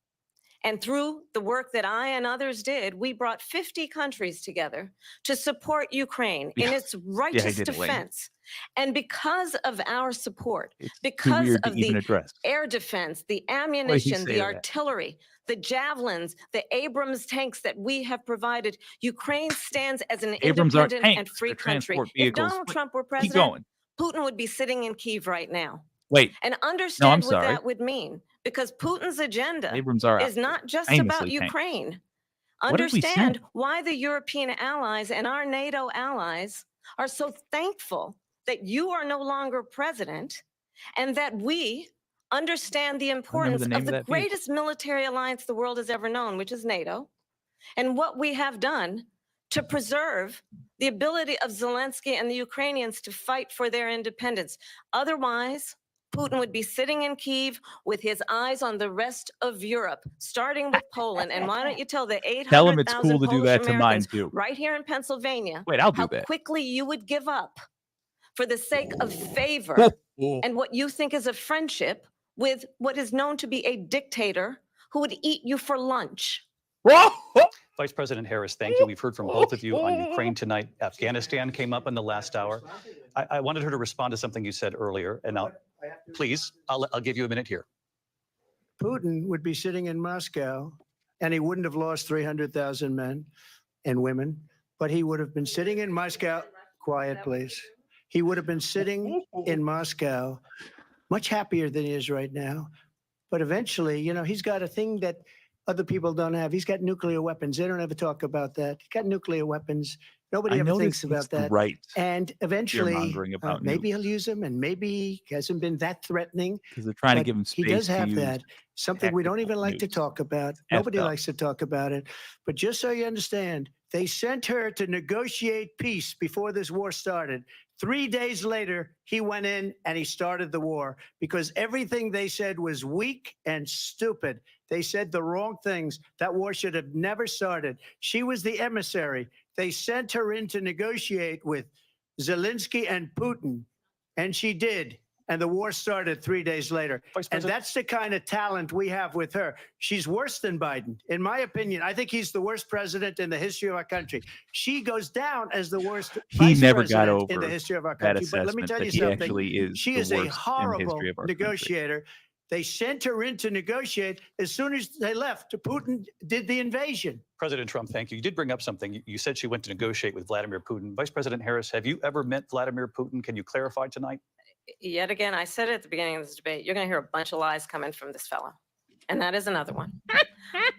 And through the work that I and others did, we brought 50 countries together to support Ukraine in Yeah. its righteous did, Elaine. defense. And because of our support, It's too because weird to of even the address. air defense, the say ammunition, the that? artillery, the javelins, the Abrams tanks that we have provided, Ukraine stands as an Abrams aren't independent and tanks, free they're country. transport If vehicles. Donald Wait, Trump were Keep president, going. Putin would be sitting in Kyiv right now. Wait, And understand what sorry. that would mean, because Putin's agenda Abrams are is not just famously about tanks. Ukraine. What did we Understand send? why the European allies and our NATO allies are so thankful that you are no longer president, and that we understand the importance name of of the that vehicle. greatest military alliance the world has ever known, which is NATO, and what we have done to preserve the ability of Zelensky and the Ukrainians to fight for their independence. Otherwise, Putin would be sitting in Kyiv with his eyes on the rest of Europe, starting with Poland. And why don't you tell the Tell him it's 800,000 cool to do Polish that to mine Americans too. right here in Pennsylvania Wait, I'll do how that. quickly you would give up for the sake of favor Oh. and what you think is a friendship with what is known to be a dictator who would eat you for lunch. Vice President Harris, thank you. We've heard from both of you on Ukraine tonight. Afghanistan came up in the last hour. I wanted her to respond to something you said earlier, and I'll give you a minute here. Putin would be sitting in Moscow and he wouldn't have lost 300,000 men and women, but he would have been sitting in Moscow. Quiet, please. He would have been sitting in Moscow much happier than he is right now. But eventually, you know, he's got a thing that other people don't have. He's got nuclear weapons. They don't ever talk about that. He's got nuclear weapons. Nobody I ever know thinks this about is the that. right And eventually, fear-mongering about maybe nukes. he'll use them, and maybe he hasn't been that threatening. because they're trying to But give him he space does to have use. that. Something we don't tactical even like to nukes. talk about. Effed Nobody up. likes to talk about it. But just so you understand, they sent her to negotiate peace before this war started. 3 days later, he went in and he started the war because everything they said was weak and stupid. They said the wrong things. That war should have never started. She was the emissary. They sent her in to negotiate with Zelensky and Putin, and she did. And the war started 3 days later. Vice And President, that's the kind of talent we have with her. She's worse than Biden. In my opinion, I think he's the worst president in the history of our country. She goes down as the worst He vice never got president in over the history of our that country. But let me assessment tell that you he something. actually is She the is worst a in the horrible history of our country. negotiator. They sent her in to negotiate. As soon as they left, Putin did the invasion. President Trump, thank you. You did bring up something. You said she went to negotiate with Vladimir Putin. Vice President Harris, have you ever met Vladimir Putin? Can you clarify tonight? Yet again, I said it at the beginning of this debate, you're going to hear a bunch of lies coming from this fellow. And that is another one.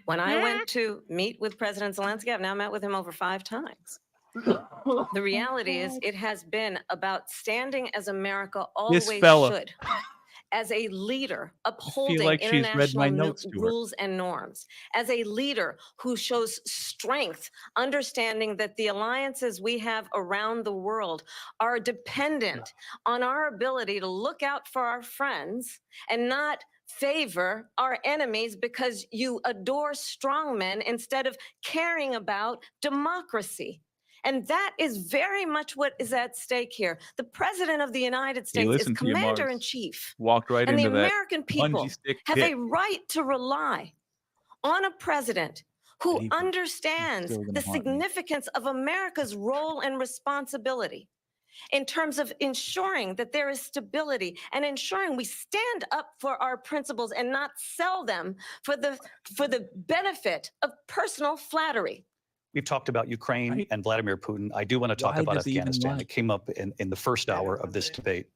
When I went to meet with President Zelensky, I've now met with him over 5 times. The reality is it has been about standing as America always fella. should. As a leader, upholding like she's read my international notes to her. rules and norms, as a leader who shows strength, understanding that the alliances we have around the world are dependent on our ability to look out for our friends and not favor our enemies because you adore strongmen instead of caring about democracy. And that is very much what is at stake here. The President of the United States is listened to you, commander Marks. in chief. Walked right And the into that American people bungee stick have pit. a right to rely on a president who Paper. understands Still gonna the haunt me. significance of America's role and responsibility in terms of ensuring that there is stability and ensuring we stand up for our principles and not sell them for the benefit of personal flattery. We've talked about Ukraine Right. and Vladimir Putin. I do want to talk Why about does he even Afghanistan. lie? It came up in the first hour of this debate.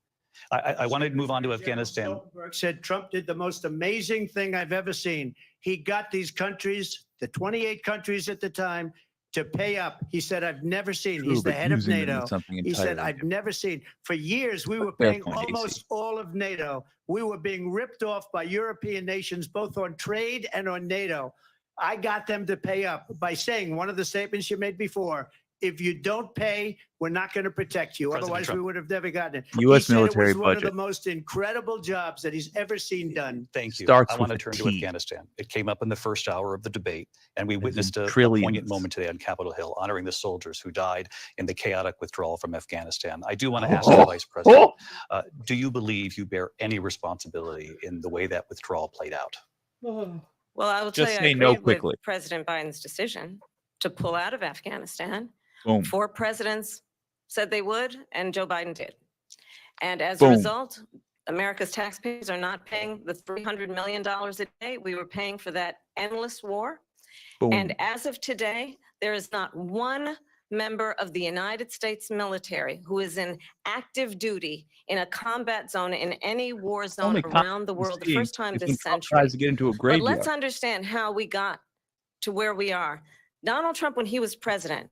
I want to move on to Afghanistan. Stoltenberg said Trump did the most amazing thing I've ever seen. He got these countries, the 28 countries at the time, to pay up. He said, I've never seen. True, He's the but head of using them NATO. is something He said, entirely I've different. never seen. For years, we were Fair paying point, AC. almost all of NATO. We were being ripped off by European nations, both on trade and on NATO. I got them to pay up by saying one of the statements you made before, if you don't pay, we're not going to protect you. President Otherwise, we Trump. would have never gotten it. U.S. He said military it was one of budget. the most incredible jobs that he's ever seen done. Thank you. Starts I want to with a turn to T. Afghanistan. It came up in the first hour of the debate, and we in witnessed a poignant trillions. moment today on Capitol Hill, honoring the soldiers who died in the chaotic withdrawal from Afghanistan. I do want to ask the Vice President, do you believe you bear any responsibility in the way that withdrawal played out? Well, I will Just tell you, I say no agreed quickly. with President Biden's decision to pull out of Afghanistan. Boom. 4 presidents said they would, and Joe Biden did. And as Boom. a result, America's taxpayers are not paying the $300 million a day we were paying for that endless war. Boom. And as of today, there is not one member of the United States military who is in active duty in a combat zone in any war zone Only around the world the first time is this when Trump century. tries to get into a But graveyard. let's understand how we got to where we are. Donald Trump, when he was president,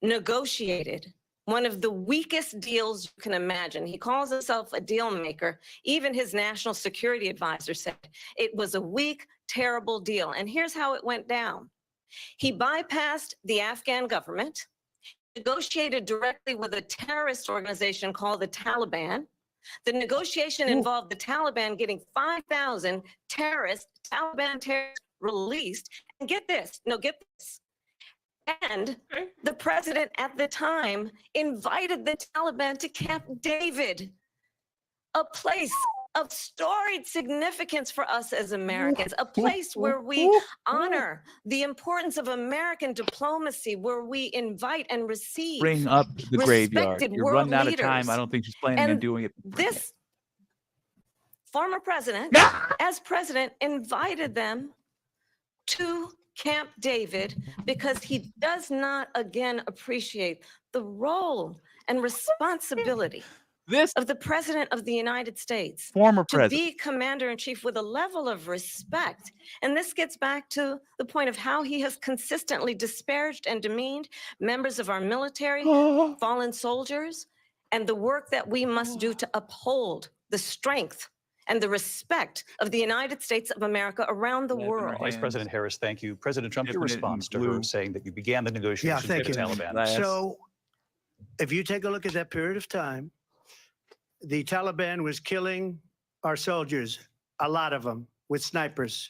negotiated one of the weakest deals you can imagine. He calls himself a deal maker. Even his national security advisor said it was a weak, terrible deal. And here's how it went down. He bypassed the Afghan government, negotiated directly with a terrorist organization called the Taliban. The negotiation involved the Taliban getting 5,000 Taliban terrorists released. And get this, get this. And the president at the time invited the Taliban to Camp David, a place of storied significance for us as Americans, a place where we honor the importance of American diplomacy, where we invite and receive. Bring up the graveyard. respected You're world running out of time. leaders. I don't think she's planning on And doing it. This former president, as president, invited them to Camp David because he does not again appreciate the role and responsibility This of the president of the United States former to president. be commander in chief with a level of respect. And this gets back to the point of how he has consistently disparaged and demeaned members of our military, fallen soldiers, and the work that we must do to uphold the strength and the respect of the United States of America around the Yeah, in our world. Vice hands. President Harris, thank you. President Trump, your Dipping it in response to blue. her saying that you began the negotiations thank with the you. Taliban. Last- So if you take a look at that period of time, the Taliban was killing our soldiers, a lot of them, with snipers.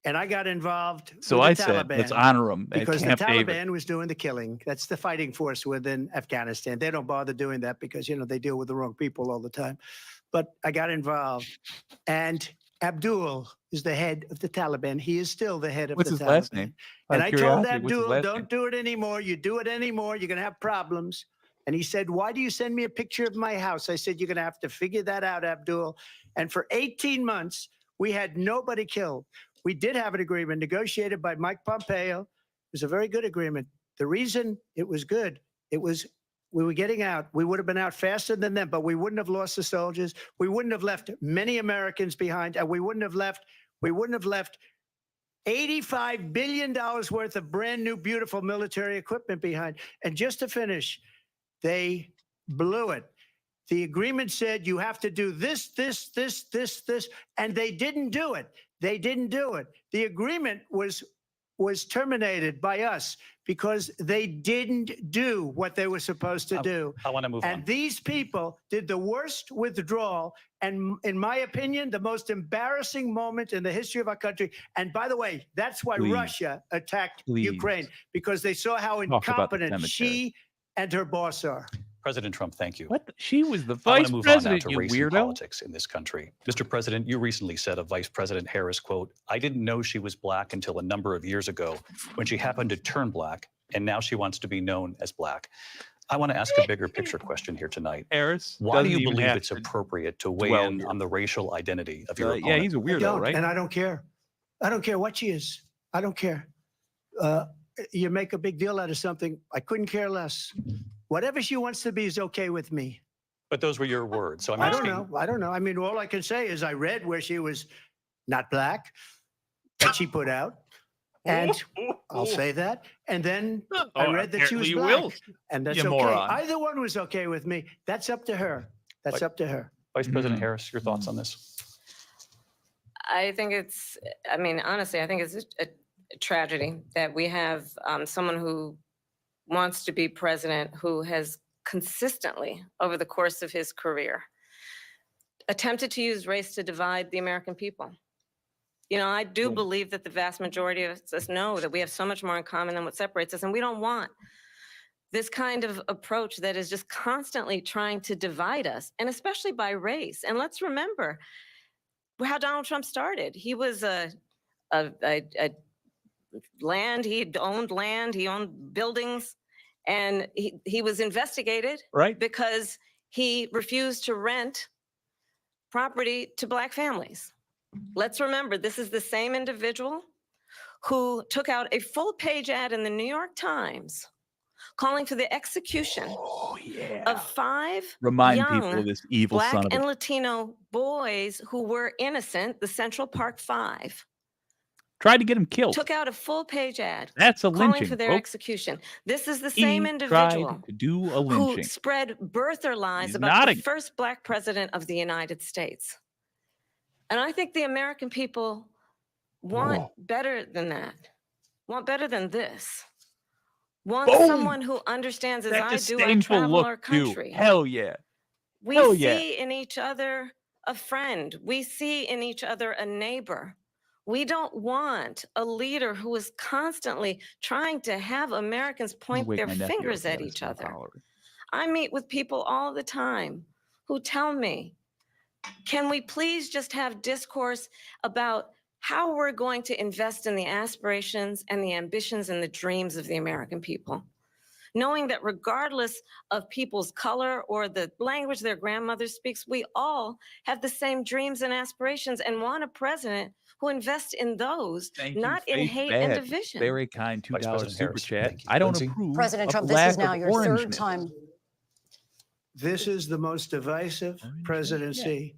And I got involved So with I the said, let's Taliban honor him at because the Camp Taliban David. was doing the killing. That's the fighting force within Afghanistan. They don't bother doing that because, they deal with the wrong people all the time. But I got involved. And Abdul is the head of the Taliban. He is still the head of What's the his Taliban. last name? Out And of I told curiosity, what's his Abdul, last don't name? do it anymore. You do it anymore, you're going to have problems. And he said, why do you send me a picture of my house? I said, you're going to have to figure that out, Abdul. And for 18 months, we had nobody killed. We did have an agreement negotiated by Mike Pompeo. It was a very good agreement. The reason it was good, we were getting out. We would have been out faster than them, but we wouldn't have lost the soldiers. We wouldn't have left many Americans behind, and we wouldn't have left $85 billion worth of brand new, beautiful military equipment behind. And just to finish, they blew it. The agreement said you have to do this, and they didn't do it. They didn't do it. The agreement was terminated by us because they didn't do what they were supposed to do. I want to move And on. these people did the worst withdrawal, and in my opinion, the most embarrassing moment in the history of our country. And by the way, that's why Please. Russia attacked Please. Ukraine, because they saw how Talk about the incompetent cemetery. she and her boss are. President Trump, thank you. What? She was the I want vice to move on now president, to you race and weirdo. politics in this country. Mr. President, you recently said of Vice President Harris, quote, I didn't know she was black until a number of years ago when she happened to turn black, and now she wants to be known as black. I want to ask a bigger picture question here tonight. Harris. Why do doesn't you even believe have it's to- appropriate to weigh dwell in here. on the racial identity of your yeah, opponent? he's a I weirdo, don't, right? and I don't care. I don't care what she is. I don't care. you make a big deal out of something. I couldn't care less. Whatever she wants to be is okay with me. But those were your words. So I'm I don't asking, know. I don't know. I mean, all I can say is I read where she was not black that she put out. And I'll say that. And then I Oh, read that she was apparently you black. will, And that's you okay. moron. Either one was okay with me. That's up to her. That's Like- up to her. Vice President Mm. Harris, your thoughts on this? I think I mean, honestly, I think it's a tragedy that we have someone who wants to be president who has consistently, over the course of his career, attempted to use race to divide the American people. You know, I do believe that the vast majority of us know that we have so much more in common than what separates us, and we don't want this kind of approach that is just constantly trying to divide us, and especially by race. And let's remember how Donald Trump started. He was a land, he owned buildings, and he was investigated right? because he refused to rent property to Black families. Let's remember, this is the same individual who took out a full-page ad in the New York Times calling for the execution Oh yeah. of 5 Remind young people of this evil Black son of and a. Latino boys who were innocent, the Central Park 5, Tried to get him killed. took out a full-page ad That's a calling lynching, for their folks. execution. This is the He same individual tried to do a who lynching. spread birther lies He's about nodding. the first Black president of the United States. And I think the American people want Oh. better than that, want better than this, want Boom. someone who understands, as That I do, I disdainful travel look our too. country. Hell yeah. We hell yeah. see in each other a friend. We see in each other a neighbor. We don't want a leader who is constantly trying to have Americans I'm gonna point wake their my nephew up fingers so at that each it's not other. tolerant. I meet with people all the time who tell me, can we please just have discourse about how we're going to invest in the aspirations and the ambitions and the dreams of the American people? Knowing that regardless of people's color or the language their grandmother speaks, we all have the same dreams and aspirations and want a president who invests in those, Thank not you, in Faith hate Bad. and division. Very kind Vice $2 President super Harris, chat. thank you. I don't Lindsay? approve. President of Trump, the this lack is now of your third orangeness. time. This is the most divisive Orange, yeah. presidency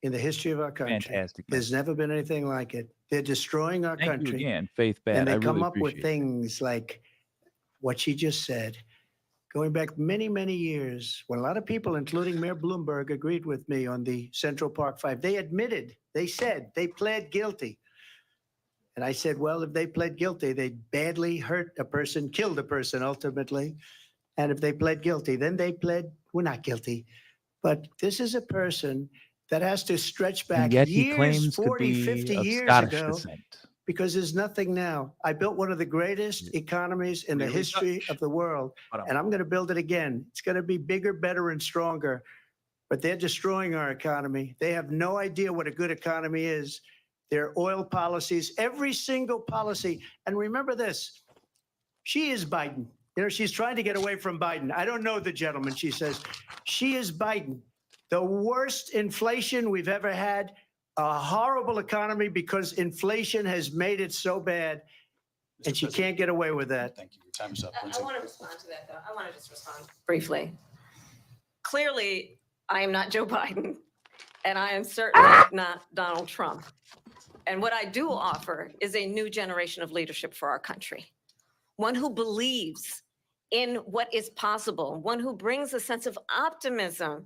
in the history of our country. Fantastic. There's never been anything like it. They're destroying our Thank you country. again, Faith Bad. And they I come really up with appreciate it. things like what she just said, going back many, many years, when a lot of people, including Mayor Bloomberg, agreed with me on the Central Park 5. They admitted, they said, they pled guilty. And I said, well, if they pled guilty, they badly hurt a person, killed a person ultimately. And if they pled guilty, then they pled, we're not guilty. But this is a person that has to stretch back And yet he years, claims 40, to be 50 of years Scottish ago, descent. because there's nothing now. I built one of the greatest economies in the Really history Dutch. of the world, and I'm going to build it again. It's going to be bigger, better, and stronger. But they're destroying our economy. They have no idea what a good economy is. Their oil policies, every single policy. And remember this, she is Biden. You know, she's trying to get away from Biden. I don't know the gentleman, she says. She is Biden. The worst inflation we've ever had, a horrible economy because inflation has made it so bad, Mr. and she President, can't get away with that. Thank you. Your time is up. I Lindsay. want to respond to that, though. I want to just respond briefly. Clearly, I am not Joe Biden, and I am certainly not Donald Trump. And what I do offer is a new generation of leadership for our country, one who believes in what is possible, one who brings a sense of optimism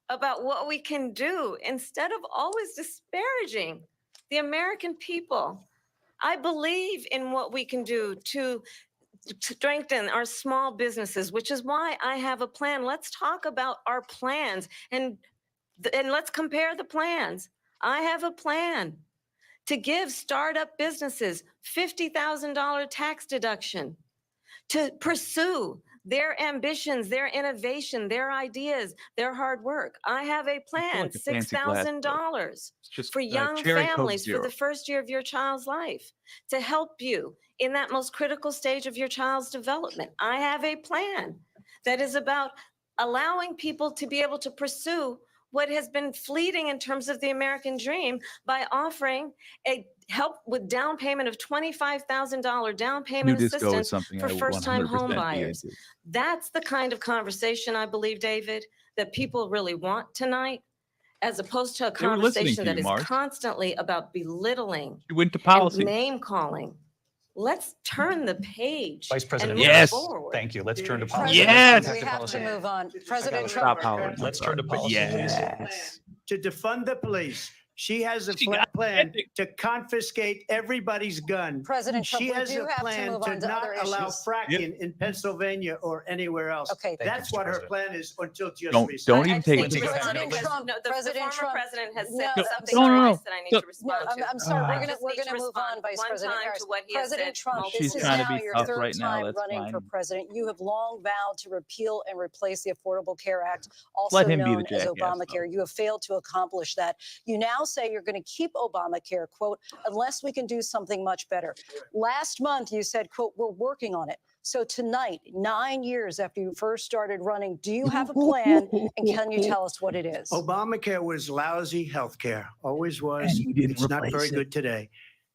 about what we can do instead of always disparaging the American people. I believe in what we can do to strengthen our small businesses, which is why I have a plan. Let's talk about our plans and let's compare the plans. I have a plan to give startup businesses $50,000 tax deduction to pursue their ambitions, their innovation, their ideas, their hard work. I have a plan, like a fancy glass, though. $6,000 It's just for young cherry Coke families for Zero. the first year of your child's life to help you in that most critical stage of your child's development. I have a plan that is about allowing people to be able to pursue what has been fleeting in terms of the American dream by offering a help with down payment of $25,000 down New payment disco is assistance something for I would first-time 100% home be buyers. into. That's the kind of conversation, I believe, David, that people really want tonight, as opposed to a They were listening conversation to that you, is Mars. constantly about belittling You went to and policy. name calling. Let's turn the page. Vice President and move Yes. forward. Thank you. Let's turn to President, policy. Yes. We have Policy. to move on. President Stop Trump. hollering. I'm Let's turn to sorry, but policy. Yes. To defund the police. She has a She flat got plan it. to confiscate everybody's gun. President Trump, She we has do a have to plan move to on to not other allow issues. fracking in Pennsylvania or anywhere else. Okay. Thank you, That's Mr. what her President. plan is until just Don't recently. even I take just it. need to respond President because Trump- the President former Trump- president has No, said I'm something sorry. very No, nice that I need no. to respond No, to. I'm sorry. Ah. I We're just going need to to move on, respond Vice one President time Harris. to what he has President said Trump, multiple this She's is trying to now be your tough third right now. time That's running for fine. president. You have long vowed to repeal and replace the Affordable Care Act, also Let him be the known as jackass, Obamacare. though. You have failed to accomplish that. You now say you're going to keep Obamacare, quote, unless we can do something much better. Last month, you said, quote, we're working on it. So tonight, 9 years after you first started running, do you have a plan, and can you tell us what it is? Obamacare was lousy health care, always was. And you didn't It's not replace very it. good today.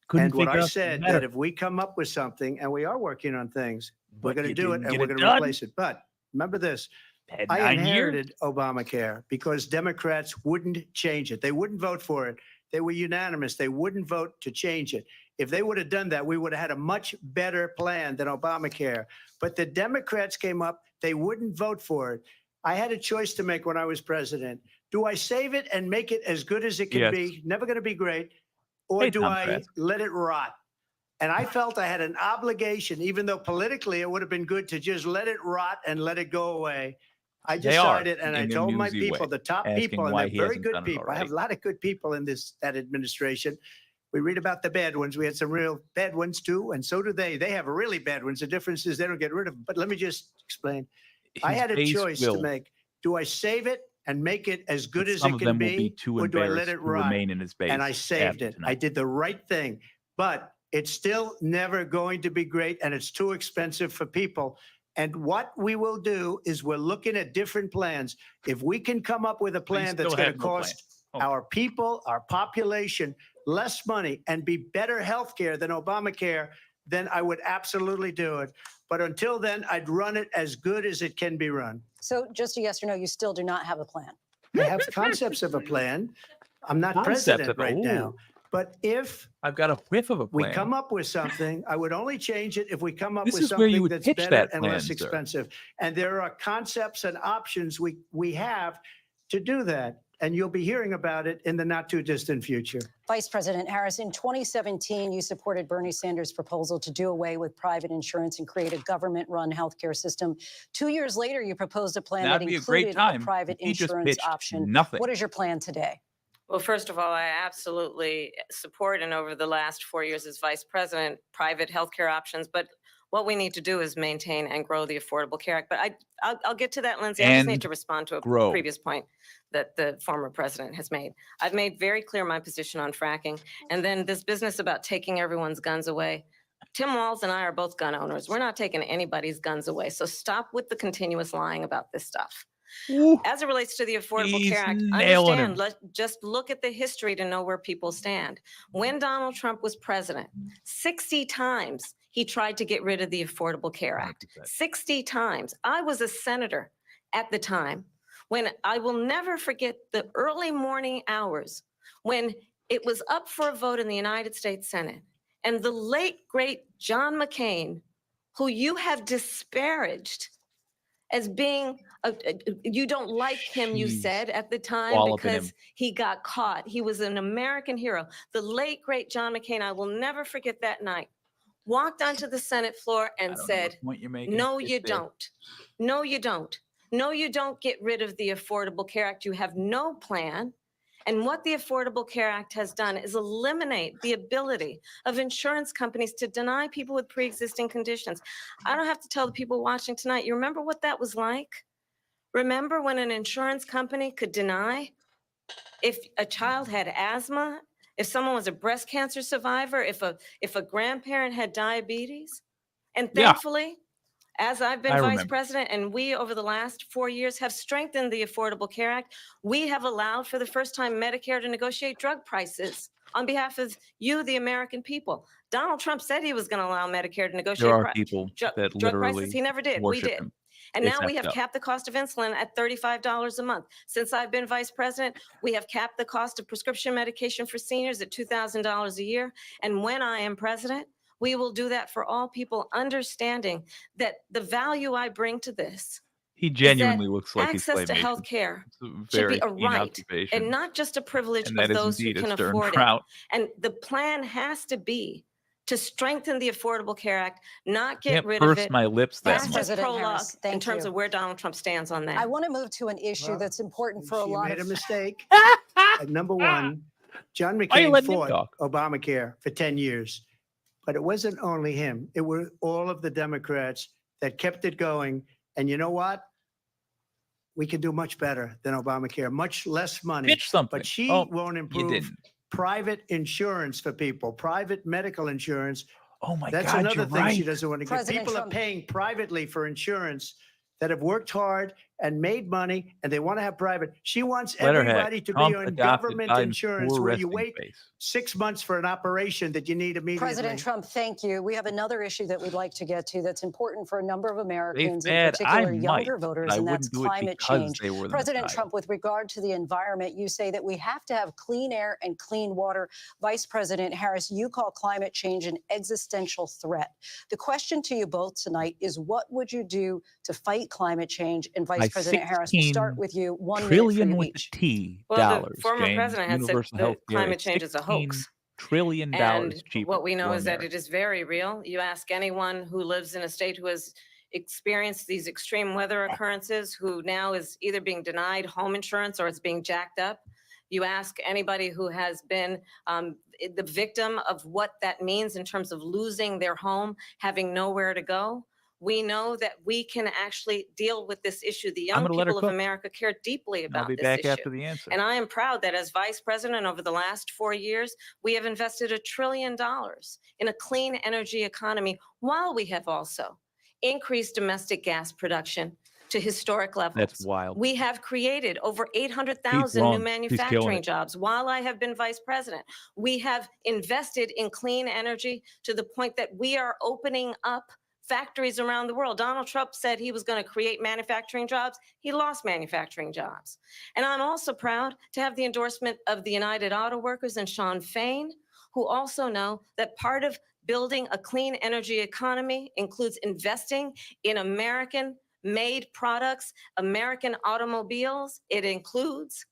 Couldn't And what figure I out said, better. that if we come up with something, and we are working on things, we're But going to you do it didn't and get we're it going to done. replace it. But remember this, Had I 9 years. inherited Obamacare because Democrats wouldn't change it. They wouldn't vote for it. They were unanimous. They wouldn't vote to change it. If they would have done that, we would have had a much better plan than Obamacare. But the Democrats came up, they wouldn't vote for it. I had a choice to make when I was president. Do I save it and make it as good as it can Yes. be? Never going to be great. Or Hey, do Tom I Trask. let it rot? And I felt I had an obligation, even though politically it would have been good to just let it rot and let it go away. I They are, decided, and I in a told my newsy people, way, the top asking people, and why they're he very hasn't good done it people. I have already. a lot of good people in that administration. We read about the bad ones. We had some real bad ones too, and so do they. They have really bad ones. The difference is they don't get rid of them. But let me just explain. I His had a base choice will, to make. Do I save it and make it as good but as some it of can them will be be, too or do I let embarrassed it to rot? remain in his base. And I saved after it. I tonight. did the right thing, but it's still never going to be great, and it's too expensive for people. And what we will do is we're looking at different plans. If we can come up with a plan that's still going have to no plan. cost Oh. our people, our population, less money and be better health care than Obamacare, then I would absolutely do it. But until then, I'd run it as good as it can be run. So just a yes or no, you still do not have a plan. I have concepts of a plan. I'm not Concepts president of- right now. ooh. But if I've got a whiff of a we plan. come up with something, I would only change it if we come up This with is where you something would that's pitch better that and plan, less sir. expensive. And there are concepts and options we have to do that. And you'll be hearing about it in the not too distant future. Vice President Harris, in 2017, you supported Bernie Sanders' proposal to do away with private insurance and create a government-run healthcare system. 2 years later, you proposed a plan That'd that be a great included time. a private He just insurance pitched option. nothing. What is your plan today? Well, first of all, I absolutely support, and over the last 4 years as vice president, private healthcare options. But what we need to do is maintain and grow the Affordable Care Act. But I'll get to that, Lindsay. I just And need to respond to a grow. previous point that the former president has made. I've made very clear my position on fracking. And then this business about taking everyone's guns away. Tim Walz and I are both gun owners. We're not taking anybody's guns away. So stop with the continuous lying about this stuff. Ooh. As it relates to the Affordable He's Care Act, nailing understand, him. just look at the history to know where people stand. When Donald Trump was president, 60 times he tried to get rid of the Affordable Care Act. 100%. 60 times. I was a senator at the time when I will never forget the early morning hours when it was up for a vote in the United States Senate. And the late, great John McCain, who you have disparaged as being, you don't like him, you Jeez. said at the time, Walloping him. because he got caught. He was an American hero. The late, great John McCain, I will never forget that night, walked onto the Senate floor I and don't know said, what point you're making. no, It's you there. don't. No, you don't. No, you don't get rid of the Affordable Care Act. You have no plan. And what the Affordable Care Act has done is eliminate the ability of insurance companies to deny people with pre-existing conditions. I don't have to tell the people watching tonight, you remember what that was like? Remember when an insurance company could deny if a child had asthma, if someone was a breast cancer survivor, if a grandparent had diabetes? And Yeah. thankfully, as I've been I vice remember. president, and we over the last 4 years have strengthened the Affordable Care Act, we have allowed for the first time Medicare to negotiate drug prices on behalf of you, the American people. Donald Trump said he was going to allow Medicare to There negotiate are people that drug prices. literally He never did. We worship did. him. And It's now we effed have up. capped the cost of insulin at $35 a month. Since I've been vice president, we have capped the cost of prescription medication for seniors at $2,000 a year. And when I am president, we will do that for all people, understanding that the value I bring to this He is that genuinely looks like he's access to claymation. health care It's a should very be a keen right observation. and not just a privilege And that of is those who indeed a can stern afford it. drought. And the plan has to be to strengthen the Affordable Care Act, not get Can't rid of purse it. my lips that That's Vice much. just President prologue Harris, in thank terms you. of where Donald Trump stands on that. I want to move to an issue Well, that's important for a She lot made a of mistake. Number one, John Why you McCain letting him fought talk? Obamacare for 10 years, but it wasn't only him. It were all of the Democrats that kept it going. And you know what? We can do much better than Obamacare, much less money. Pitch something. But she Oh, won't you improve didn't. private insurance for people, private medical insurance. Oh my That's God, another you're thing she right. doesn't want to give. President People are Trump- paying privately for insurance that have worked hard and made money, and they want to have private. She wants Let her everybody have. to Trump be on adopted government Biden's insurance poor where you resting wait face. 6 months for an operation that you need immediately. President Trump, thank you. We have another issue that we'd like to get to that's important for a number of They Americans, in said I particular might, younger but voters, I and that's wouldn't do it climate because change. they were the President Messiah. Trump, with regard to the environment, you say that we have to have clean air and clean water. Vice President Harris, you call climate change an existential threat. The question to you both tonight is, what would you do to fight climate change? And Vice By President Harris, we'll start 16 with you. 1 minute for trillion you with each. a T Well, dollars. the former James. president had said Universal that health care climate is change is a $16 hoax. trillion And cheaper. what we know for is that America. it is very real. You ask anyone who lives in a state who has experienced these extreme weather occurrences, who now is either being denied home insurance or it's being jacked up. You ask anybody who has been the victim of what that means in terms of losing their home, having nowhere to go. We know that we can actually deal with this issue. The I'm young gonna let her people of cook. America care deeply And I'll about be this back issue. after the answer. And I am proud that as vice president over the last 4 years, we have invested $1 trillion in a clean energy economy, while we have also increased domestic gas production to historic levels. That's wild. We have created over He's 800,000 wrong. new He's killing manufacturing it. jobs while I have been vice president. We have invested in clean energy to the point that we are opening up factories around the world. Donald Trump said he was going to create manufacturing jobs. He lost manufacturing jobs. And I'm also proud to have the endorsement of the United Auto Workers and Sean Fain, who also know that part of building a clean energy economy includes investing in American-made products, American automobiles. It includes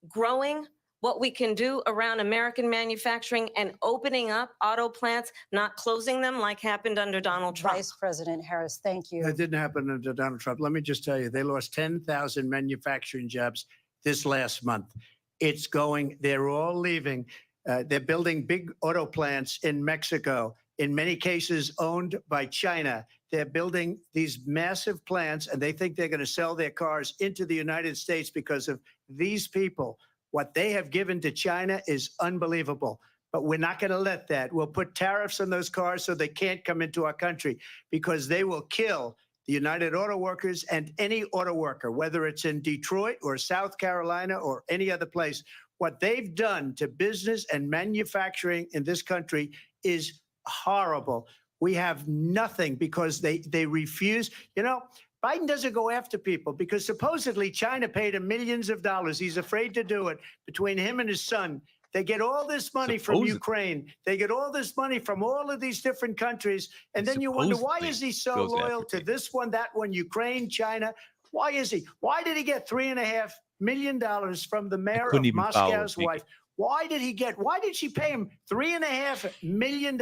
growing what we can do around American manufacturing and opening up auto plants, not closing them like happened under Donald Trump. Vice President Harris, thank you. That didn't happen under Donald Trump. Let me just tell you, they lost 10,000 manufacturing jobs this last month. It's going, they're all leaving. They're building big auto plants in Mexico, in many cases owned by China. They're building these massive plants, and they think they're going to sell their cars into the United States because of these people. What they have given to China is unbelievable. But we're not going to let that. We'll put tariffs on those cars so they can't come into our country, because they will kill the United Auto Workers and any auto worker, whether it's in Detroit or South Carolina or any other place. What they've done to business and manufacturing in this country is horrible. We have nothing because they refuse. You know, Biden doesn't go after people because supposedly China paid him millions of dollars. He's afraid to do it. Between him and his son, they get all this money from Supposedly. Ukraine. They get all this money from all of these different countries. And then you wonder, why Supposedly is he so goes after loyal to people. this one, that one, Ukraine, China? Why is he? Why did he get $3.5 million from the mayor couldn't of even follow Moscow's speaking. wife? Why did she pay him $3.5 million?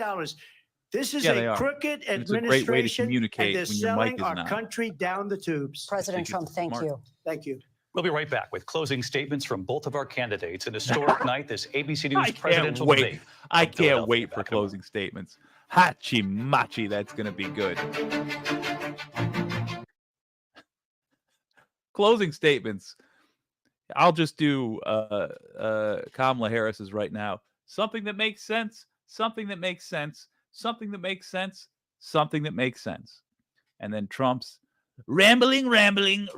This is Yeah, they a are. crooked And it's a great way to administration, communicate and they're when your mic selling is our not. country down the tubes. President think Trump, it's thank smart. you. Thank you. We'll be right back with closing statements from both of our candidates. An historic night, this ABC News I can't presidential wait. debate. I from can't Philadelphia. wait for Back in a moment. closing statements. Hachi machi, that's going to be good. Closing statements. I'll just do Kamala Harris's right now. Something that makes sense, something that makes sense, something that makes sense, something that makes sense. And then Trump's rambling, an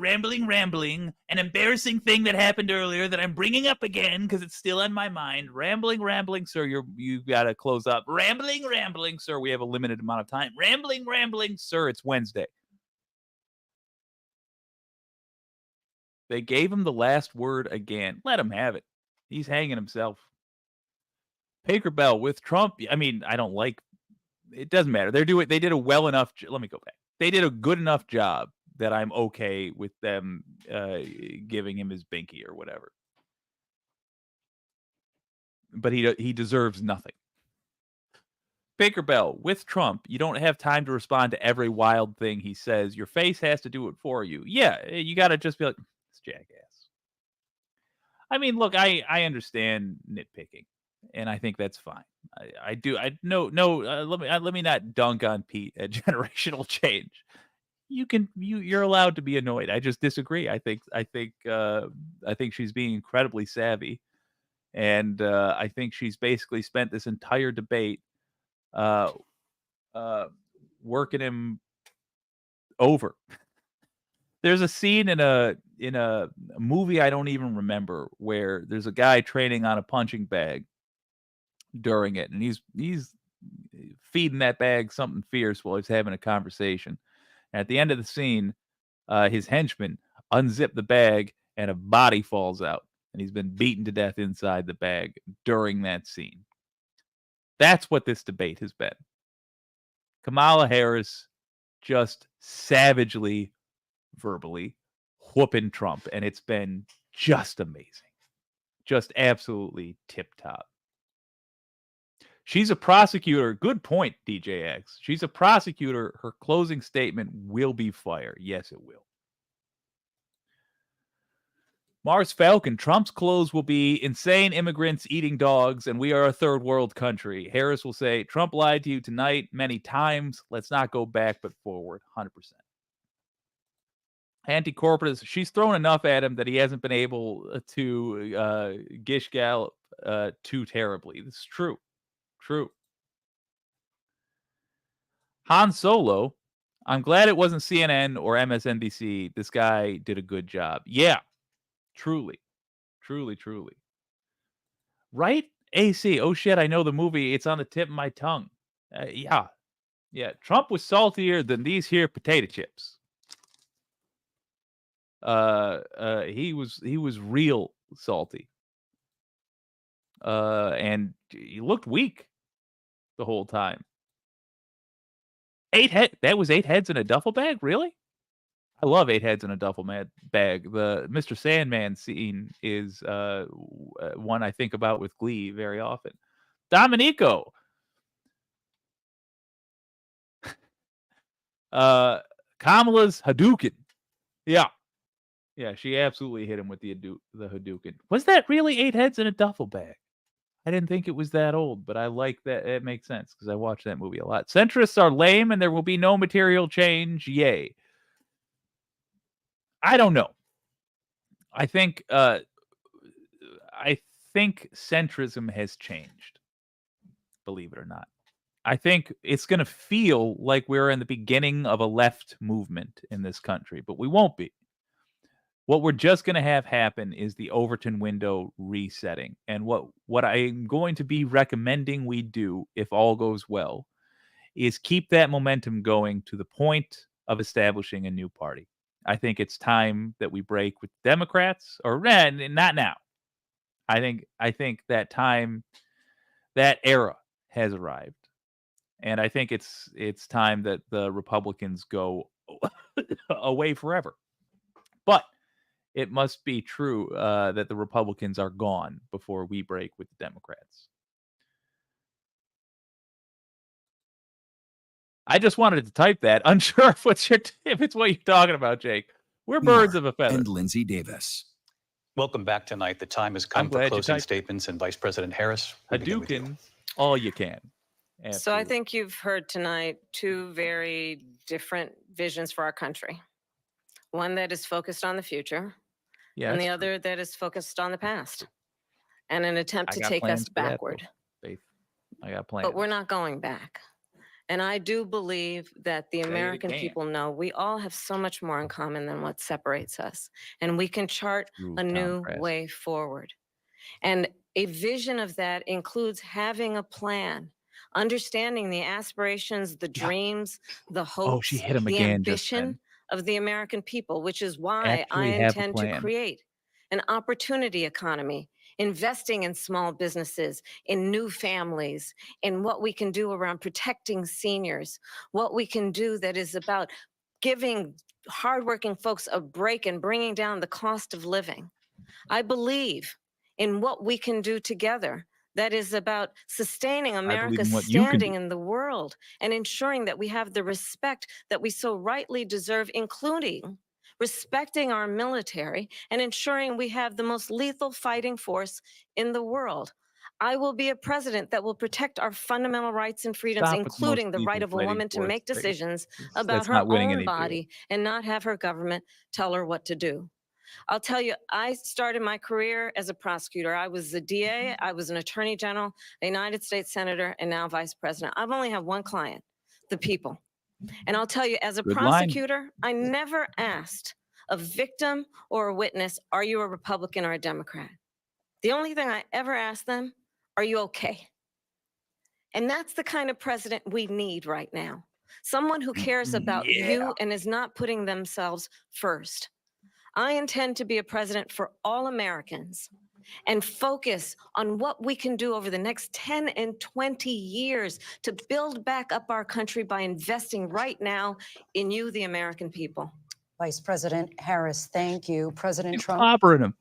embarrassing thing that happened earlier that I'm bringing up again because it's still on my mind. Rambling, sir, you got to close up. Rambling, sir, we have a limited amount of time. Rambling, sir, it's Wednesday. They gave him the last word again. Let him have it. He's hanging himself. Baker Bell with Trump. I mean, I don't like. It doesn't matter. They did a well enough. Let me go back. They did a good enough job that I'm okay with them giving him his binky or whatever. But he deserves nothing. Baker Bell with Trump. You don't have time to respond to every wild thing he says. Your face has to do it for you. Yeah, you got to just be like, it's jackass. I mean, look, I understand nitpicking, and I think that's fine. I do. Let me not dunk on Pete at generational change. You're allowed to be annoyed. I just disagree. I think she's being incredibly savvy, and I think she's basically spent this entire debate working him over. There's a scene in a movie I don't even remember where there's a guy training on a punching bag during it, and he's feeding that bag something fierce while he's having a conversation. And at the end of the scene, his henchman unzip the bag and a body falls out, and he's been beaten to death inside the bag during that scene. That's what this debate has been. Kamala Harris just savagely, verbally whooping Trump, and it's been just amazing. Just absolutely tip-top. She's a prosecutor. Good point, DJX. She's a prosecutor. Her closing statement will be fire. Yes, it will. Mars Falcon, Trump's close will be insane immigrants eating dogs, and we are a third world country. Harris will say, Trump lied to you tonight many times. Let's not go back, but forward. 100%. Anti-corporatist, she's thrown enough at him that he hasn't been able to gish gallop too terribly. This is true. True. Han Solo, I'm glad it wasn't CNN or MSNBC. This guy did a good job. Yeah. Truly. Right? AC. Oh shit, I know the movie. It's on the tip of my tongue. Yeah. Trump was saltier than these here potato chips. He was real salty. And he looked weak the whole time. That was 8 heads in a duffel bag? Really? I love 8 heads in a duffel bag. The Mr. Sandman scene is one I think about with glee very often. Dominico. Kamala's Hadouken. Yeah, she absolutely hit him with the Hadouken. Was that really 8 heads in a duffel bag? I didn't think it was that old, but I like that. It makes sense because I watched that movie a lot. Centrists are lame and there will be no material change. Yay. I don't know. I think centrism has changed, believe it or not. I think it's going to feel like we're in the beginning of a left movement in this country, but we won't be. What we're just going to have happen is the Overton window resetting. And what I'm going to be recommending we do, if all goes well, is keep that momentum going to the point of establishing a new party. I think it's time that we break with Democrats, or not now. I think that time, that era has arrived. And I think it's time that the Republicans go away forever. But it must be true that the Republicans are gone before we break with the Democrats. I just wanted to type that. Unsure if it's what you're talking about, Jake. We're birds of a feather. And Lindsay Davis. Welcome back tonight. The time has come for closing statements, and Vice President Harris. Hadouken, all you can. Absolutely. So I think you've heard tonight 2 very different visions for our country. One that is focused on the future, and the other that is focused on the past, and an attempt to take us backward. I got plans. But we're not going back. And I do believe that the Say it American again. people know we all have so much more in common than what separates us. And we can chart Ooh, a Tom new Press. way forward. And a vision of that includes having a plan, understanding the aspirations, the Yeah. dreams, the Oh, she hopes, hit him the again just ambition then. of the American people, which is why I Actually have a intend to plan. create an opportunity economy, investing in small businesses, in new families, in what we can do around protecting seniors, what we can do that is about giving hardworking folks a break and bringing down the cost of living. I believe in what we can do together that is about sustaining I believe America's in what you can do. standing in the world and ensuring that we have the respect that we so rightly deserve, including respecting our military and ensuring we have the most lethal fighting force in the world. I will be a president that will protect our fundamental rights and freedoms, Stop with the most including the right lethal of a fighting woman to force, make Grace. decisions about That's her not winning own any deals. body and not have her government tell her what to do. I'll tell you, I started my career as a prosecutor. I was a DA, I was an attorney general, a United States senator, and now vice president. I've only had one client, the people. And I'll tell you, as a Good line. prosecutor, I never asked a victim or a witness, are you a Republican or a Democrat? The only thing I ever asked them, are you okay? And that's the kind of president we need right now. Someone who cares about Yeah. you and is not putting themselves first. I intend to be a president for all Americans and focus on what we can do over the next 10 and 20 years to build back up our country by investing right now in you, the American people. Vice President Harris, thank you. President Trump. Clobbering him.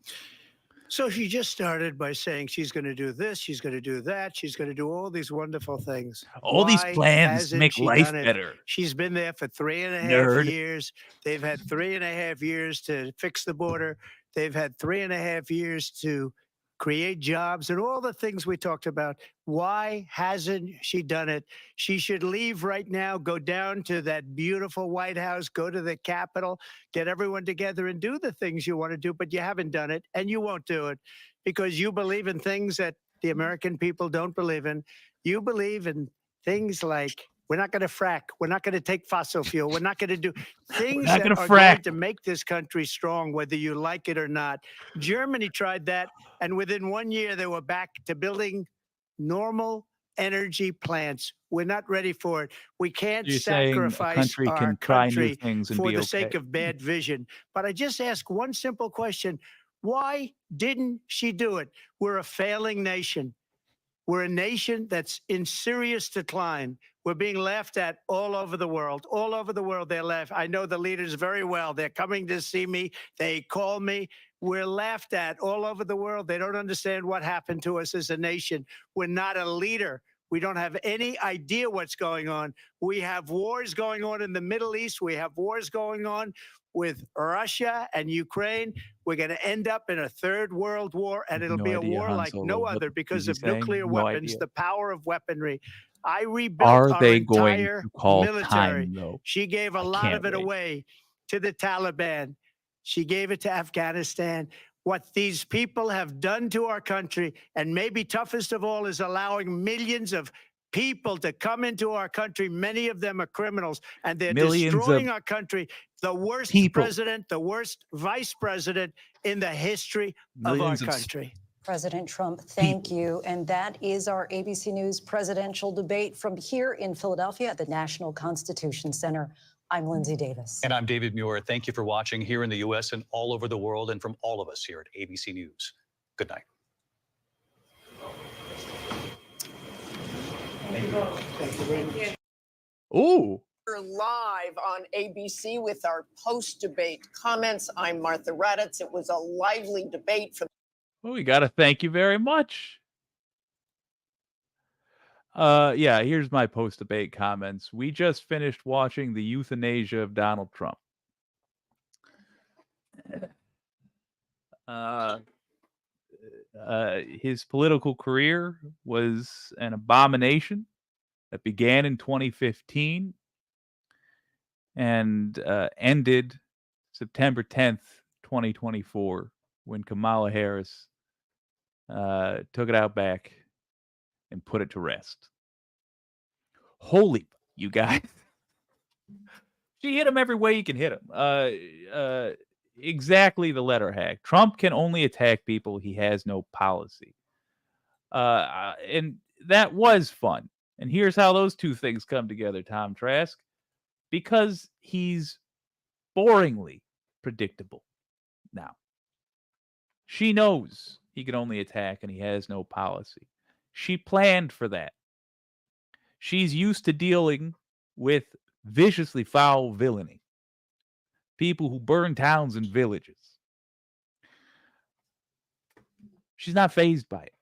So she just started by saying she's going to do this, she's going to do that, she's going to do all these wonderful things. All these Why plans hasn't make she life done it? better. She's been there for 3.5 Nerd. years. They've had 3.5 years to fix the border. They've had 3.5 years to create jobs and all the things we talked about. Why hasn't she done it? She should leave right now, go down to that beautiful White House, go to the Capitol, get everyone together and do the things you want to do, but you haven't done it and you won't do it because you believe in things that the American people don't believe in. You believe in things like we're not going to frack. We're not going to take fossil fuel. We're not going to do things not that gonna are frack. going to make this country strong, whether you like it or not. Germany tried that, and within 1 year, they were back to building normal energy plants. We're not ready for it. We can't You're saying a sacrifice country our can try new country things and for be the sake okay. of bad vision. But I just ask one simple question. Why didn't she do it? We're a failing nation. We're a nation that's in serious decline. We're being laughed at all over the world. All over the world, they're laughed. I know the leaders very well. They're coming to see me. They call me. We're laughed at all over the world. They don't understand what happened to us as a nation. We're not a leader. We don't have any idea what's going on. We have wars going on in the Middle East. We have wars going on with Russia and Ukraine. We're going to end up in a third world war, and it'll No be a idea, war Han like Solo. no What other is because he of saying? nuclear No weapons, idea. the power of weaponry. I rebuilt Are our they going entire to call military. time, though? She gave a I lot can't of it wait. away to the Taliban. She gave it to Afghanistan. What these people have done to our country, and maybe toughest of all, is allowing millions of people to come into our country. Many of them are criminals, and they're Millions destroying of our country. The worst people. president, the worst vice president in the history of our Millions of country. President Trump, thank you. And that is our ABC News presidential debate from here in Philadelphia at the National Constitution Center. I'm Lindsay Davis. And I'm David Muir. Thank you for watching here in the U.S. and all over the world, and from all of us here at ABC News. Good night. Ooh. We're live on ABC with our post-debate comments. I'm Martha Raddatz. It was a lively debate for Well, we got to thank you very much. Yeah, here's my post-debate comments. We just finished watching the euthanasia of Donald Trump. His political career was an abomination that began in 2015 and ended September 10th, 2024, when Kamala Harris took it out back and put it to rest. Holy you guys. She hit him every way you can hit him. Exactly the letter hack. Trump can only attack people he has no policy. And that was fun. And here's how those two things come together, Tom Trask. Because he's boringly predictable now. She knows he can only attack and he has no policy. She planned for that. She's used to dealing with viciously foul villainy. People who burn towns and villages. She's not fazed by it.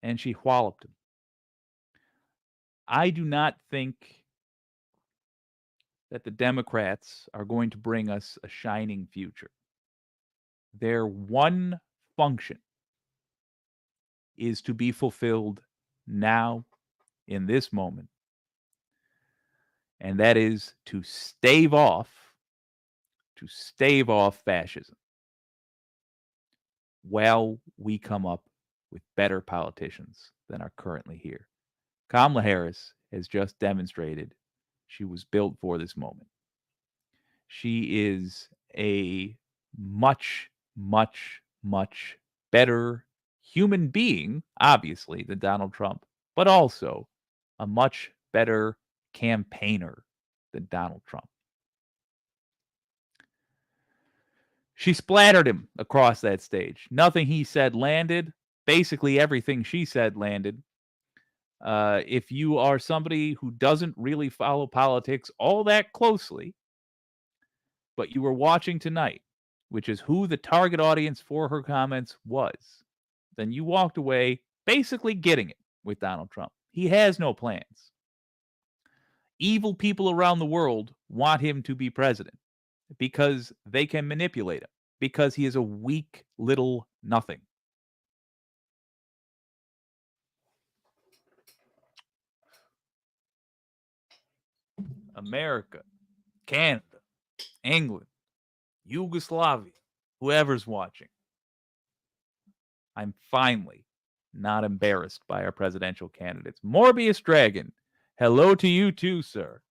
And she walloped him. I do not think that the Democrats are going to bring us a shining future. Their one function is to be fulfilled now, in this moment. And that is to stave off fascism while we come up with better politicians than are currently here. Kamala Harris has just demonstrated she was built for this moment. She is a much, much, much better human being, obviously, than Donald Trump, but also a much better campaigner than Donald Trump. She splattered him across that stage. Nothing he said landed. Basically, everything she said landed. If you are somebody who doesn't really follow politics all that closely, but you were watching tonight, which is who the target audience for her comments was, then you walked away basically getting it with Donald Trump. He has no plans. Evil people around the world want him to be president because they can manipulate him, because he is a weak little nothing. America, Canada, England, Yugoslavia, whoever's watching. I'm finally not embarrassed by our presidential candidates. Morbius Dragon, hello to you too, sir.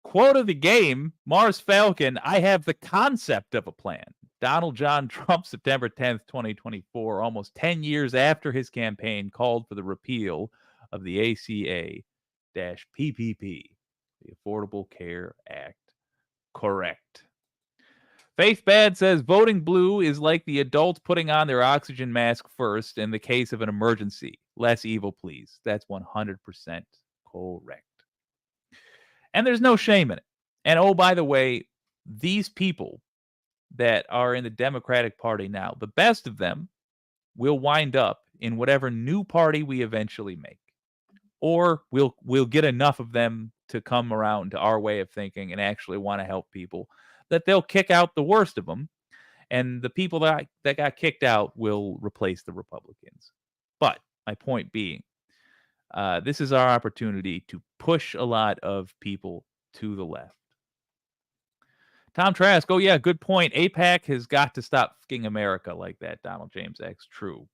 Quote of the game, Mars Falcon, I have the concept of a plan. Donald John Trump, September 10th, 2024, almost 10 years after his campaign called for the repeal of the ACA-PPP, the Affordable Care Act. Correct. Faith Bad says voting blue is like the adults putting on their oxygen mask first in the case of an emergency. Less evil, please. That's 100% correct. And there's no shame in it. And oh, by the way, these people that are in the Democratic Party now, the best of them will wind up in whatever new party we eventually make. Or we'll get enough of them to come around to our way of thinking and actually want to help people that they'll kick out the worst of them. And the people that got kicked out will replace the Republicans. But my point being, this is our opportunity to push a lot of people to the left. Tom Trask, oh yeah, good point. AIPAC has got to stop fucking America like that, Donald James X. True.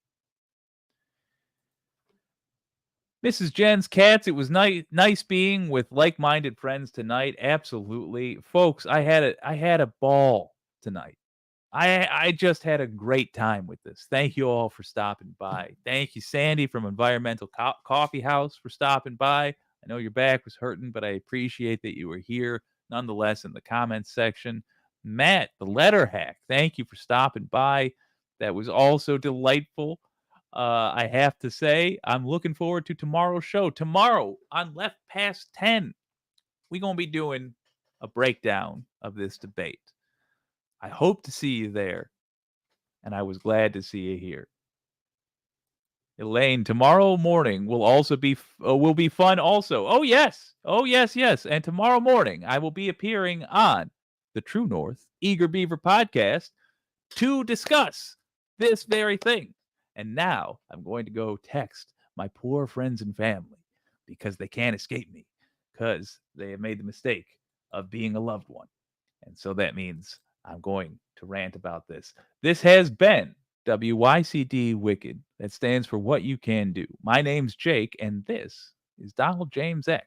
Mrs. Jen's Cats, it was nice being with like-minded friends tonight. Absolutely. Folks, I had a ball tonight. I just had a great time with this. Thank you all for stopping by. Thank you, Sandy from Environmental Coffee House, for stopping by. I know your back was hurting, but I appreciate that you were here nonetheless in the comments section. Matt, the letter hack, thank you for stopping by. That was also delightful. I have to say, I'm looking forward to tomorrow's show. Tomorrow on Left Past 10, we're going to be doing a breakdown of this debate. I hope to see you there, and I was glad to see you here. Elaine, tomorrow morning will also be fun also. Oh yes. And tomorrow morning I will be appearing on the True North Eager Beaver podcast to discuss this very thing. And now I'm going to go text my poor friends and family because they can't escape me because they have made the mistake of being a loved one. And so that means I'm going to rant about this. This has been WYCD Wicked. That stands for What You Can Do. My name's Jake, and this is Donald James X.